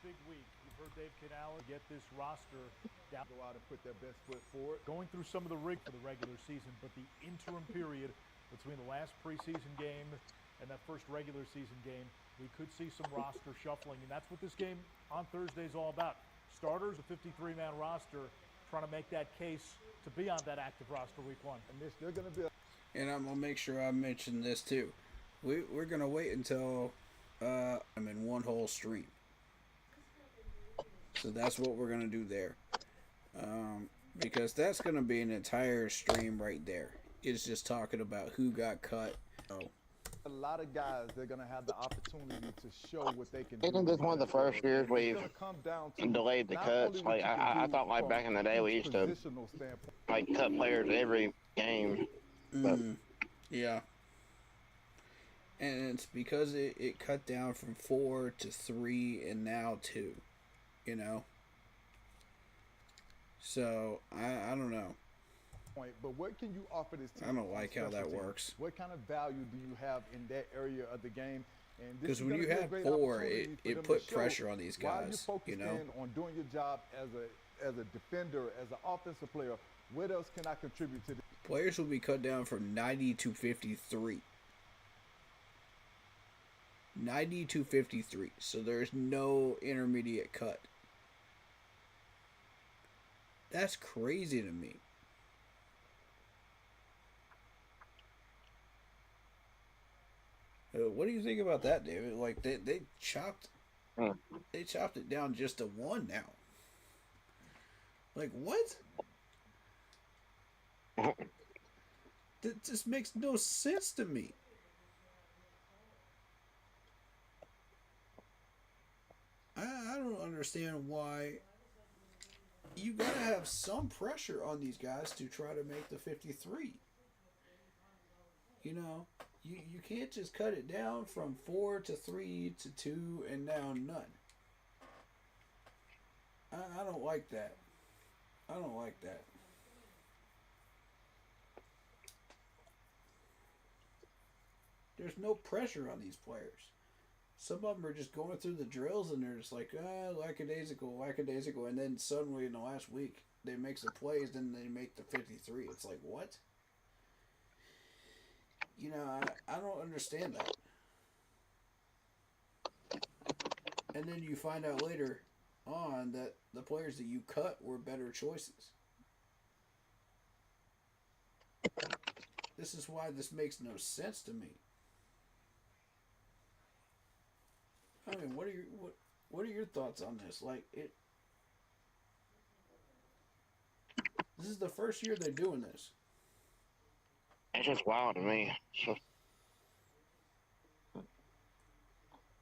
big week. You've For Dave Canales, get this roster down. Go out and put their best foot forward. Going through some of the rig for the regular season, but the interim period between the last preseason game and that first regular season game, we could see some roster shuffling, and that's what this game on Thursday is all about. Starters, a 53-man roster, trying to make that case to be on that active roster week 1. And they're still going to be. And I'm gonna make sure I mention this too. We're gonna wait until I'm in one whole stream. So that's what we're gonna do there, because that's gonna be an entire stream right there. It's just talking about who got cut. A lot of guys, they're going to have the opportunity to show what they can do. I think this is one of the first years we've delayed the cuts. Like I thought, like back in the day, we used to like cut players every game. But yeah, and it's because it cut down from 4 to 3 and now 2. You know, so I don't know. But what can you offer this team? I don't like how that works. What kind of value do you have in that area of the game? Because when you have 4, it put pressure on these guys. You know, on doing your job as a defender, as an offensive player. What else can I contribute to this? Players will be cut down from 90 to 53. 90 to 53. So there's no intermediate cut. That's crazy to me. What do you think about that, David? Like they chopped it down just to 1 now. Like what? That just makes no sense to me. I don't understand why. You gotta have some pressure on these guys to try to make the 53. You know, you can't just cut it down from 4 to 3 to 2 and now none. I don't like that. I don't like that. There's no pressure on these players. Some of them are just going through the drills and they're just like, lackadaisical. And then suddenly in the last week, they make some plays, then they make the 53. It's like, what? You know, I don't understand that. And then you find out later on that the players that you cut were better choices. This is why this makes no sense to me. I mean, what are your thoughts on this? Like this is the first year they're doing this. It's just wild to me.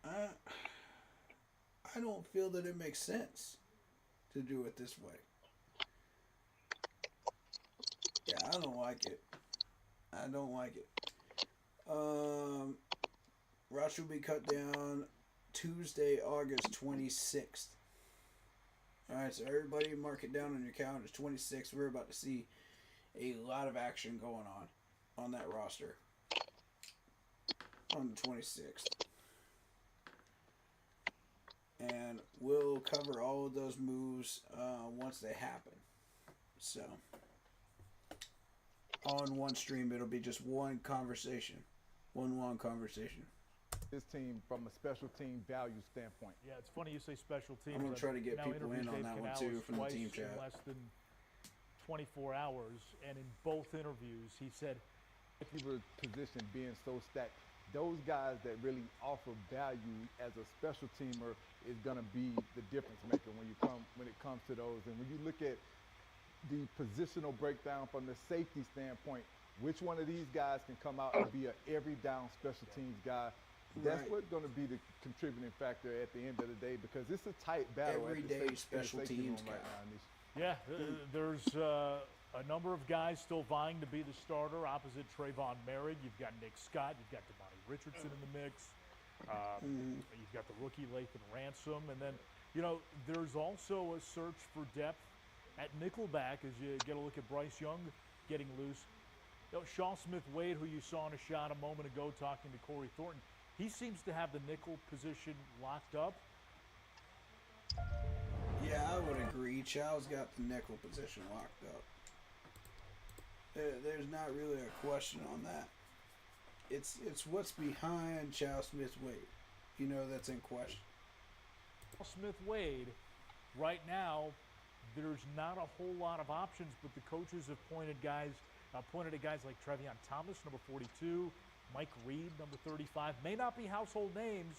I don't feel that it makes sense to do it this way. Yeah, I don't like it. I don't like it. Roster will be cut down Tuesday, August 26th. Alright, so everybody mark it down on your calendars. 26th. We're about to see a lot of action going on that roster on the 26th. And we'll cover all of those moves once they happen. So, on one stream, it'll be just one conversation. One long conversation. This team from a special team value standpoint. Yeah, it's funny you say special teams. I'm going to try to get people in on that one too from the team chat. In less than 24 hours, and in both interviews, he said, receiver position being so stacked, those guys that really offer value as a special teamer is going to be the difference maker when it comes to those. And when you look at the positional breakdown from the safety standpoint, which one of these guys can come out and be an every down special teams guy? That's what's going to be the contributing factor at the end of the day, because it's a tight battle. Everyday special teams guy. Yeah, there's a number of guys still vying to be the starter opposite Trayvon Merritt. You've got Nick Scott. You've got Damani Richardson in the mix. You've got the rookie Lathan Ransom. And then, you know, there's also a search for depth at nickelback as you get a look at Bryce Young getting loose. You know, Shaw Smith-Wade, who you saw in a shot a moment ago talking to Corey Thornton, he seems to have the nickel position locked up. Yeah, I would agree. Chow's got the nickel position locked up. There's not really a question on that. It's what's behind Chow Smith Wade, that's in question. Smith Wade, right now, there's not a whole lot of options, but the coaches have pointed at guys like Trevion Thomas, number 42, Mike Reed, number 35. May not be household names,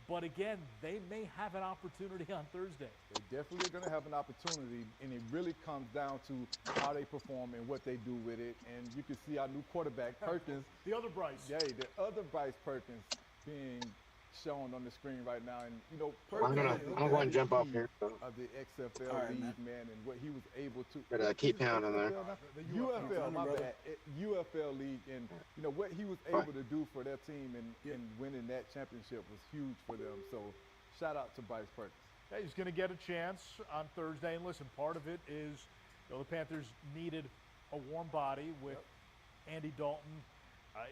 but again, they may have an opportunity on Thursday. They definitely are going to have an opportunity, and it really comes down to how they perform and what they do with it. And you can see our new quarterback, Perkins. The other Bryce. Yeah, the other Bryce Perkins being shown on the screen right now. And, Perkins I'm going to jump off here. Of the XFL league, man, and what he was able to. But keep pounding there. The UFL, my bad. UFL league, and, what he was able to do for their team and winning that championship was huge for them. So, shout out to Bryce Perkins. Yeah, he's going to get a chance on Thursday. And listen, part of it is the Panthers needed a warm body with Andy Dalton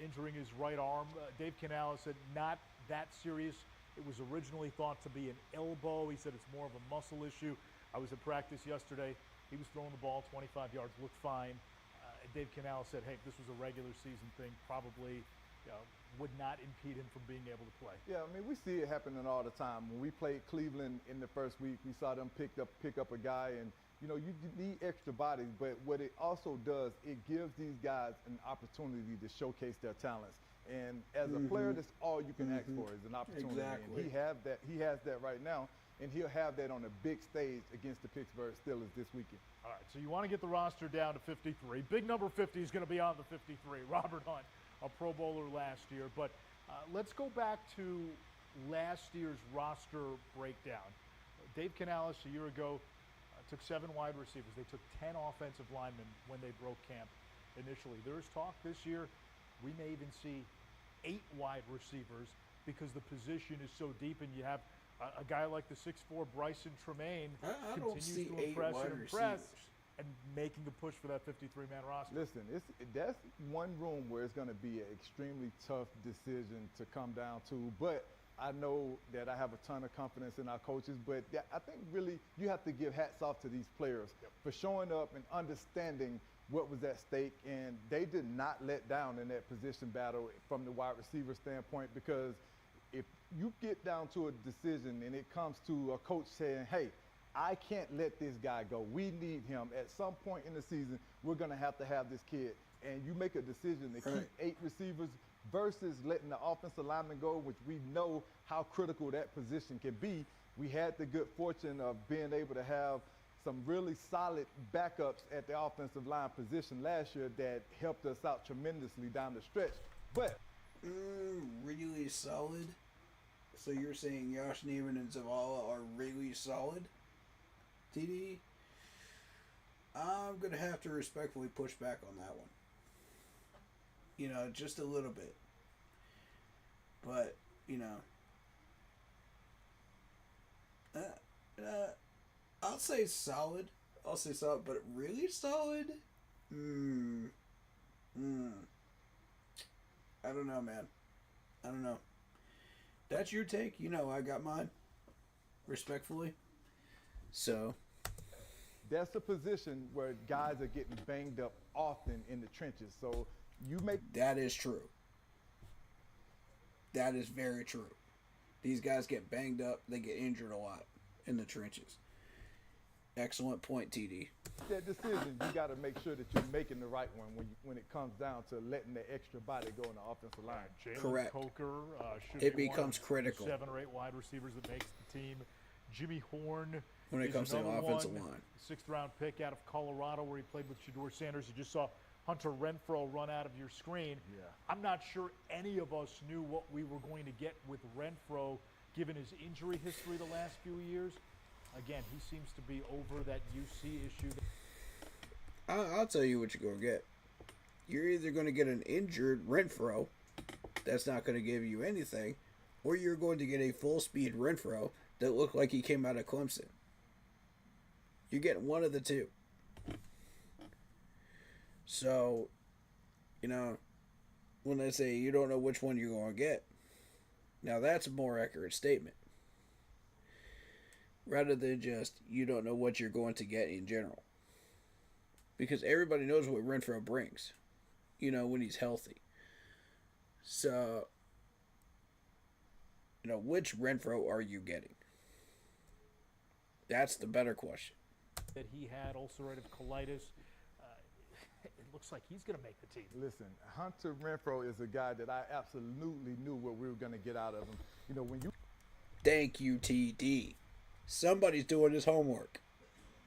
injuring his right arm. Dave Canales said not that serious. It was originally thought to be an elbow. He said it's more of a muscle issue. I was at practice yesterday. He was throwing the ball 25 yards, looked fine. Dave Canales said, hey, if this was a regular season thing, probably would not impede him from being able to play. Yeah, I mean, we see it happening all the time. When we played Cleveland in the first week, we saw them pick up a guy, and you need extra bodies, but what it also does, it gives these guys an opportunity to showcase their talents. And as a player, that's all you can ask for is an opportunity. Exactly. And he has that right now, and he'll have that on a big stage against the Pittsburgh Steelers this weekend. All right, so you want to get the roster down to 53. Big number 50 is going to be on the 53. Robert Hunt, a Pro Bowler last year. But let's go back to last year's roster breakdown. Dave Canales a year ago took 7 wide receivers. They took 10 offensive linemen when they broke camp initially. There's talk this year we may even see 8 wide receivers because the position is so deep, and you have a guy like the 6'4" Bryson Tremaine continues to impress and making a push for that 53-man roster. Listen, that's one room where it's going to be an extremely tough decision to come down to, but I know that I have a ton of confidence in our coaches, but I think really you have to give hats off to these players for showing up and understanding what was at stake, and they did not let down in that position battle from the wide receiver standpoint, because if you get down to a decision and it comes to a coach saying, hey, I can't let this guy go. We need him. At some point in the season, we're going to have this kid. And you make a decision to keep 8 receivers versus letting the offensive lineman go, which we know how critical that position can be. We had the good fortune of being able to have some really solid backups at the offensive line position last year that helped us out tremendously down the stretch. But really solid? So you're saying Josh Neiman and Zavala are really solid? TD? I'm going to have to respectfully push back on that one. Just a little bit. But, I'll say solid. But really solid? I don't know, man. I don't know. That's your take. I got mine. Respectfully. So. That's a position where guys are getting banged up often in the trenches. So that is true. That is very true. These guys get banged up. They get injured a lot in the trenches. Excellent point, TD. That decision, you got to make sure that you're making the right one when it comes down to letting the extra body go in the offensive line. Jalen Coker it becomes critical. 7 or 8 wide receivers that makes the team. Jimmy Horn when it comes to the offensive line. 6th-round pick out of Colorado where he played with Shedeur Sanders. You just saw Hunter Renfrow run out of your screen. Yeah. I'm not sure any of us knew what we were going to get with Renfrow given his injury history the last few years. Again, he seems to be over that UC issue. I'll tell you what you're going to get. You're either going to get an injured Renfrow that's not going to give you anything, or you're going to get a full-speed Renfrow that looked like he came out of Clemson. You're getting one of the two. So, when I say you don't know which one you're going to get, now that's a more accurate statement. rather than just you don't know what you're going to get in general. Because everybody knows what Renfro brings, when he's healthy. So, which Renfro are you getting? That's the better question. That he had ulcerative colitis. It looks like he's going to make the team. Listen, Hunter Renfro is a guy that I absolutely knew what we were going to get out of him. When you... Thank you, TD. Somebody's doing his homework.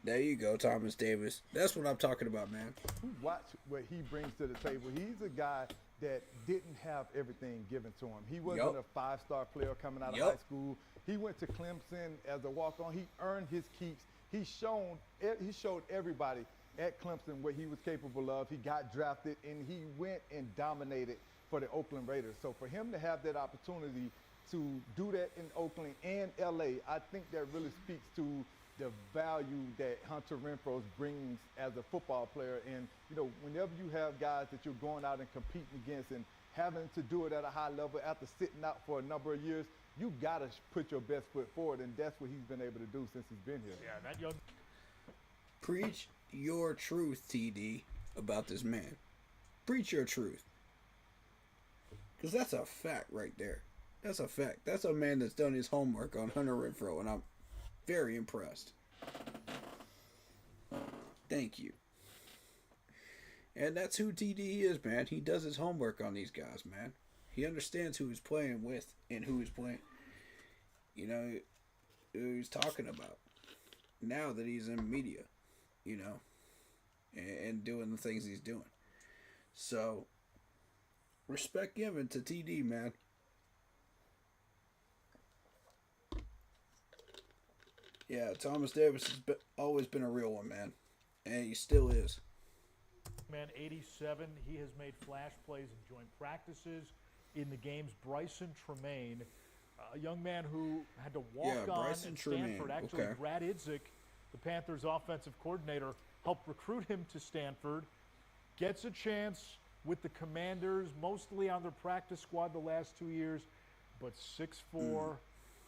There you go, Thomas Davis. That's what I'm talking about, man. Watch what he brings to the table. He's a guy that didn't have everything given to him. He wasn't a five-star player coming out of high school. He went to Clemson as a walk-on. He earned his keeps. He showed everybody at Clemson what he was capable of. He got drafted, and he went and dominated for the Oakland Raiders. So for him to have that opportunity to do that in Oakland and L.A., I think that really speaks to the value that Hunter Renfro brings as a football player. And, whenever you have guys that you're going out and competing against and having to do it at a high level after sitting out for a number of years, you got to put your best foot forward, and that's what he's been able to do since he's been here. Yeah, that young... Preach your truth, TD, about this man. Preach your truth. Because that's a fact right there. That's a fact. That's a man that's done his homework on Hunter Renfro, and I'm very impressed. Thank you. And that's who TD is, man. He does his homework on these guys, man. He understands who he's playing with and who he's playing. Who he's talking about. Now that he's in media, and doing the things he's doing. So, respect given to TD, man. Yeah, Thomas Davis has always been a real one, man. And he still is. Man, 87, he has made flash plays and joint practices in the games. Bryson Tremaine, a young man who had to walk on at Stanford. Actually, okay. Brad Idzik, the Panthers offensive coordinator, helped recruit him to Stanford. Gets a chance with the Commanders, mostly on their practice squad the last 2 years, but 6'4",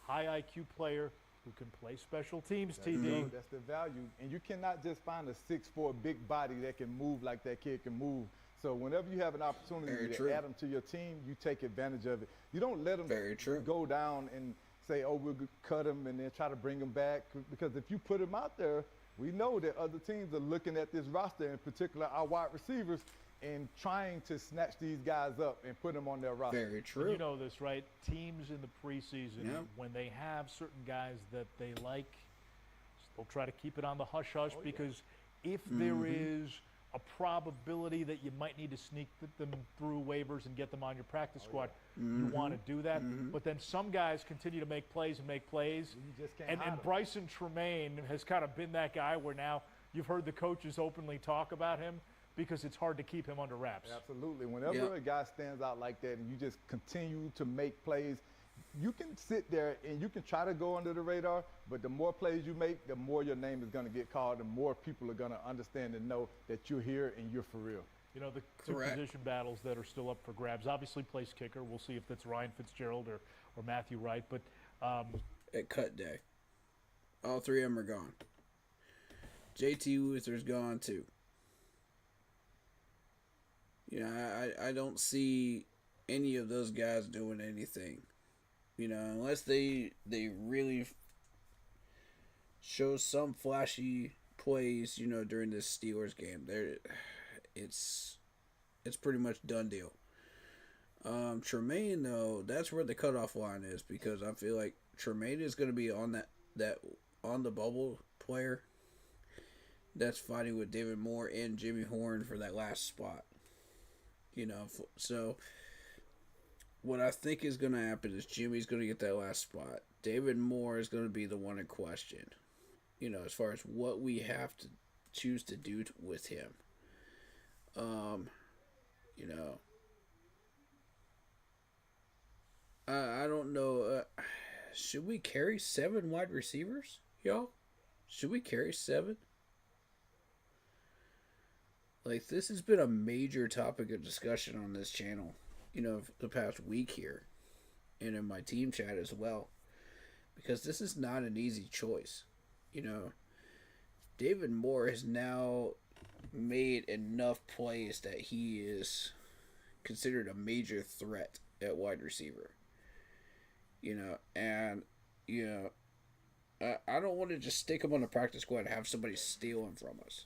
high IQ player who can play special teams, TD. That's the value. And you cannot just find a 6'4" big body that can move like that kid can move. So whenever you have an opportunity to add them to your team, you take advantage of it. You don't let them go down and say, oh, we'll cut them and then try to bring them back. Because if you put them out there, we know that other teams are looking at this roster, in particular our wide receivers, and trying to snatch these guys up and put them on their roster. Very true. And you know this, right? Teams in the preseason, when they have certain guys that they like, they'll try to keep it on the hush-hush because if there is a probability that you might need to sneak them through waivers and get them on your practice squad, you want to do that. But then some guys continue to make plays and make plays. You just can't and Bryson Tremaine has kind of been that guy where now you've heard the coaches openly talk about him because it's hard to keep him under wraps. Absolutely. Whenever a guy stands out like that and you just continue to make plays, you can sit there and you can try to go under the radar, but the more plays you make, the more your name is going to get called, and more people are going to understand and know that you're here and you're for real. You know, the two position battles that are still up for grabs, obviously place kicker. We'll see if that's Ryan Fitzgerald or Matthew Wright. But at cut day, all three of them are gone. JT Luther's gone too. You know, I don't see any of those guys doing anything. You know, unless they really show some flashy plays, you know, during this Steelers game. It's pretty much done deal. Tremaine, though, that's where the cutoff line is, because I feel like Tremaine is going to be on that on the bubble player that's fighting with David Moore and Jimmy Horn for that last spot. You know, so what I think is going to happen is Jimmy's going to get that last spot. David Moore is going to be the one in question, you know, as far as what we have to choose to do with him. You know, I don't know. Should we carry 7 wide receivers, y'all? Should we carry 7? Like, this has been a major topic of discussion on this channel, you know, the past week here, and in my team chat as well. because this is not an easy choice. You know, David Moore has now made enough plays that he is considered a major threat at wide receiver. You know, and, you know, I don't want to just stick him on the practice squad and have somebody steal him from us.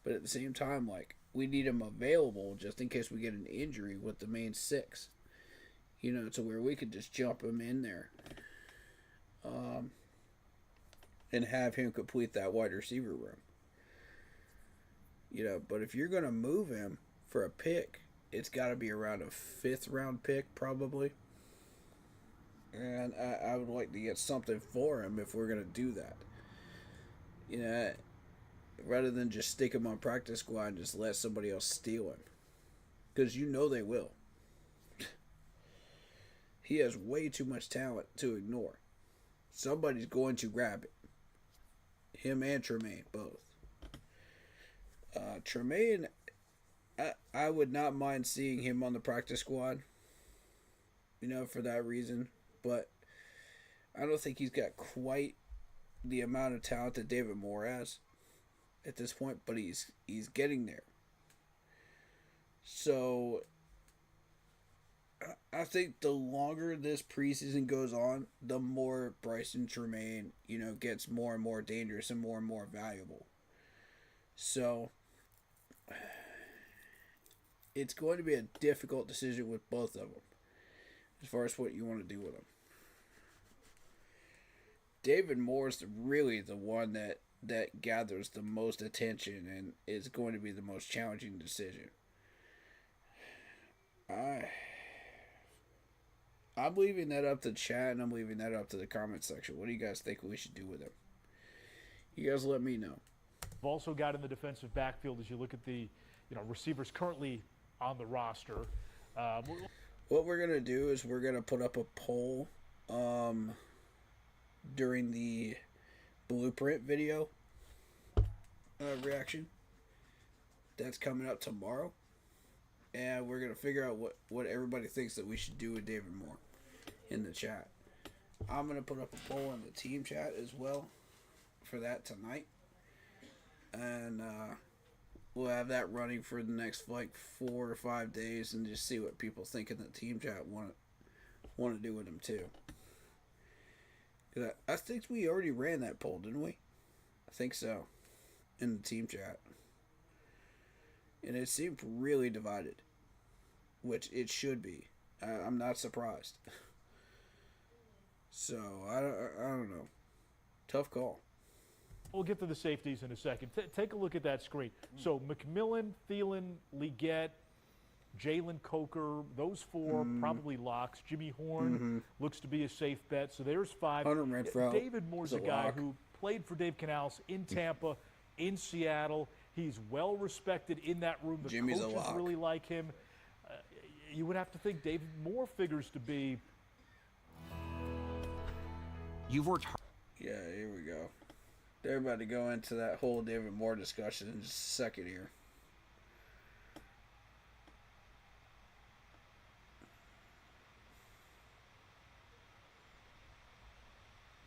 But at the same time, like, we need him available just in case we get an injury with the main six. You know, to where we could just jump him in there. And have him complete that wide receiver room. You know, but if you're going to move him for a pick, it's got to be around a 5th round pick, probably. And I would like to get something for him if we're going to do that. You know, rather than just stick him on practice squad and just let somebody else steal him. Because you know they will. He has way too much talent to ignore. Somebody's going to grab it. Him and Tremaine, both. Tremaine, I would not mind seeing him on the practice squad. You know, for that reason. But I don't think he's got quite the amount of talent that David Moore has at this point. But he's getting there. So I think the longer this preseason goes on, the more Bryson Tremaine, you know, gets more and more dangerous and more valuable. So it's going to be a difficult decision with both of them as far as what you want to do with them. David Moore is really the one that gathers the most attention and is going to be the most challenging decision. I'm leaving that up to the chat, and I'm leaving that up to the comment section. What do you guys think we should do with him? You guys let me know. We've also got in the defensive backfield, as you look at the receivers currently on the roster. What we're going to do is we're going to put up a poll during the blueprint video reaction. That's coming up tomorrow. And we're going to figure out what everybody thinks that we should do with David Moore in the chat. I'm going to put up a poll in the team chat as well for that tonight. And we'll have that running for the next 4 or 5 days and just see what people think in the team chat want to do with him too. I think we already ran that poll, didn't we? I think so. In the team chat. And it seemed really divided, which it should be. I'm not surprised. So, I don't know. Tough call. We'll get to the safeties in a second. Take a look at that screen. So, McMillan, Thielen, Leggett, Jalen Coker, those 4 probably locks. Jimmy Horn looks to be a safe bet. So, there's 5. Hunter Renfrow David Moore's a guy who played for Dave Canales in Tampa, in Seattle. He's well respected in that room. The Jimmy's coaches really like him. You would have to think David Moore figures to be. You've worked hard. Yeah, here we go. They're about to go into that whole David Moore discussion in just a second here.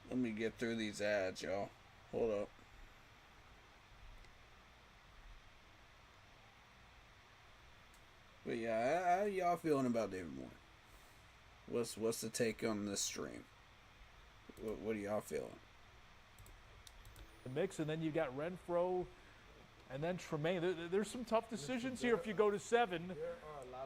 Let me get through these ads, y'all. Hold up. But yeah, how y'all feeling about David Moore? What's the take on this stream? What are y'all feeling? The mix, and then you've got Renfro, and then Tremaine. There's some tough decisions here if you go to 7.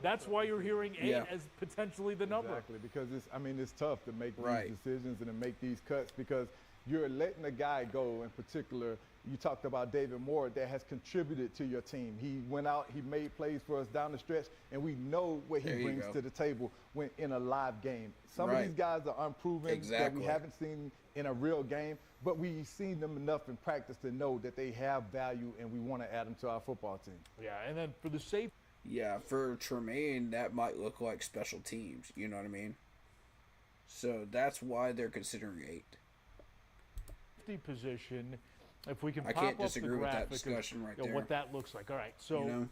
That's why you're hearing 8 as potentially the number. Exactly, because it's tough to make these decisions and to make these cuts because you're letting a guy go in particular. You talked about David Moore that has contributed to your team. He went out, he made plays for us down the stretch, and we know what he brings to the table when in a live game. Some of these guys are unproven that we haven't seen in a real game, but we've seen them enough in practice to know that they have value and we want to add them to our football team. Yeah, and then for the safe. Yeah, for Tremaine, that might look like special teams. You know what I mean? So that's why they're considering 8. Position. If we can I pop can't up disagree the with that graphic discussion right of there. what that looks like. All right, so You know?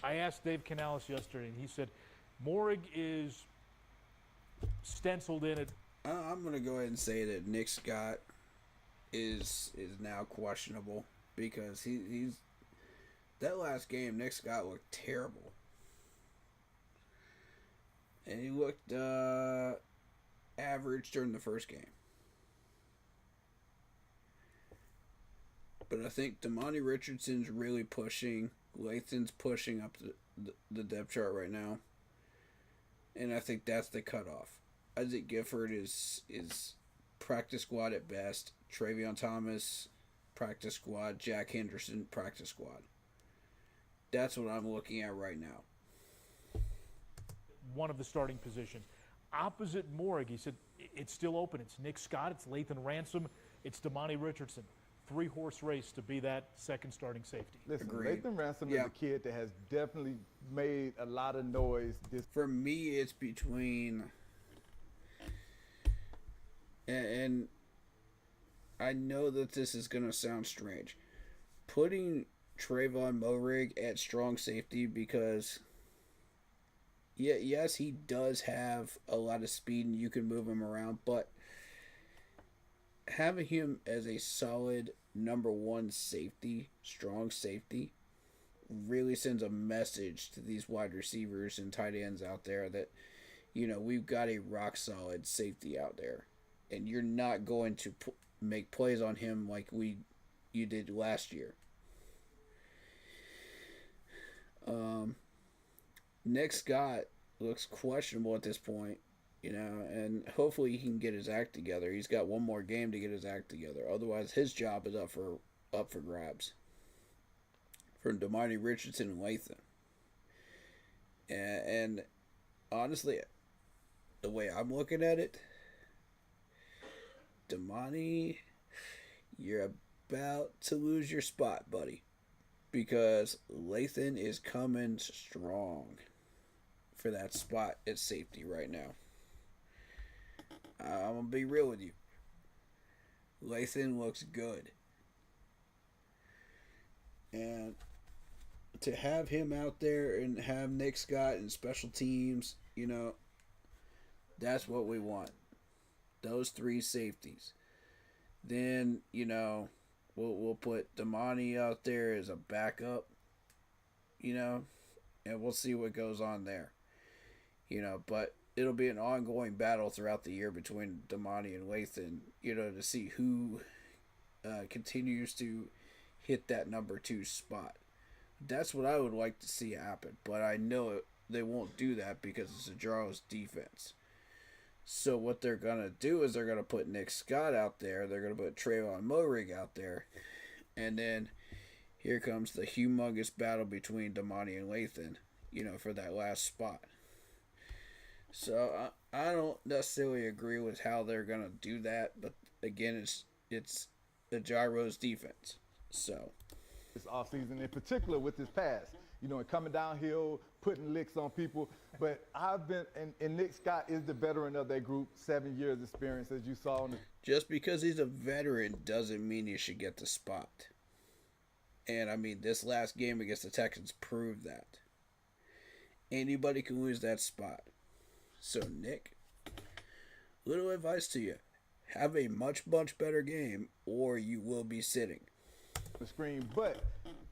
I asked Dave Canales yesterday, and he said Morig is stenciled in at I'm gonna go ahead and say that Nick Scott is now questionable because he's that last game. Nick Scott looked terrible, and he looked average during the first game. But I think Damani Richardson's really pushing. Lathan's pushing up the depth chart right now, and I think that's the cutoff. Isaac Gifford is practice squad at best. Travion Thomas, practice squad. Jack Henderson, practice squad. That's what I'm looking at right now. One of the starting positions. Opposite Morrig, he said it's still open. It's Nick Scott, it's Lathan Ransom, it's Damani Richardson. 3-horse race to be that second starting safety. Listen, Agreed. Lathan Ransom is a kid that has definitely made a lot of noise. For me, it's between... And I know that this is going to sound strange. Putting Trayvon Moehrig at strong safety because... yes, he does have a lot of speed and you can move him around, but having him as a solid number one safety, strong safety, really sends a message to these wide receivers and tight ends out there that, we've got a rock solid safety out there, and you're not going to make plays on him like you did last year. Nick Scott looks questionable at this point, and hopefully he can get his act together. He's got one more game to get his act together. Otherwise, his job is up for grabs. From Damani Richardson and Lathan. And honestly, the way I'm looking at it, Damani, you're about to lose your spot, buddy. Because Lathan is coming strong for that spot at safety right now. I'm going to be real with you. Lathan looks good. And to have him out there and have Nick Scott and special teams, that's what we want. Those three safeties. Then, we'll put Damani out there as a backup, and we'll see what goes on there. But it'll be an ongoing battle throughout the year between Damani and Lathan, to see who continues to hit that number 2 spot. That's what I would like to see happen, but I know they won't do that because it's a Jarrell's defense. So what they're going to do is they're going to put Nick Scott out there, they're going to put Trayvon Moehrig out there, and then here comes the humongous battle between Damani and Lathan, for that last spot. So I don't necessarily agree with how they're going to do that, but again, it's the Gyro's defense. So this offseason, in particular with his pass, and coming downhill, putting licks on people. But I've been, and Nick Scott is the veteran of that group, 7 years experience, as you saw. Just because he's a veteran doesn't mean he should get the spot. And this last game against the Texans proved that. Anybody can lose that spot. So, Nick, little advice to you. Have a much, much better game, or you will be sitting. The screen, but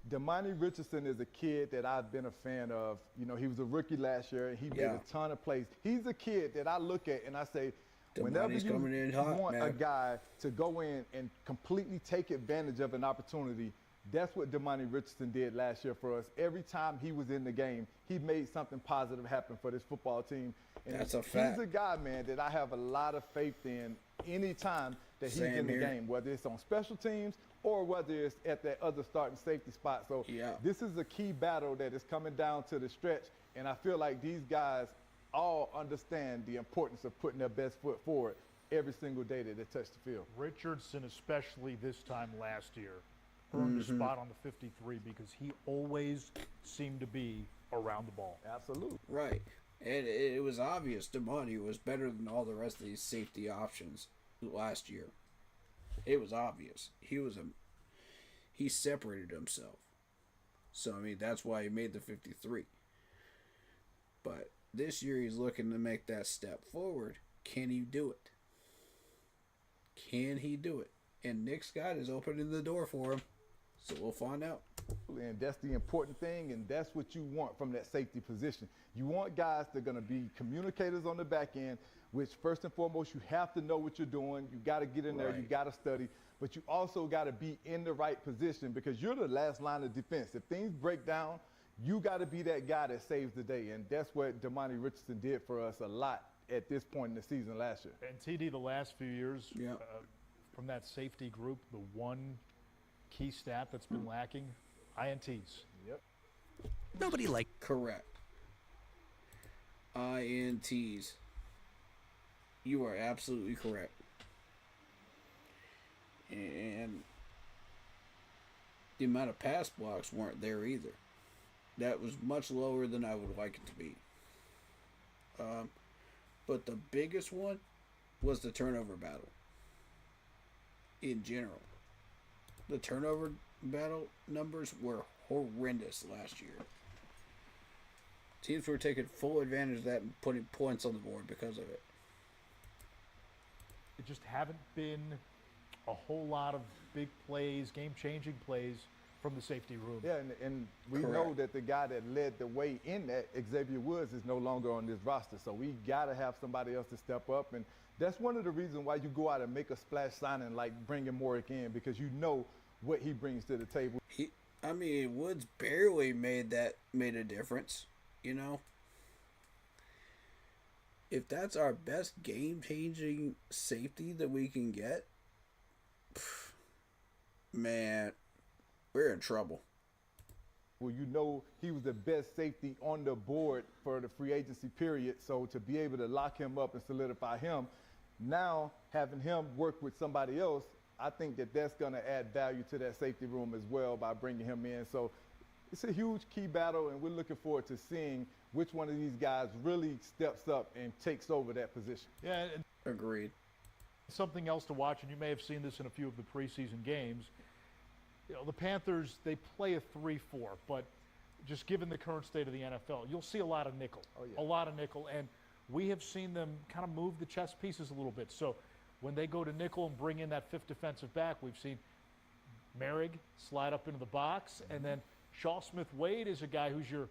Damani Richardson is a kid that I've been a fan of. He was a rookie last year, and he made a ton of plays. He's a kid that I look at and I say, whenever you want a guy to go in and completely take advantage of an opportunity, that's what Damani Richardson did last year for us. Every time he was in the game, he made something positive happen for this football team. And that's a fact. He's a guy, man, that I have a lot of faith in anytime that he's in the game, whether it's on special teams or whether it's at that other starting safety spot. So this is a key battle that is coming down to the stretch, and I feel like these guys all understand the importance of putting their best foot forward every single day that they touch the field. Richardson, especially this time last year, earned a spot on the 53 because he always seemed to be around the ball. Absolutely. Right. And it was obvious Damani was better than all the rest of these safety options last year. It was obvious. He separated himself. So, that's why he made the 53. But this year he's looking to make that step forward. Can he do it? Can he do it? And Nick Scott is opening the door for him. So we'll find out. And that's the important thing, and that's what you want from that safety position. You want guys that are going to be communicators on the back end, which first and foremost, you have to know what you're doing. You got to get in there. You got to study. But you also got to be in the right position because you're the last line of defense. If things break down, you got to be that guy that saves the day. And that's what Damani Richardson did for us a lot at this point in the season last year. And TD, the last few years, from that safety group, the one key stat that's been lacking, INTs. Yep. Nobody Correct. INTs. You are absolutely correct. And the amount of pass blocks weren't there either. That was much lower than I would like it to be. But the biggest one was the turnover battle. In general. The turnover battle numbers were horrendous last year. Teams were taking full advantage of that and putting points on the board because of it. It just haven't been a whole lot of big plays, game-changing plays from the safety room. Yeah, and we know that the guy that led the way in that, Xavier Woods, is no longer on this roster. So we got to have somebody else to step up. And that's one of the reasons why you go out and make a splash signing like bringing Morick in, because you know what he brings to the table. Woods barely made a difference, you know? If that's our best game-changing safety that we can get, man, we're in trouble. Well, you know he was the best safety on the board for the free agency period, so to be able to lock him up and solidify him, now having him work with somebody else, I think that that's going to add value to that safety room as well by bringing him in. So it's a huge key battle, and we're looking forward to seeing which one of these guys really steps up and takes over that position. Yeah. Agreed. Something else to watch, and you may have seen this in a few of the preseason games. You know, the Panthers, they play a 3-4, but just given the current state of the NFL, you'll see a lot of nickel. Oh, yeah. A lot of nickel, and we have seen them kind of move the chess pieces a little bit. So when they go to nickel and bring in that fifth defensive back, we've seen Merrig slide up into the box, and then Shaw Smith-Wade is a guy who's your,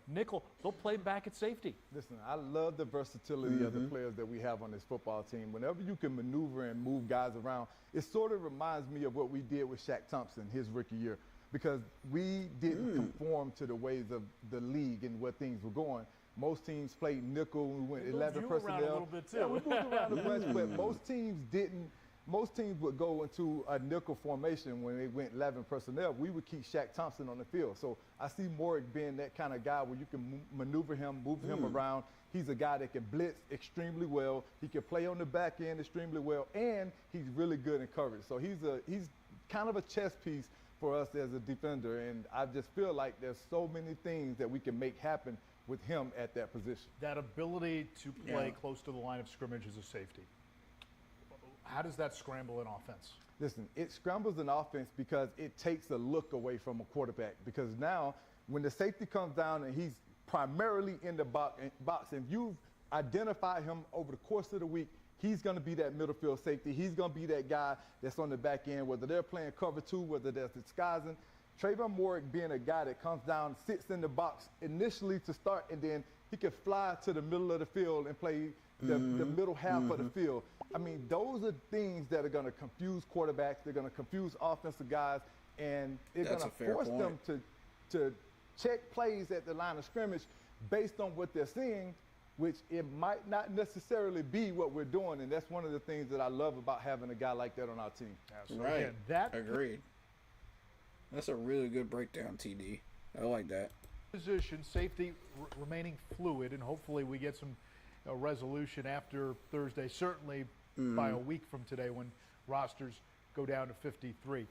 nickel. They'll play back at safety. Listen, I love the versatility of the players that we have on this football team. Whenever you can maneuver and move guys around, it sort of reminds me of what we did with Shaq Thompson his rookie year, because we didn't conform to the ways of the league and where things were going. Most teams played nickel. We went 11 personnel. Around a little bit too. Yeah, we moved around a bunch, but most teams didn't. Most teams would go into a nickel formation when they went 11 personnel. We would keep Shaq Thompson on the field. So I see Morick being that kind of guy where you can maneuver him, move him around. He's a guy that can blitz extremely well. He can play on the back end extremely well, and he's really good in coverage. So he's kind of a chess piece for us as a defender, and I just feel like there's so many things that we can make happen with him at that position. That ability to play close to the line of scrimmage as a safety. How does that scramble in offense? Listen, it scrambles in offense because it takes a look away from a quarterback. Because now, when the safety comes down and he's primarily in the box, and you've identified him over the course of the week, he's going to be that middle field safety. He's going to be that guy that's on the back end, whether they're playing cover two, whether they're disguising. Trayvon Morick being a guy that comes down, sits in the box initially to start, and then he can fly to the middle of the field and play the middle half of the field. I mean, those are things that are going to confuse quarterbacks. They're going to confuse offensive guys, and they're going to force them to check plays at the line of scrimmage based on what they're seeing, which it might not necessarily be what we're doing. And that's one of the things that I love about having a guy like that on our team. Right. Agreed. That's a really good breakdown, TD. I like that. Position, safety remaining fluid, and hopefully we get some resolution after Thursday, certainly by a week from today when rosters go down to 53.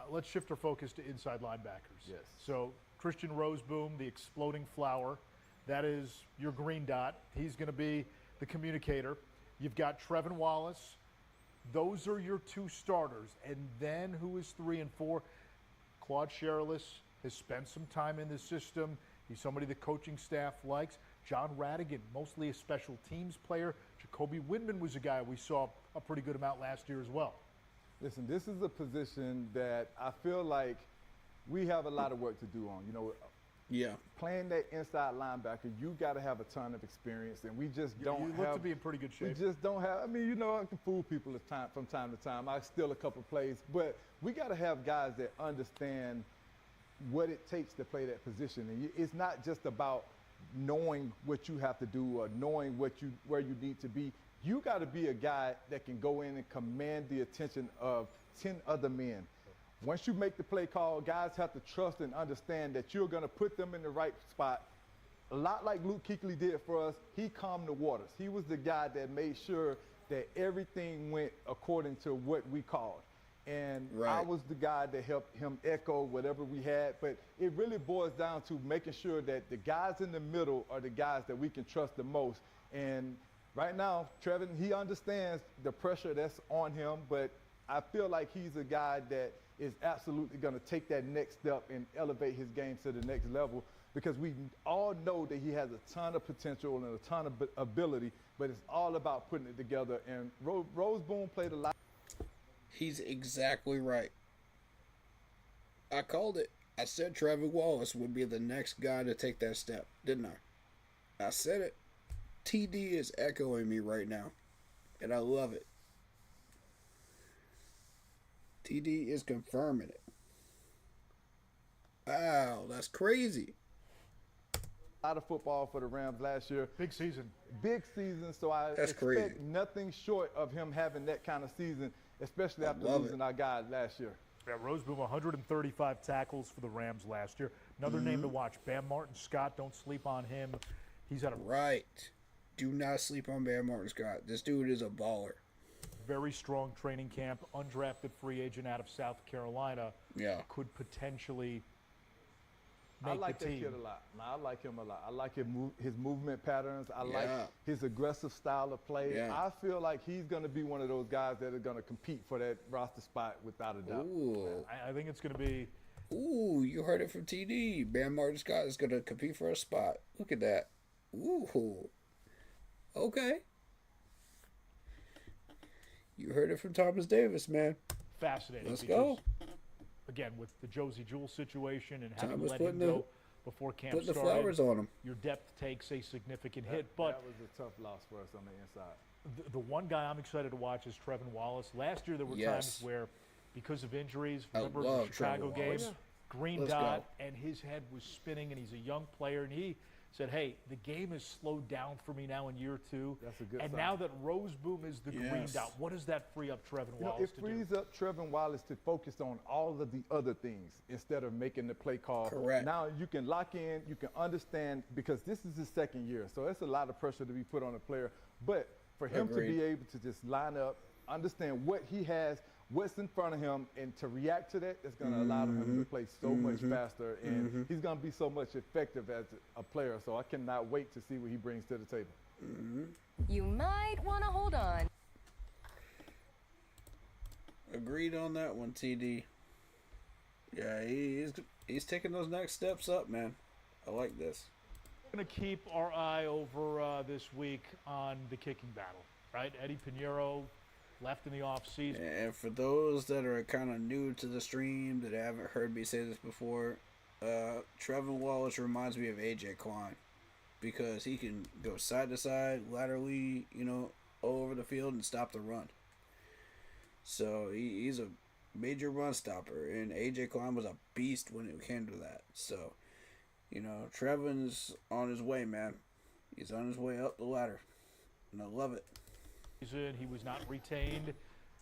Let's shift our focus to inside linebackers. Yes. So Christian Roseboom, the exploding flower, that is your green dot. He's going to be the communicator. You've got Trevin Wallace. Those are your two starters. And then who is 3 and 4? Claude Sherilis has spent some time in the system. He's somebody the coaching staff likes. John Radigan, mostly a special teams player. Jacoby Windman was a guy we saw a pretty good amount last year as well. Listen, this is a position that I feel like we have a lot of work to do on. Yeah. Playing that inside linebacker, you got to have a ton of experience, and we just don't have. You look to be in pretty good shape. We just don't have. I mean, I can fool people from time to time. I steal a couple plays, but we got to have guys that understand what it takes to play that position. And it's not just about knowing what you have to do or knowing where you need to be. You got to be a guy that can go in and command the attention of 10 other men. Once you make the play call, guys have to trust and understand that you're going to put them in the right spot. A lot like Luke Kuechly did for us, he calmed the waters. He was the guy that made sure that everything went according to what we called. And I was the guy that helped him echo whatever we had. But it really boils down to making sure that the guys in the middle are the guys that we can trust the most. And right now, Trevin, he understands the pressure that's on him, but I feel like he's a guy that is absolutely going to take that next step and elevate his game to the next level, because we all know that he has a ton of potential and a ton of ability, but it's all about putting it together. And Rose Boone played a lot. He's exactly right. I called it. I said Trevin Wallace would be the next guy to take that step, didn't I? I said it. TD is echoing me right now, and I love it. TD is confirming it. Wow, that's crazy. A lot of football for the Rams last year. Big season. Big season, so I expect nothing short of him having that kind of season, especially after losing our guys last year. Yeah, Roseboom, 135 tackles for the Rams last year. Another name to watch, Bam Martin-Scott. Don't sleep on him. He's at a Do not sleep on Bam Martin-Scott. This dude is a baller. Very strong training camp, undrafted free agent out of South Carolina. Yeah. Could potentially make I like the team. that kid a lot. I like him a lot. I like his movement patterns. I like his aggressive style of play. Yeah. I feel like he's going to be one of those guys that are going to compete for that roster spot without a doubt. Ooh. I think it's going to be... Ooh, you heard it from TD. Bam Martin-Scott is going to compete for a spot. Look at that. Ooh. Okay. You heard it from Thomas Davis, man. Fascinating. Let's go. Again, with the Josie Jewell situation and having Thomas let him go before camp putting started, the flowers on him. Your depth takes a significant hit. But that was a tough loss for us on the inside. The one guy I'm excited to watch is Trevin Wallace. Last year there were times where, because of injuries, remember the Chicago game, green dot, and his head was spinning, and he's a young player, and he said, hey, the game has slowed down for me now in year 2. That's a good and sign. now that Rose Boom is the green dot, what does that free up Trevin Wallace to do? It frees up Trevin Wallace to focus on all of the other things instead of making the play call. Correct. Now you can lock in, you can understand, because this is his second year, so it's a lot of pressure to be put on a player. But for him to be able to just line up, understand what he has, what's in front of him, and to react to that, it's going to allow him to play so much faster, and he's going to be so much effective as a player. So I cannot wait to see what he brings to the table. You might want to hold on. Agreed on that one, TD. Yeah, he's taking those next steps up, man. I like this. We're going to keep our eye over this week on the kicking battle, right? Eddie Pinheiro left in the offseason. And for those that are kind of new to the stream that haven't heard me say this before, Trevin Wallace reminds me of AJ Klein, because he can go side to side, laterally, all over the field and stop the run. So he's a major run stopper, and AJ Klein was a beast when it came to that. So, Trevin's on his way, man. He's on his way up the ladder, and I love it. He was not retained.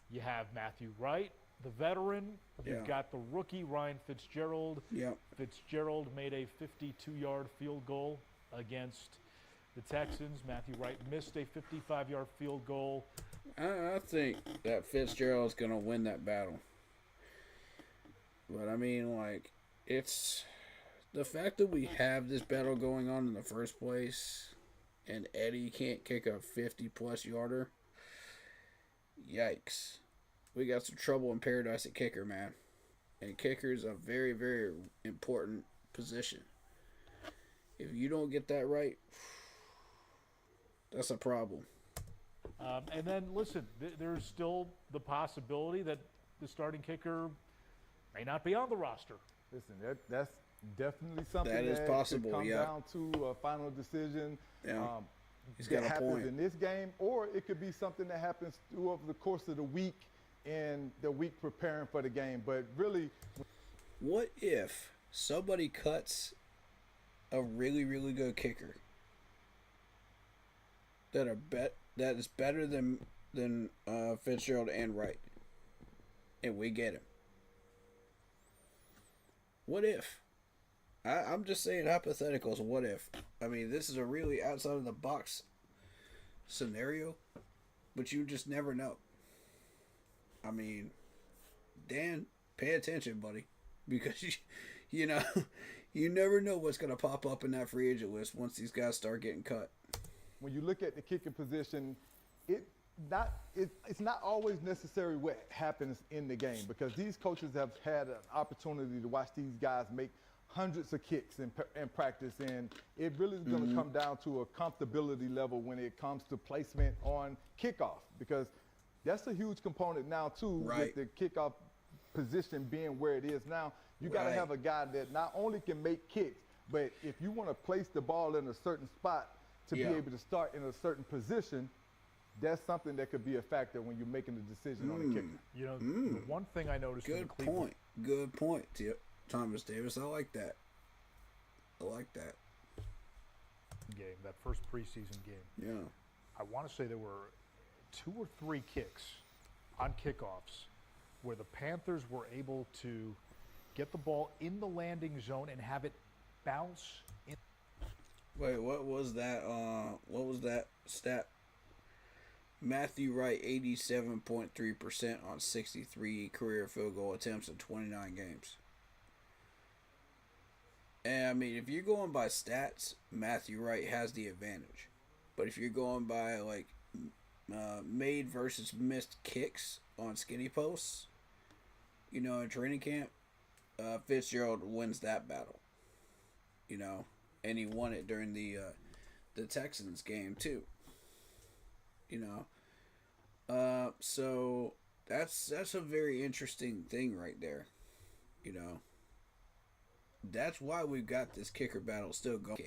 You have Matthew Wright, the veteran. You've got the rookie, Ryan Fitzgerald. Yep. Fitzgerald made a 52-yard field goal against the Texans. Matthew Wright missed a 55-yard field goal. I think that Fitzgerald's going to win that battle. But, it's the fact that we have this battle going on in the first place, and Eddie can't kick a 50-plus yarder. Yikes. We got some trouble in paradise at kicker, man. And kicker is a very, very important position. If you don't get that right, That's a problem. And then, listen, there's still the possibility that the starting kicker may not be on the roster. Listen, that's definitely something that is possible. Could come yeah. down to a final decision. Yeah. He's got that a happens point. in this game, or it could be something that happens over the course of the week and the week preparing for the game. But really, what if somebody cuts a really, really good kicker that is better than Fitzgerald and Wright, and we get him? What if? I'm just saying hypotheticals. What if? I mean, this is a really outside of the box scenario, but you just never know. I mean, Dan, pay attention, buddy, because you know you never know what's going to pop up in that free agent list once these guys start getting cut. when you look at the kicking position, it's not always necessary what happens in the game, because these coaches have had an opportunity to watch these guys make hundreds of kicks in practice, and it really is going to come down to a comfortability level when it comes to placement on kickoff, because that's a huge component now too, with the kickoff position being where it is now. You got to have a guy that not only can make kicks, but if you want to place the ball in a certain spot to be able to start in a certain position, that's something that could be a factor when you're making the decision on the kicker. You know, the one thing I noticed in the Cleveland Good point, Thomas Davis. I like that. Game, that first preseason game. Yeah. I want to say there were 2 or 3 kicks on kickoffs where the Panthers were able to get the ball in the landing zone and have it bounce in. Wait, what was that? What was that stat? Matthew Wright, 87.3% on 63 career field goal attempts in 29 games. And I mean, if you're going by stats, Matthew Wright has the advantage. But if you're going by like made versus missed kicks on skinny posts, you know, in training camp, Fitzgerald wins that battle. You know, and he won it during the Texans game too. You know, so that's a very interesting thing right there. You know, that's why we've got this kicker battle still going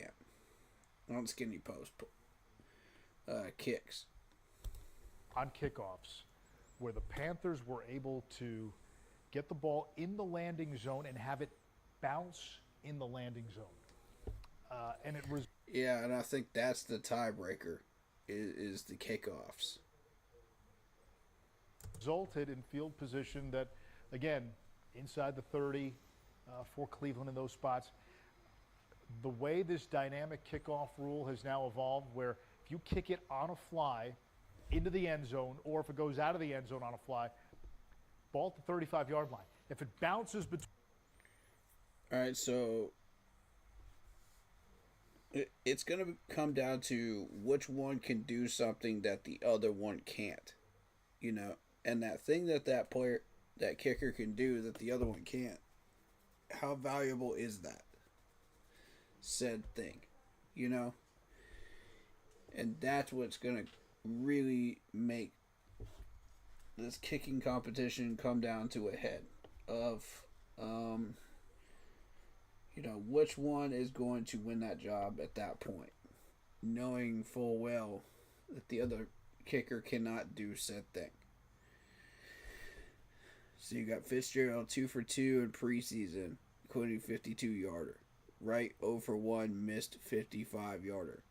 on skinny post kicks on kickoffs, where the Panthers were able to get the ball in the landing zone and have it bounce in the landing zone, and it was and I think that's the tiebreaker. Is the kickoffs. Resulted in field position that, again, inside the 30 for Cleveland in those spots. The way this dynamic kickoff rule has now evolved, where if you kick it on a fly into the end zone, or if it goes out of the end zone on a fly, ball at the 35-yard line. If it bounces between... All right, so it's going to come down to which one can do something that the other one can't, you know, and that thing that that kicker can do that the other one can't. How valuable is that said thing, you know? And that's what's going to really make this kicking competition come down to a head of, you know, which one is going to win that job at that point, knowing full well that the other kicker cannot do said thing. So you got Fitzgerald 2 for 2 in preseason, including 52-yarder. Wright 0 for 1, missed 55-yarder.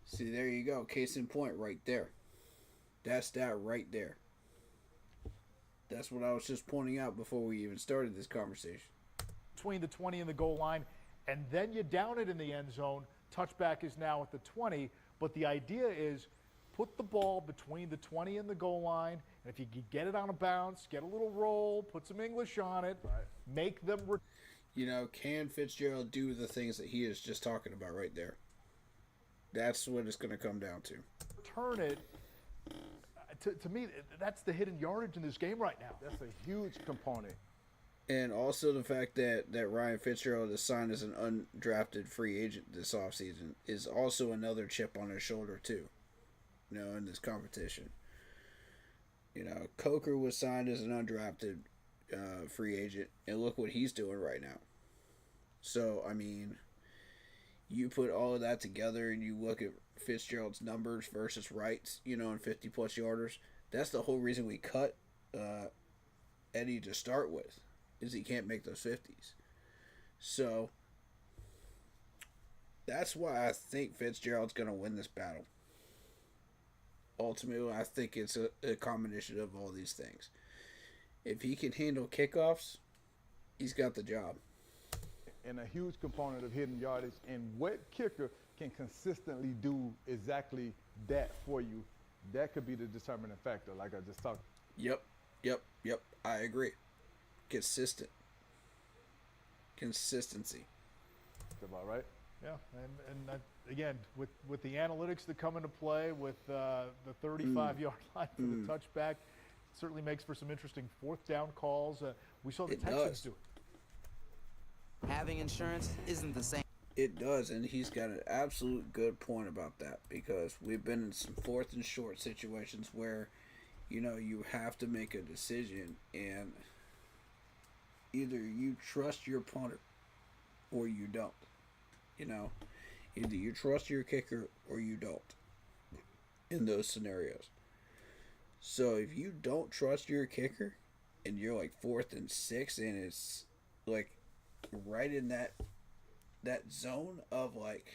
See, there you go. Case in point right there. That's that right there. That's what I was just pointing out before we even started this conversation. Between the 20 and the goal line, and then you down it in the end zone. Touchback is now at the 20, but the idea is put the ball between the 20 and the goal line, and if you can get it on a bounce, get a little roll, put some English on it, make them... You know, can Fitzgerald do the things that he is just talking about right there? That's what it's going to come down to. Turn it. To me, that's the hidden yardage in this game right now. That's a huge component. And also the fact that Ryan Fitzgerald is signed as an undrafted free agent this offseason is also another chip on his shoulder too. in this competition. Coker was signed as an undrafted free agent, and look what he's doing right now. So, I mean, you put all of that together and you look at Fitzgerald's numbers versus Wright's, in 50-plus yarders. That's the whole reason we cut Eddie to start with, is he can't make those 50s. So, that's why I think Fitzgerald's going to win this battle. Ultimately, I think it's a combination of all these things. If he can handle kickoffs, he's got the job. And a huge component of hitting yardage, and what kicker can consistently do exactly that for you, that could be the determining factor, like I just talked. Yep. I agree. Consistency. That's about right. Yeah, and again, with the analytics that come into play, with the 35-yard line for the touchback, it certainly makes for some interesting fourth down calls. We saw the Texans do it. Having insurance isn't the same. It does, and he's got an absolute good point about that, because we've been in some fourth and short situations where, you have to make a decision, and either you trust your punter or you don't. Either you trust your kicker or you don't in those scenarios. So if you don't trust your kicker and you're like 4th and 6 and it's like right in that zone of like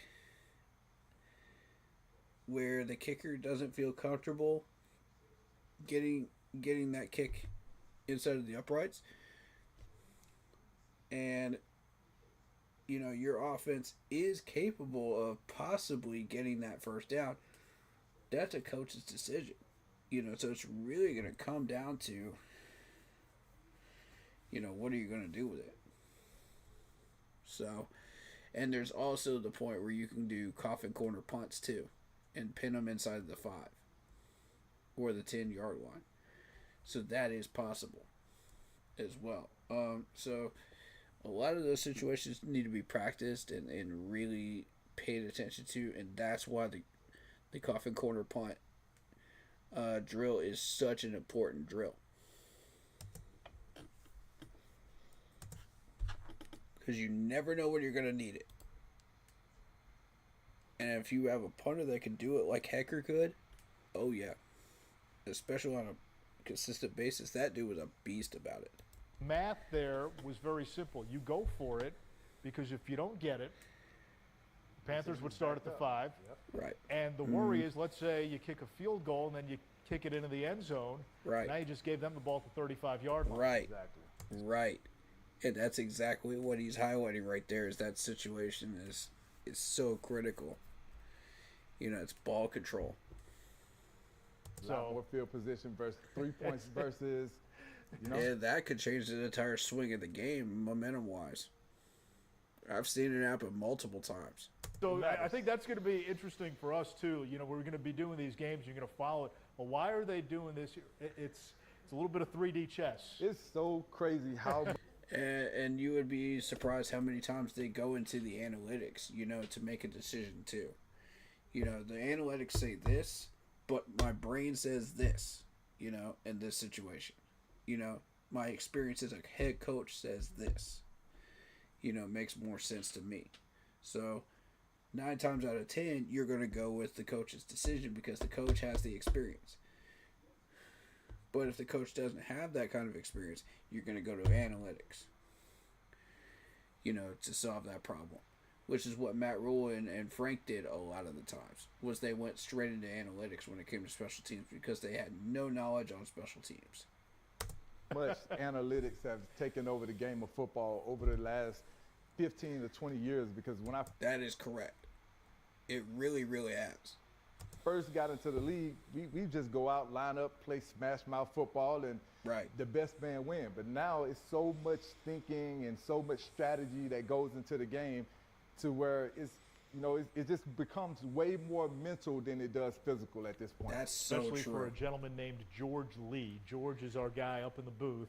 where the kicker doesn't feel comfortable getting that kick inside of the uprights, and your offense is capable of possibly getting that first down, that's a coach's decision. So it's really going to come down to, what are you going to do with it? So, and there's also the point where you can do coffin corner punts too and pin them inside the 5 or the 10-yard line. So that is possible as well. So a lot of those situations need to be practiced and really paid attention to, and that's why the coffin corner punt drill is such an important drill. Because you never know when you're going to need it. And if you have a punter that can do it like Hecker could, oh yeah. Especially on a consistent basis, that dude was a beast about it. Math there was very simple. You go for it, because if you don't get it, Panthers would start at the 5. Yep. Right. And the worry is, let's say you kick a field goal and then you kick it into the end zone. Right. Now you just gave them the ball at the 35-yard line. Right. Exactly. Right. And that's exactly what he's highlighting right there, is that situation is so critical. It's ball control. So more field position versus 3 points versus, And that could change the entire swing of the game, momentum-wise. I've seen it happen multiple times. So I think that's going to be interesting for us, too. We're going to be doing these games. You're going to follow it. Well, why are they doing this? It's a little bit of 3D chess. It's so crazy how... and you would be surprised how many times they go into the analytics, to make a decision, too. The analytics say this, but my brain says this, in this situation. My experience as a head coach says this. Makes more sense to me. So 9 times out of 10, you're going to go with the coach's decision because the coach has the experience. But if the coach doesn't have that kind of experience, you're going to go to analytics, to solve that problem. Which is what Matt Rule and Frank did a lot of the times, was they went straight into analytics when it came to special teams because they had no knowledge on special teams. Much analytics have taken over the game of football over the last 15 to 20 years, because when I... That is correct. It really, really has. First got into the league, we just go out, line up, play smash mouth football, and the best man win. But now it's so much thinking and so much strategy that goes into the game, to where it just becomes way more mental than it does physical at this point. That's so Especially true. for a gentleman named George Lee. George is our guy up in the booth.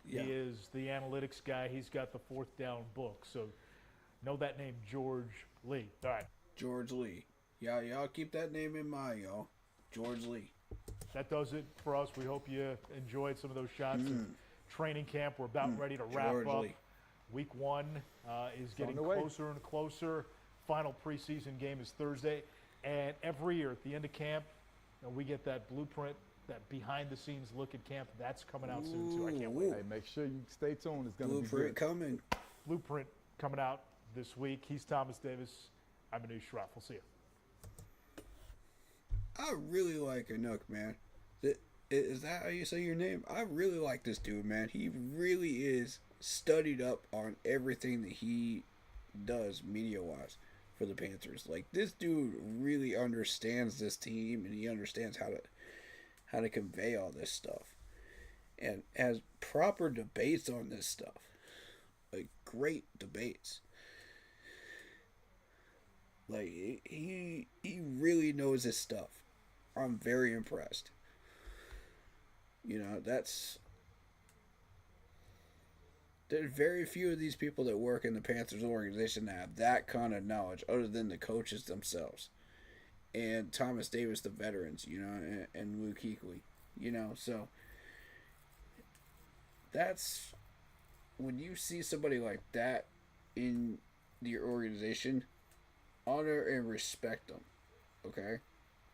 Yeah. He is the analytics guy. He's got the fourth down book. So know that name, George Lee. All right. George Lee. Y'all keep that name in mind, y'all. George Lee. That does it for us. We hope you enjoyed some of those shots of training camp. We're about ready to wrap George up. Lee. Week 1 is getting the way. closer and closer. Final preseason game is Thursday. And every year at the end of camp, we get that blueprint, that behind-the-scenes look at camp. That's coming out soon, too. I can't wait. Hey, make sure you stay tuned. It's going to be Blueprint good. coming. Blueprint coming out this week. He's Thomas Davis. I'm Anu Schroff. We'll see you. I really like Anook, man. Is that how you say your name? I really like this dude, man. He really is studied up on everything that he does media-wise for the Panthers. Like, this dude really understands this team, and he understands how to convey all this stuff, and has proper debates on this stuff, like great debates. Like, he really knows his stuff. I'm very impressed. You know, there's very few of these people that work in the Panthers organization that have that kind of knowledge, other than the coaches themselves and Thomas Davis, the veterans, you know, and Luke Kuechly, you know. So that's when you see somebody like that in your organization, honor and respect them. Okay,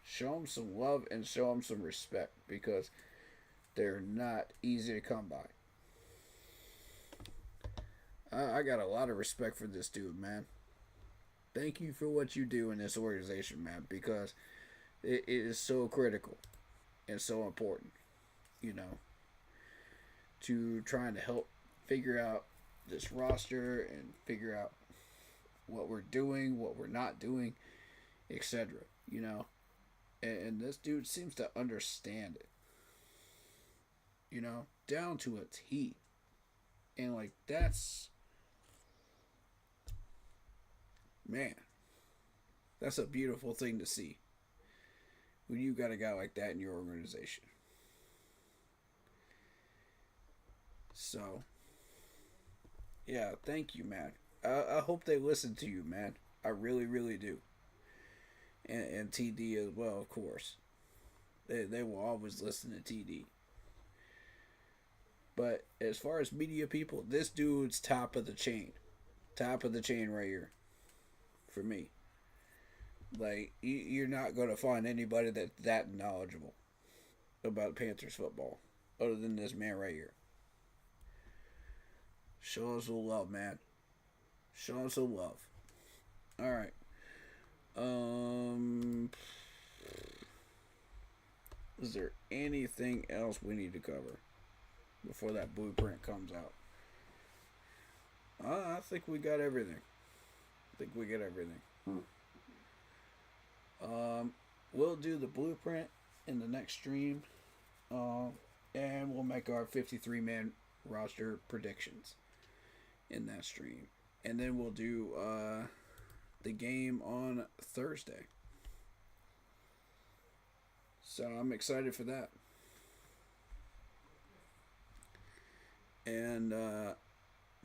show them some love and show them some respect, because they're not easy to come by. I got a lot of respect for this dude, man. Thank you for what you do in this organization, man, because it is so critical and so important, you know, to trying to help figure out this roster and figure out what we're doing, what we're not doing, etc., you know. And this dude seems to understand it, you know, down to a T. And, like, that's... Man, that's a beautiful thing to see when you got a guy like that in your organization. So, yeah, thank you, man. I hope they listen to you, man. I really, really do. And TD as well, of course. They will always listen to TD. But as far as media people, this dude's top of the chain. Top of the chain right here. For me. Like, you're not going to find anybody that's that knowledgeable about Panthers football other than this man right here. Show us some love, man. Show us some love. Alright. Is there anything else we need to cover before that blueprint comes out? I think we got everything. We'll do the blueprint in the next stream, and we'll make our 53-man roster predictions in that stream, and then we'll do the game on Thursday. So I'm excited for that. And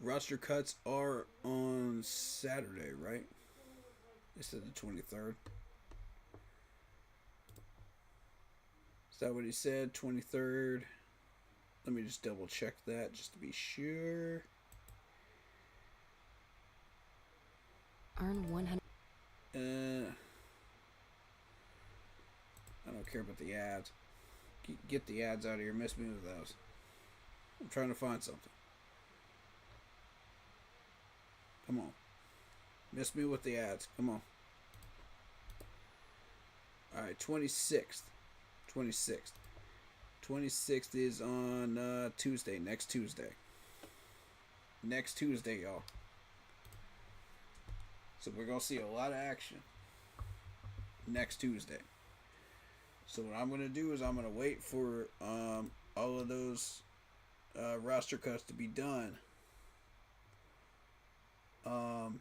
roster cuts are on Saturday, right? They said the 23rd. Is that what he said? 23rd. Let me just double check that just to be sure. Earn 100. I don't care about the ads. Get the ads out of here. Miss me with those. I'm trying to find something. Come on. Miss me with the ads. Come on. Alright, 26th. 26th is on Tuesday. Next Tuesday. Next Tuesday, y'all. So we're going to see a lot of action next Tuesday. So what I'm going to do is I'm going to wait for all of those roster cuts to be done. And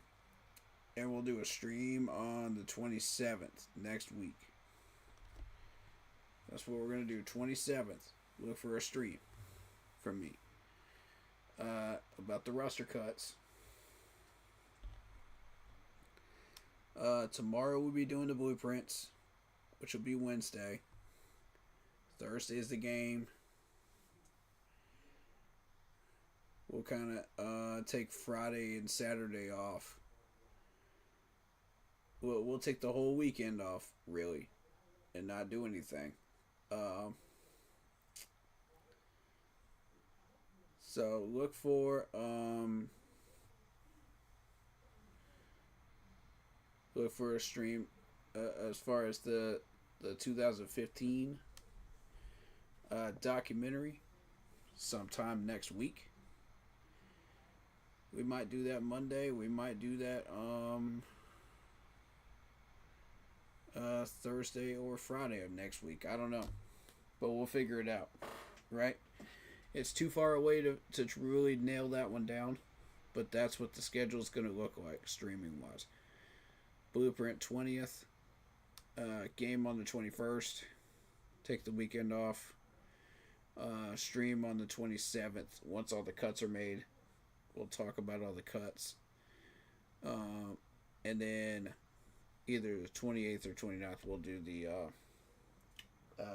we'll do a stream on the 27th next week. That's what we're going to do. 27th. Look for a stream from me. About the roster cuts. Tomorrow we'll be doing the blueprints, which will be Wednesday. Thursday is the game. We'll kind of take Friday and Saturday off. We'll take the whole weekend off, really, and not do anything. So look for a stream as far as the 2015 documentary sometime next week. We might do that Monday. We might do that Thursday or Friday of next week. I don't know, but we'll figure it out, right? It's too far away to really nail that one down, but that's what the schedule is going to look like streaming wise. Blueprint 20th, game on the 21st, take the weekend off, stream on the 27th. Once all the cuts are made, we'll talk about all the cuts, and then either the 28th or 29th we'll do the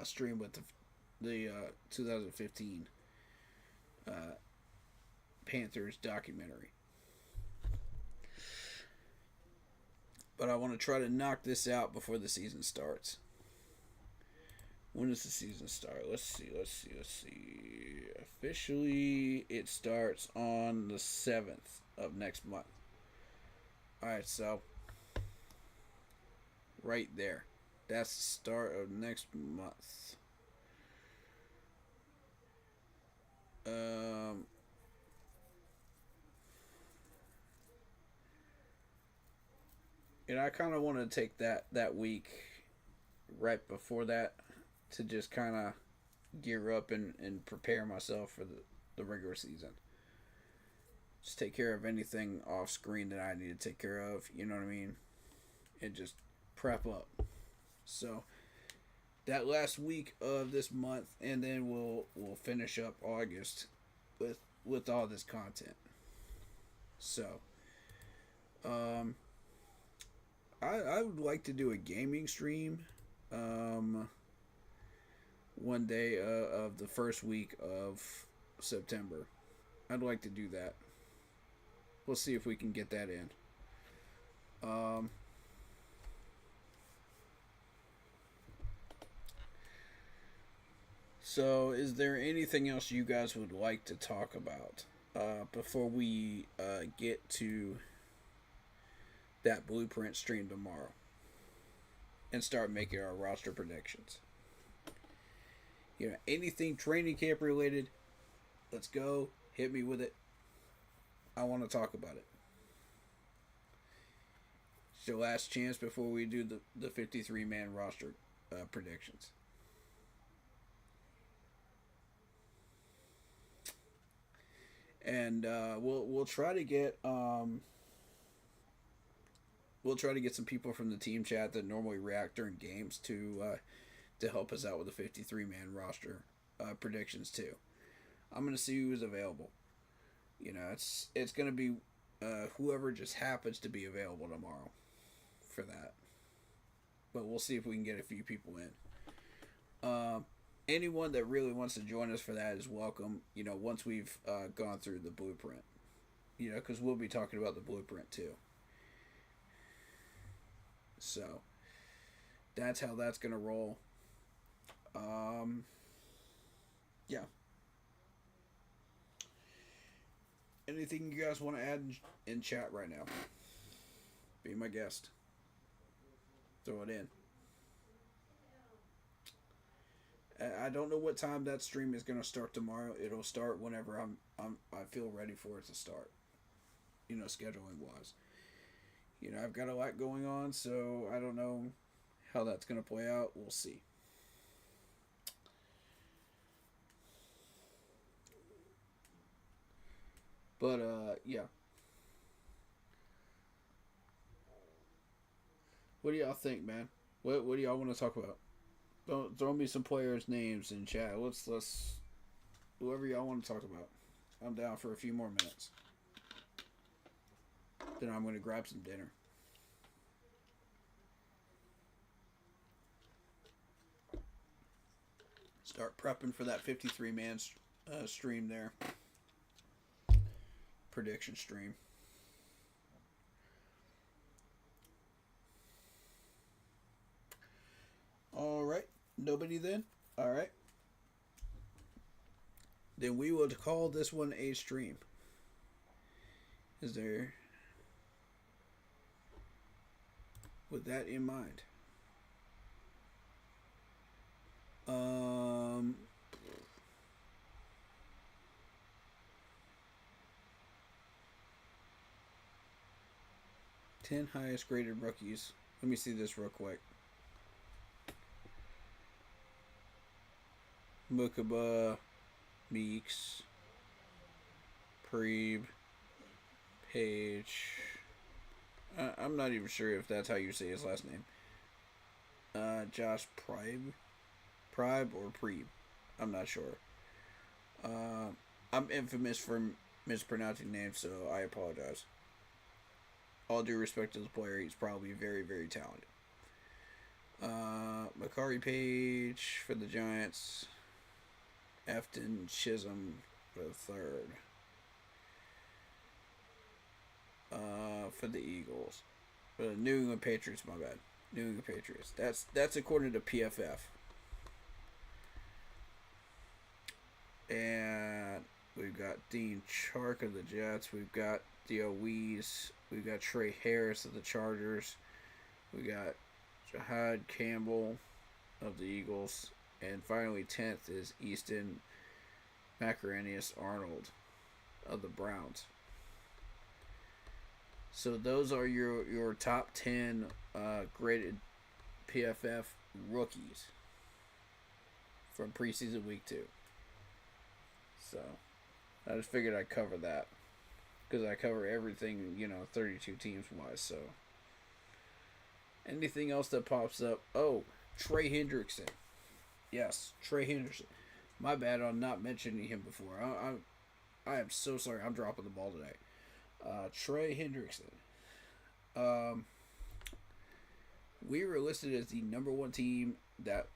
stream with the 2015 Panthers documentary. But I want to try to knock this out before the season starts. When does the season start? Let's see. Officially, it starts on the 7th of next month. Alright, so right there. That's the start of next month. And I kind of want to take that week right before that to just kind of gear up and prepare myself for the regular season. Just take care of anything off screen that I need to take care of, you know what I mean? And just prep up. So that last week of this month, and then we'll finish up August with all this content. So I would like to do a gaming stream one day of the first week of September. I'd like to do that. We'll see if we can get that in. So is there anything else you guys would like to talk about before we get to that blueprint stream tomorrow and start making our roster predictions? You know, anything training camp related, let's go. Hit me with it. I want to talk about it. It's your last chance before we do the 53-man roster predictions. And we'll try to get some people from the team chat that normally react during games to help us out with the 53-man roster predictions too. I'm gonna see who's available. You know, it's gonna be whoever just happens to be available tomorrow for that. But we'll see if we can get a few people in. Anyone that really wants to join us for that is welcome. You know, once we've gone through the blueprint. You know, because we'll be talking about the blueprint too. So that's how that's gonna roll. Yeah. Anything you guys want to add in chat right now? Be my guest. Throw it in. I don't know what time that stream is gonna start tomorrow. It'll start whenever I feel ready for it to start. You know, scheduling wise. You know, I've got a lot going on, so I don't know how that's gonna play out. We'll see. But yeah. What do y'all think, man? What do y'all want to talk about? Throw me some players' names in chat. Let's whoever y'all want to talk about. I'm down for a few more minutes. Then I'm gonna grab some dinner. Start prepping for that 53-man stream there. Prediction stream. All right. Nobody then? All right. Then we will call this one a stream. Is there... with that in mind. 10 highest graded rookies. Let me see this real quick. Mukaba, Meeks, Preeb, Page. I'm not even sure if that's how you say his last name. Josh Pribe or Preeb. I'm not sure. I'm infamous for mispronouncing names, so I apologize. All due respect to the player, he's probably very, very talented. Makari Page for the Giants. Efton Chisholm for the third. For the Eagles. For the New England Patriots, my bad. New England Patriots. That's according to PFF. And we've got Dean Chark of the Jets. We've got Theo Weiss. We've got Trey Harris of the Chargers. We got Jahad Campbell of the Eagles. And finally, 10th is Easton Macaronius Arnold of the Browns. So those are your top 10 graded PFF rookies from preseason week 2. So I just figured I'd cover that because I cover everything, 32 teams wise. So anything else that pops up? Oh, Trey Hendrickson. Yes, Trey Henderson. My bad on not mentioning him before. I am so sorry. I'm dropping the ball today. Trey Hendrickson. We were listed as the number 1 team that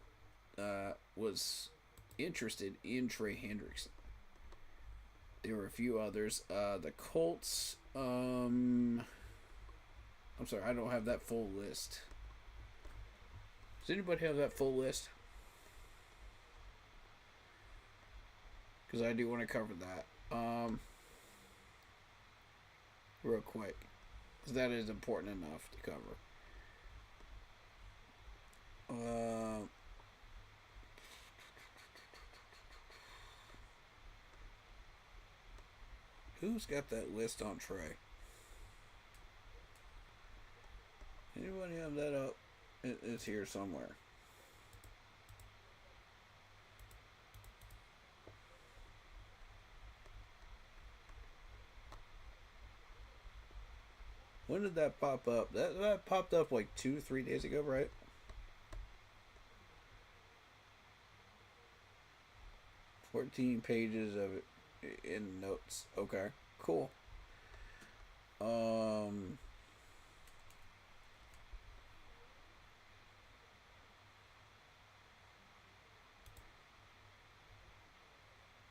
was interested in Trey Hendrickson. There were a few others. The Colts. I'm sorry, I don't have that full list. Does anybody have that full list? Because I do want to cover that. Real quick. Because that is important enough to cover. Who's got that list on Trey? Anybody have that up? It's here somewhere. When did that pop up? That popped up like 2-3 days ago, right? $14 pages of it in notes. Okay, cool. Let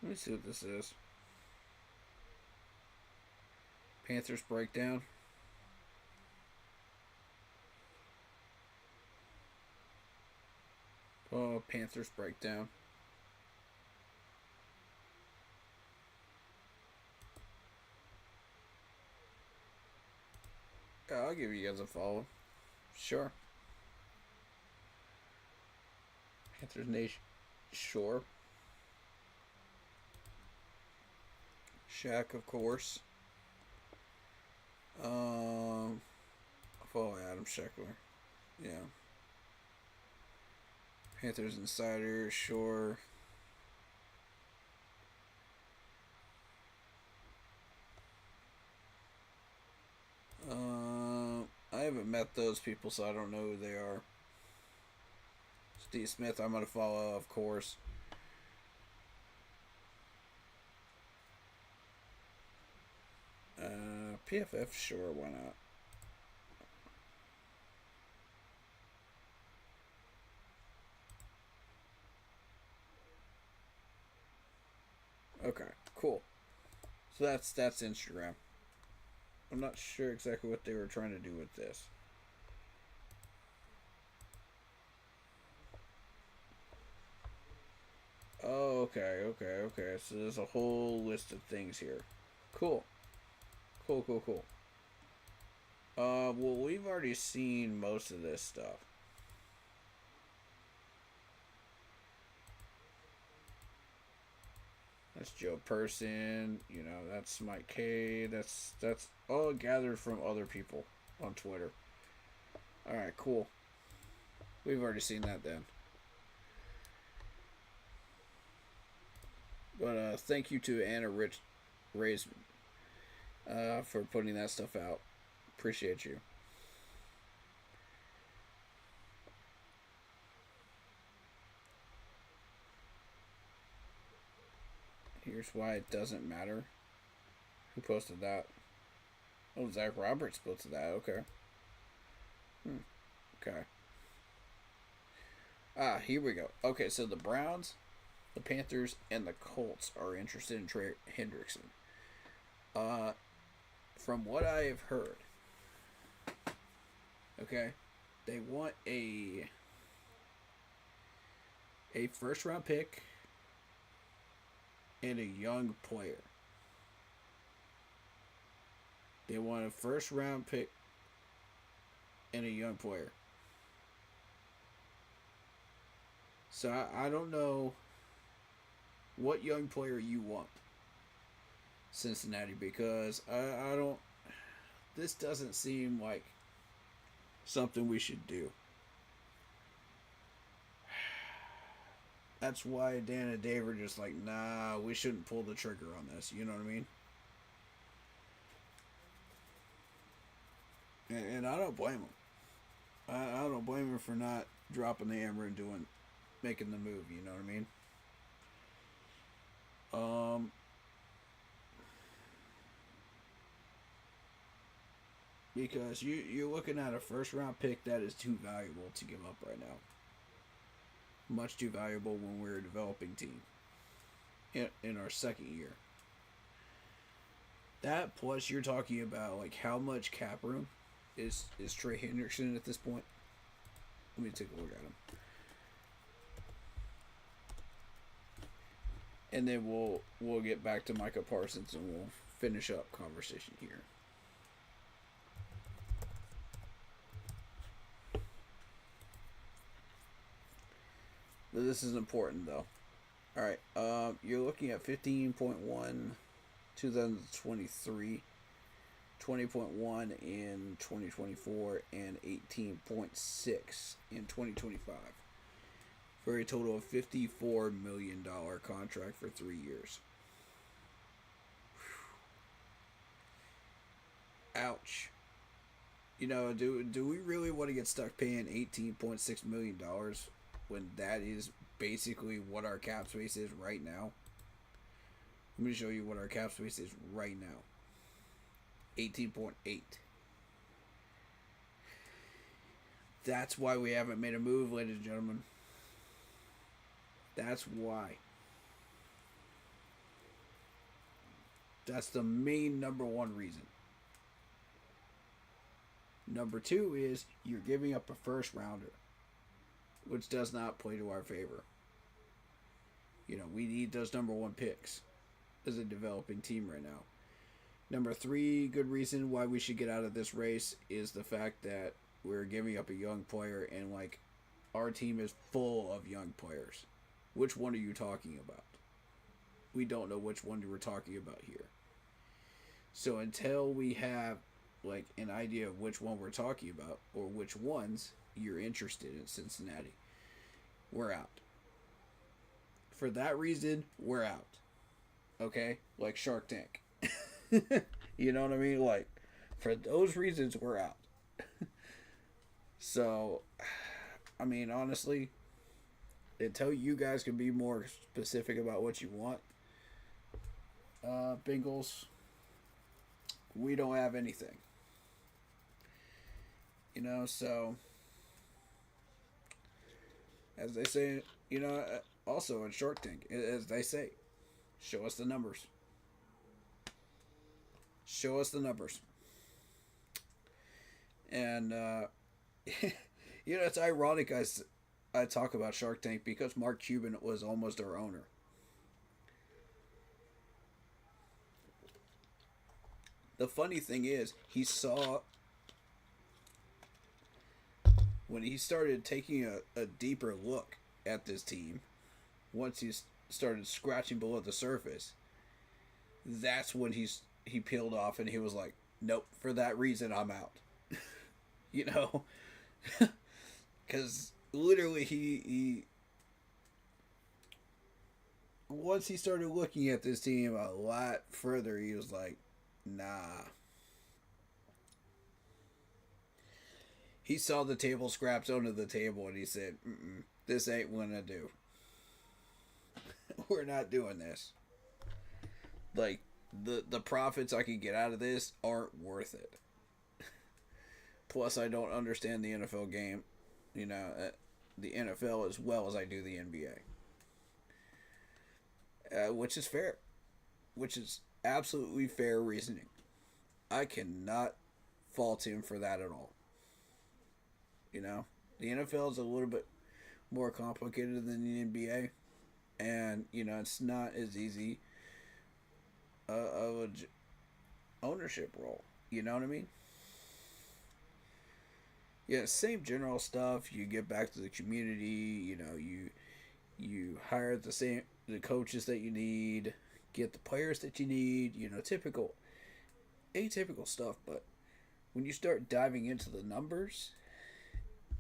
me see what this is. Panthers breakdown. Oh, Panthers breakdown. Yeah, I'll give you guys a follow. Sure. Panthers Nation. Sure. Shaq, of course. I'll follow Adam Scheckler. Yeah. Panthers Insider, sure. I haven't met those people, so I don't know who they are. Steve Smith, I'm going to follow, of course. PFF, sure, why not? Okay, cool. So that's Instagram. I'm not sure exactly what they were trying to do with this. Oh, okay. So there's a whole list of things here. Cool. Cool. Well, we've already seen most of this stuff. That's Joe Person. You know, that's Mike K. That's all gathered from other people on Twitter. All right, cool. We've already seen that then. But thank you to Anna Raisman for putting that stuff out. Appreciate you. Here's why it doesn't matter. Who posted that? Oh, Zach Roberts posted that. Okay. Okay. Here we go. Okay, so the Browns, the Panthers, and the Colts are interested in Trey Hendrickson. From what I have heard, okay, they want a first round pick and a young player. They want a first round pick and a young player. So I don't know what young player you want, Cincinnati, because I don't. This doesn't seem like something we should do. That's why Dan and Dave are just like, nah, we shouldn't pull the trigger on this. You know what I mean? And I don't blame them. I don't blame them for not dropping the hammer and making the move. You know what I mean? Because you're looking at a first round pick that is too valuable to give up right now. Much too valuable when we're a developing team in our second year. That plus you're talking about like how much cap room is Trey Hendrickson at this point. Let me take a look at him. And then we'll get back to Micah Parsons and we'll finish up conversation here. This is important though. All right, you're looking at 15.1 2023, 20.1 in 2024, and 18.6 in 2025. For a total of $54 million contract for 3 years. Ouch. You know, do we really want to get stuck paying $18.6 million when that is basically what our cap space is right now? Let me show you what our cap space is right now. 18.8. That's why we haven't made a move, ladies and gentlemen. That's why. That's the main number one reason. Number two is you're giving up a first rounder, which does not play to our favor. You know, we need those number one picks as a developing team right now. Number three, good reason why we should get out of this race is the fact that we're giving up a young player, and like our team is full of young players. Which one are you talking about? We don't know which one we're talking about here. So until we have like an idea of which one we're talking about or which ones you're interested in Cincinnati, we're out. For that reason, we're out. Okay? Like Shark Tank. You know what I mean? Like, for those reasons, we're out. So, I mean, honestly, until you guys can be more specific about what you want, Bengals, we don't have anything. You know, so, as they say, you know, also in Shark Tank, as they say, Show us the numbers. Show us the numbers. And, you know, it's ironic I talk about Shark Tank because Mark Cuban was almost our owner. The funny thing is, he saw, when he started taking a deeper look at this team, once he started scratching below the surface, that's when he peeled off and he was like, nope, for that reason, I'm out. You know? Because literally he once he started looking at this team a lot further, he was like, nah. He saw the table scraps under the table and he said, this ain't gonna do. We're not doing this. Like, the profits I could get out of this aren't worth it. Plus, I don't understand the NFL game, you know, the NFL as well as I do the NBA. Which is fair. Which is absolutely fair reasoning. I cannot fault him for that at all. You know, the NFL is a little bit more complicated than the NBA. And, you know, it's not as easy of a ownership role. You know what I mean? Yeah, same general stuff. You get back to the community. You know, you hire the coaches that you need, get the players that you need. You know, atypical stuff. But when you start diving into the numbers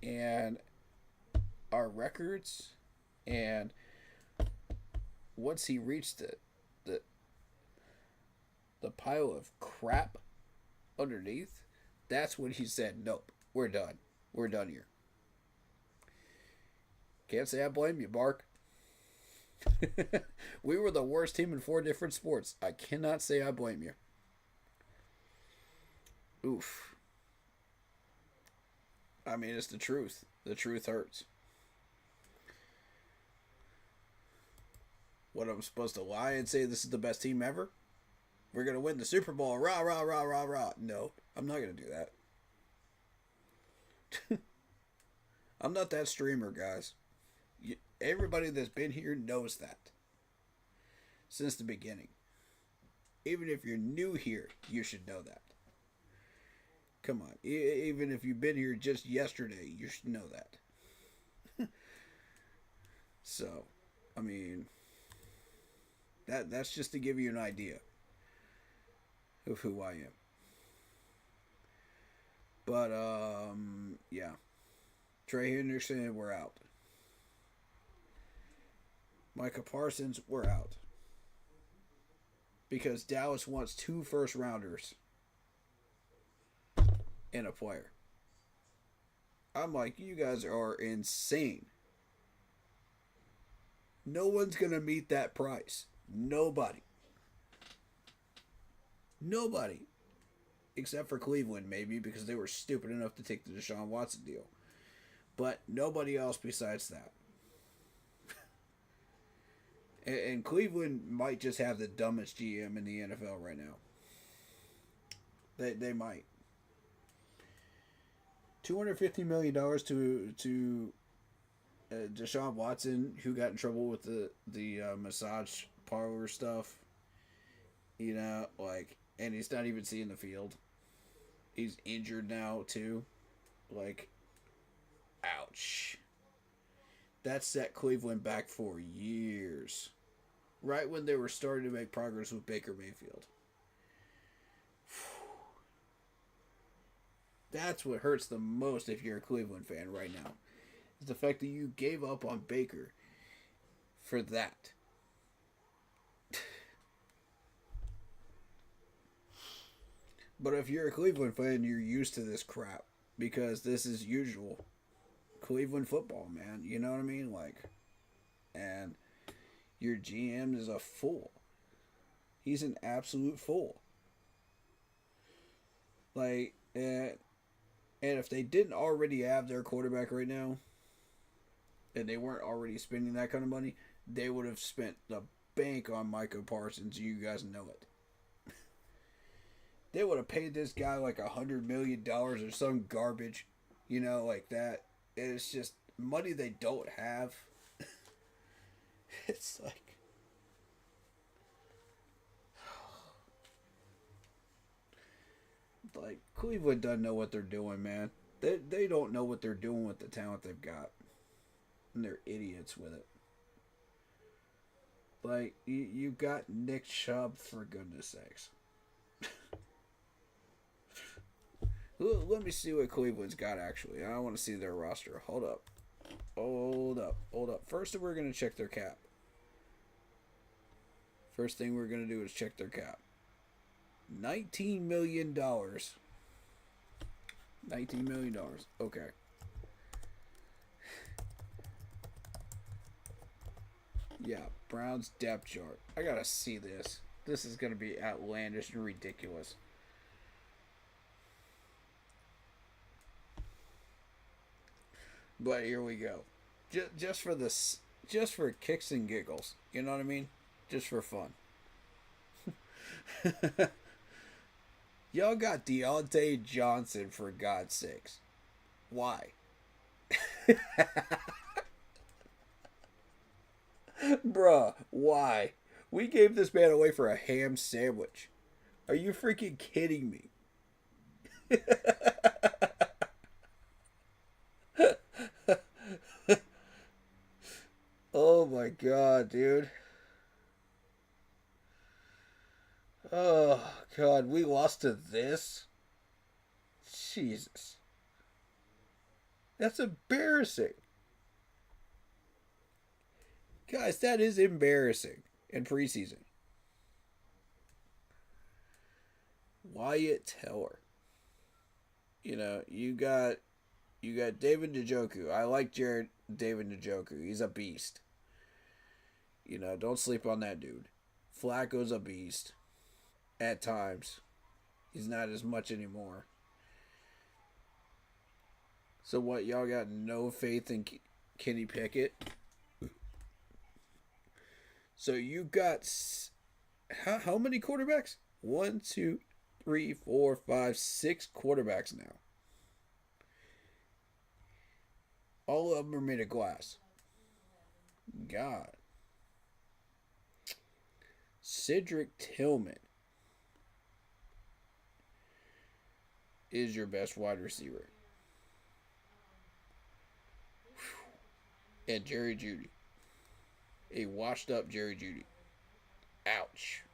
and our records, and once he reached the pile of crap underneath, that's when he said, nope, we're done. We're done here. Can't say I blame you, Mark. We were the worst team in 4 different sports. I cannot say I blame you. Oof. I mean, it's the truth. The truth hurts. What, I'm supposed to lie and say this is the best team ever? We're going to win the Super Bowl. Rah, rah, rah, rah, rah. No, I'm not going to do that. I'm not that streamer, guys. Everybody that's been here knows that. Since the beginning. Even if you're new here, you should know that. Come on. Even if you've been here just yesterday, you should know that. So, I mean, that's just to give you an idea of who I am. But, yeah. Trey Henderson, we're out. Micah Parsons, we're out. Because Dallas wants 2 first-rounders and a player. I'm like, you guys are insane. No one's going to meet that price. Nobody. Nobody. Except for Cleveland, maybe, because they were stupid enough to take the Deshaun Watson deal. But nobody else besides that. And Cleveland might just have the dumbest GM in the NFL right now. They might. $250 million to Deshaun Watson, who got in trouble with the massage parlor stuff. You know, like, and he's not even seeing the field. He's injured now too. Like, ouch. That set Cleveland back for years. Right when they were starting to make progress with Baker Mayfield. That's what hurts the most if you're a Cleveland fan right now. Is the fact that you gave up on Baker for that. But if you're a Cleveland fan, you're used to this crap. Because this is usual Cleveland football, man. You know what I mean? Like, and your GM is a fool. He's an absolute fool. Like, and if they didn't already have their quarterback right now, and they weren't already spending that kind of money, they would have spent the bank on Micah Parsons. You guys know it. They would have paid this guy like $100 million or some garbage, like that. It's just money they don't have. It's like Cleveland doesn't know what they're doing, man. They don't know what they're doing with the talent they've got, and they're idiots with it. Like you got Nick Chubb, for goodness sakes. Let me see what Cleveland's got, actually. I want to see their roster. Hold up. First, we're going to check their cap. First thing we're going to do is check their cap. $19 million. $19 million. Okay. Yeah, Browns depth chart. I got to see this. This is going to be outlandish and ridiculous. But here we go. Just for this, just for kicks and giggles. You know what I mean? Just for fun. Y'all got Deontay Johnson, for God's sakes. Why? Bruh, why? We gave this man away for a ham sandwich. Are you freaking kidding me? Oh my God, dude. Oh God, we lost to this? Jesus. That's embarrassing. Guys, that is embarrassing in preseason. Wyatt Teller. You got David Njoku. I like David Njoku. He's a beast. Don't sleep on that dude. Flacco's a beast. At times. He's not as much anymore. So what, y'all got no faith in Kenny Pickett? So you got... How many quarterbacks? 1, 2, 3, 4, 5, 6 quarterbacks now. All of them are made of glass. God. Cedric Tillman is your best wide receiver. And Jerry Jeudy. A washed up Jerry Jeudy. Ouch.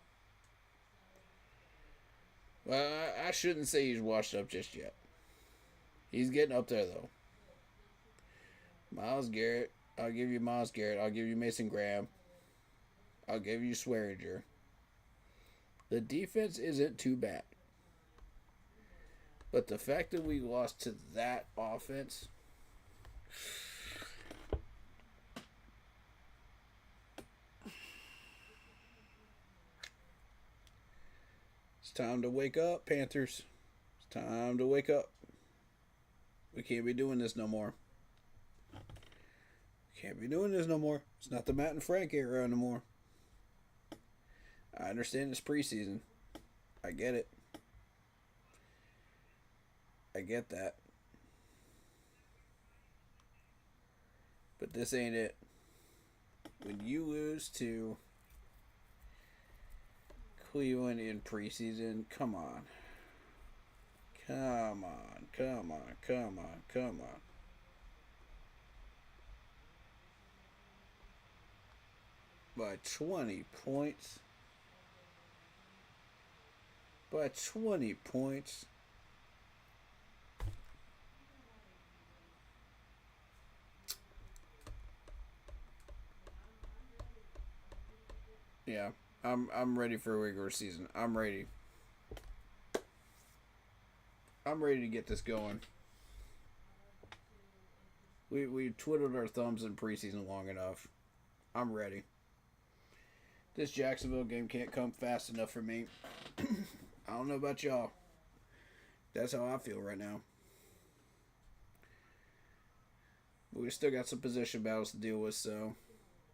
Well, I shouldn't say he's washed up just yet. He's getting up there, though. Myles Garrett. I'll give you Myles Garrett. I'll give you Mason Graham. I'll give you Swearinger. The defense isn't too bad. But the fact that we lost to that offense... It's time to wake up, Panthers. It's time to wake up. We can't be doing this no more. Can't be doing this no more. It's not the Matt and Frank era anymore. I understand it's preseason. I get it. I get that. But this ain't it. When you lose to Cleveland in preseason, come on. Come on. Come on. Come on. Come on. By 20 points. By 20 points. Yeah, I'm ready for a regular season. I'm ready. I'm ready to get this going. We twiddled our thumbs in preseason long enough. I'm ready. This Jacksonville game can't come fast enough for me. I don't know about y'all. That's how I feel right now. But we still got some position battles to deal with, so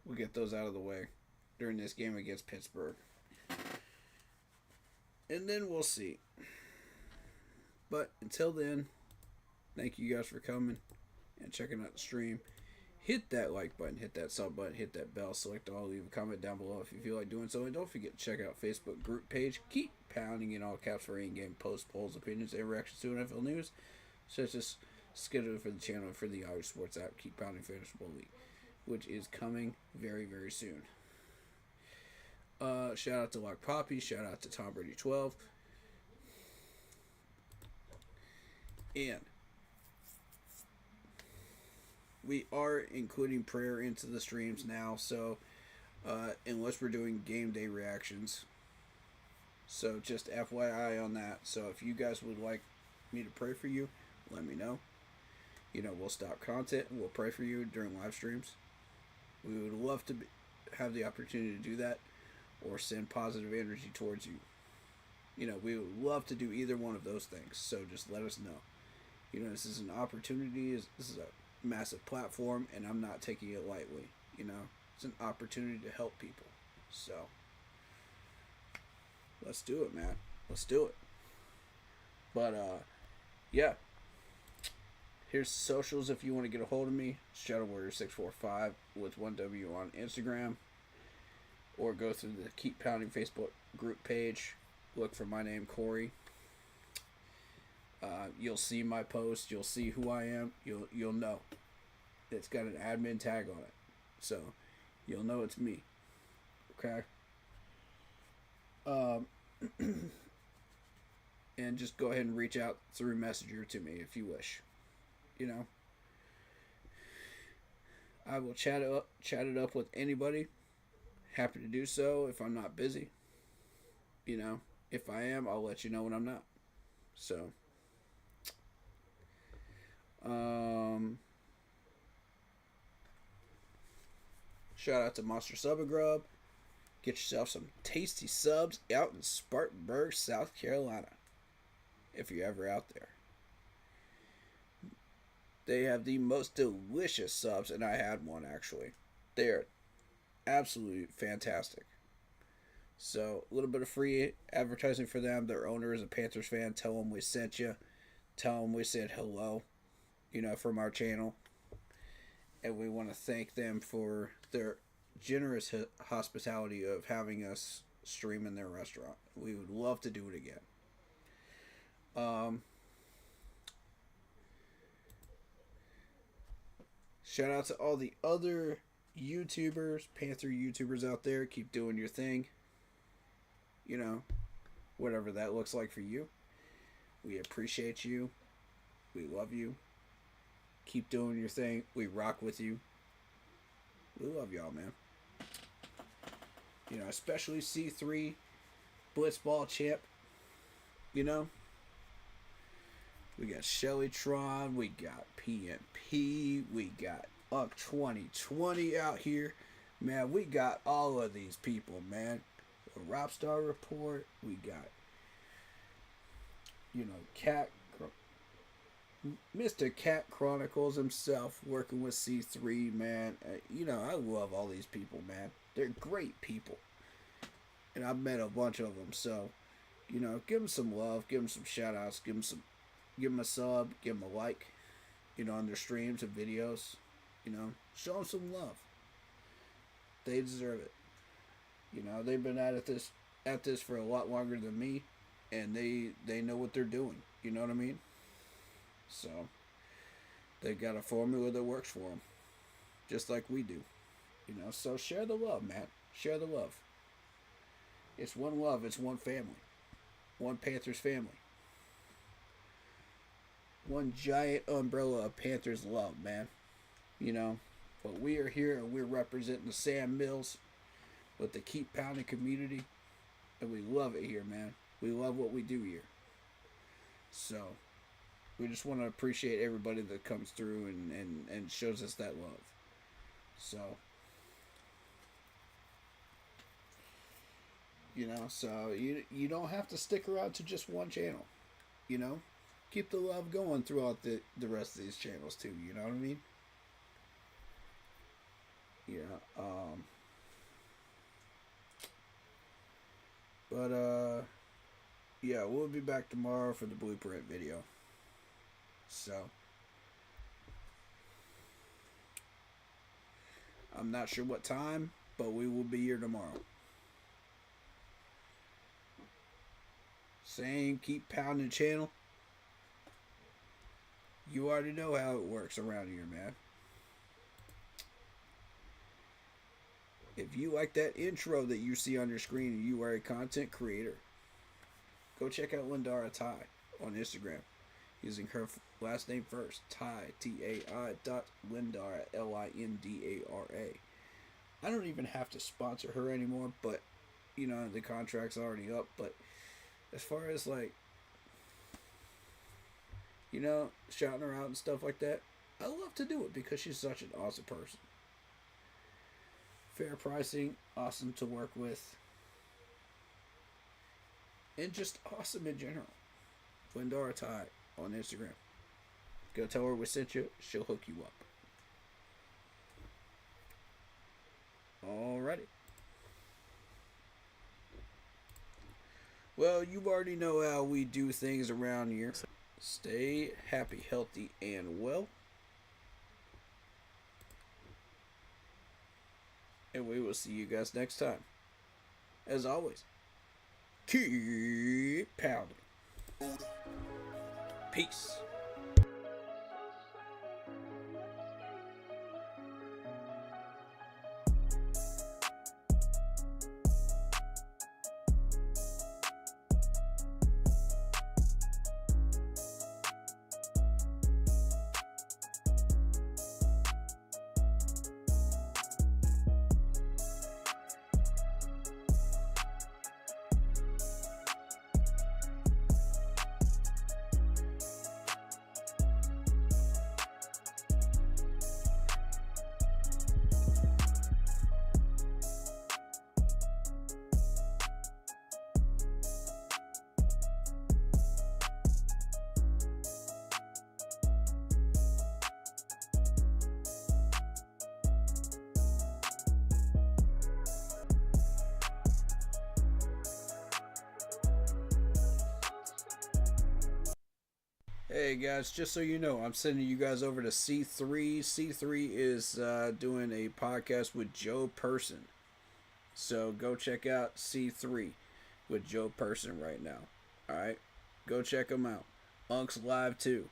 we'll get those out of the way. during this game against Pittsburgh. And then we'll see. But until then, thank you guys for coming and checking out the stream. Hit that like button, hit that sub button, hit that bell, select all, leave a comment down below if you feel like doing so. And don't forget to check out Facebook group page. Keep pounding in all caps for in-game posts, polls, opinions, and reactions to NFL news, such as scheduled for the channel and for the Irish Sports app. Keep pounding Fantasy Football League, which is coming very, very soon. Shout out to Lock Poppy. Shout out to Tom Brady 12. And we are including prayer into the streams now, so unless we're doing game day reactions. So just FYI on that. So if you guys would like me to pray for you, let me know. We'll stop content and we'll pray for you during live streams. We would love to have the opportunity to do that, or send positive energy towards you. We would love to do either one of those things. So just let us know. This is an opportunity. This is a massive platform, and I'm not taking it lightly. It's an opportunity to help people. So let's do it, man. Let's do it. But yeah. Here's socials if you want to get a hold of me. Shadow Warrior 645 with 1W on Instagram. Or go through the Keep Pounding Facebook group page. Look for my name, Corey. You'll see my post. You'll see who I am. You'll know. It's got an admin tag on it. So, you'll know it's me. Okay? And just go ahead and reach out through Messenger to me if you wish. I will chat it up with anybody. Happy to do so if I'm not busy. If I am, I'll let you know when I'm not. So, shout out to Monster Sub and Grub. Get yourself some tasty subs out in Spartanburg, South Carolina. If you're ever out there. They have the most delicious subs, and I had one actually. They are absolutely fantastic. So, a little bit of free advertising for them. Their owner is a Panthers fan. Tell them we sent you. Tell them we said hello, from our channel. And we want to thank them for their generous hospitality of having us stream in their restaurant. We would love to do it again. Shout out to all the other YouTubers, Panther YouTubers out there. Keep doing your thing. Whatever that looks like for you. We appreciate you. We love you. Keep doing your thing. We rock with you. We love y'all, man. Especially C3, Blitzball Champ. We got Shellytron. We got PNP. We got Unk 2020 out here. Man, we got all of these people, man. A Robstar Report. We got, Cat, Mr. Cat Chronicles himself working with C3, man. I love all these people, man. They're great people. And I've met a bunch of them, so, give them some love, give them some shout outs, give them a sub, give them a like, on their streams and videos, show them some love. They deserve it. They've been at this for a lot longer than me, and they know what they're doing. You know what I mean? So, they got a formula that works for them, just like we do. So share the love, man. Share the love. It's one love. It's one family. One Panthers family. One giant umbrella of Panthers love, man. But we are here and we're representing the Sam Mills with the Keep Pounding community. And we love it here, man. We love what we do here. So, we just want to appreciate everybody that comes through and shows us that love. So, so you don't have to stick around to just one channel. Keep the love going throughout the rest of these channels too. You know what I mean? But, yeah, we'll be back tomorrow for the blueprint video. So, I'm not sure what time, but we will be here tomorrow. Same, keep pounding the channel. You already know how it works around here, man. If you like that intro that you see on your screen and you are a content creator, go check out Lindara Ty on Instagram using her last name first, Ty, T-A-I Lindara, Lindara. I don't even have to sponsor her anymore, but, you know, the contract's already up. But as far as, like, you know, shouting her out and stuff like that, I love to do it because she's such an awesome person. Fair pricing, awesome to work with, and just awesome in general. Lindara Ty on Instagram. Go tell her we sent you. She'll hook you up. Alrighty. Well, you already know how we do things around here. Stay happy, healthy, and well. And we will see you guys next time. As always, keep pounding. Peace. Hey guys, just so you know, I'm sending you guys over to C3. C3 is doing a podcast with Joe Person. So go check out C3 with Joe Person right now. Alright? Go check them out. Unk's live too.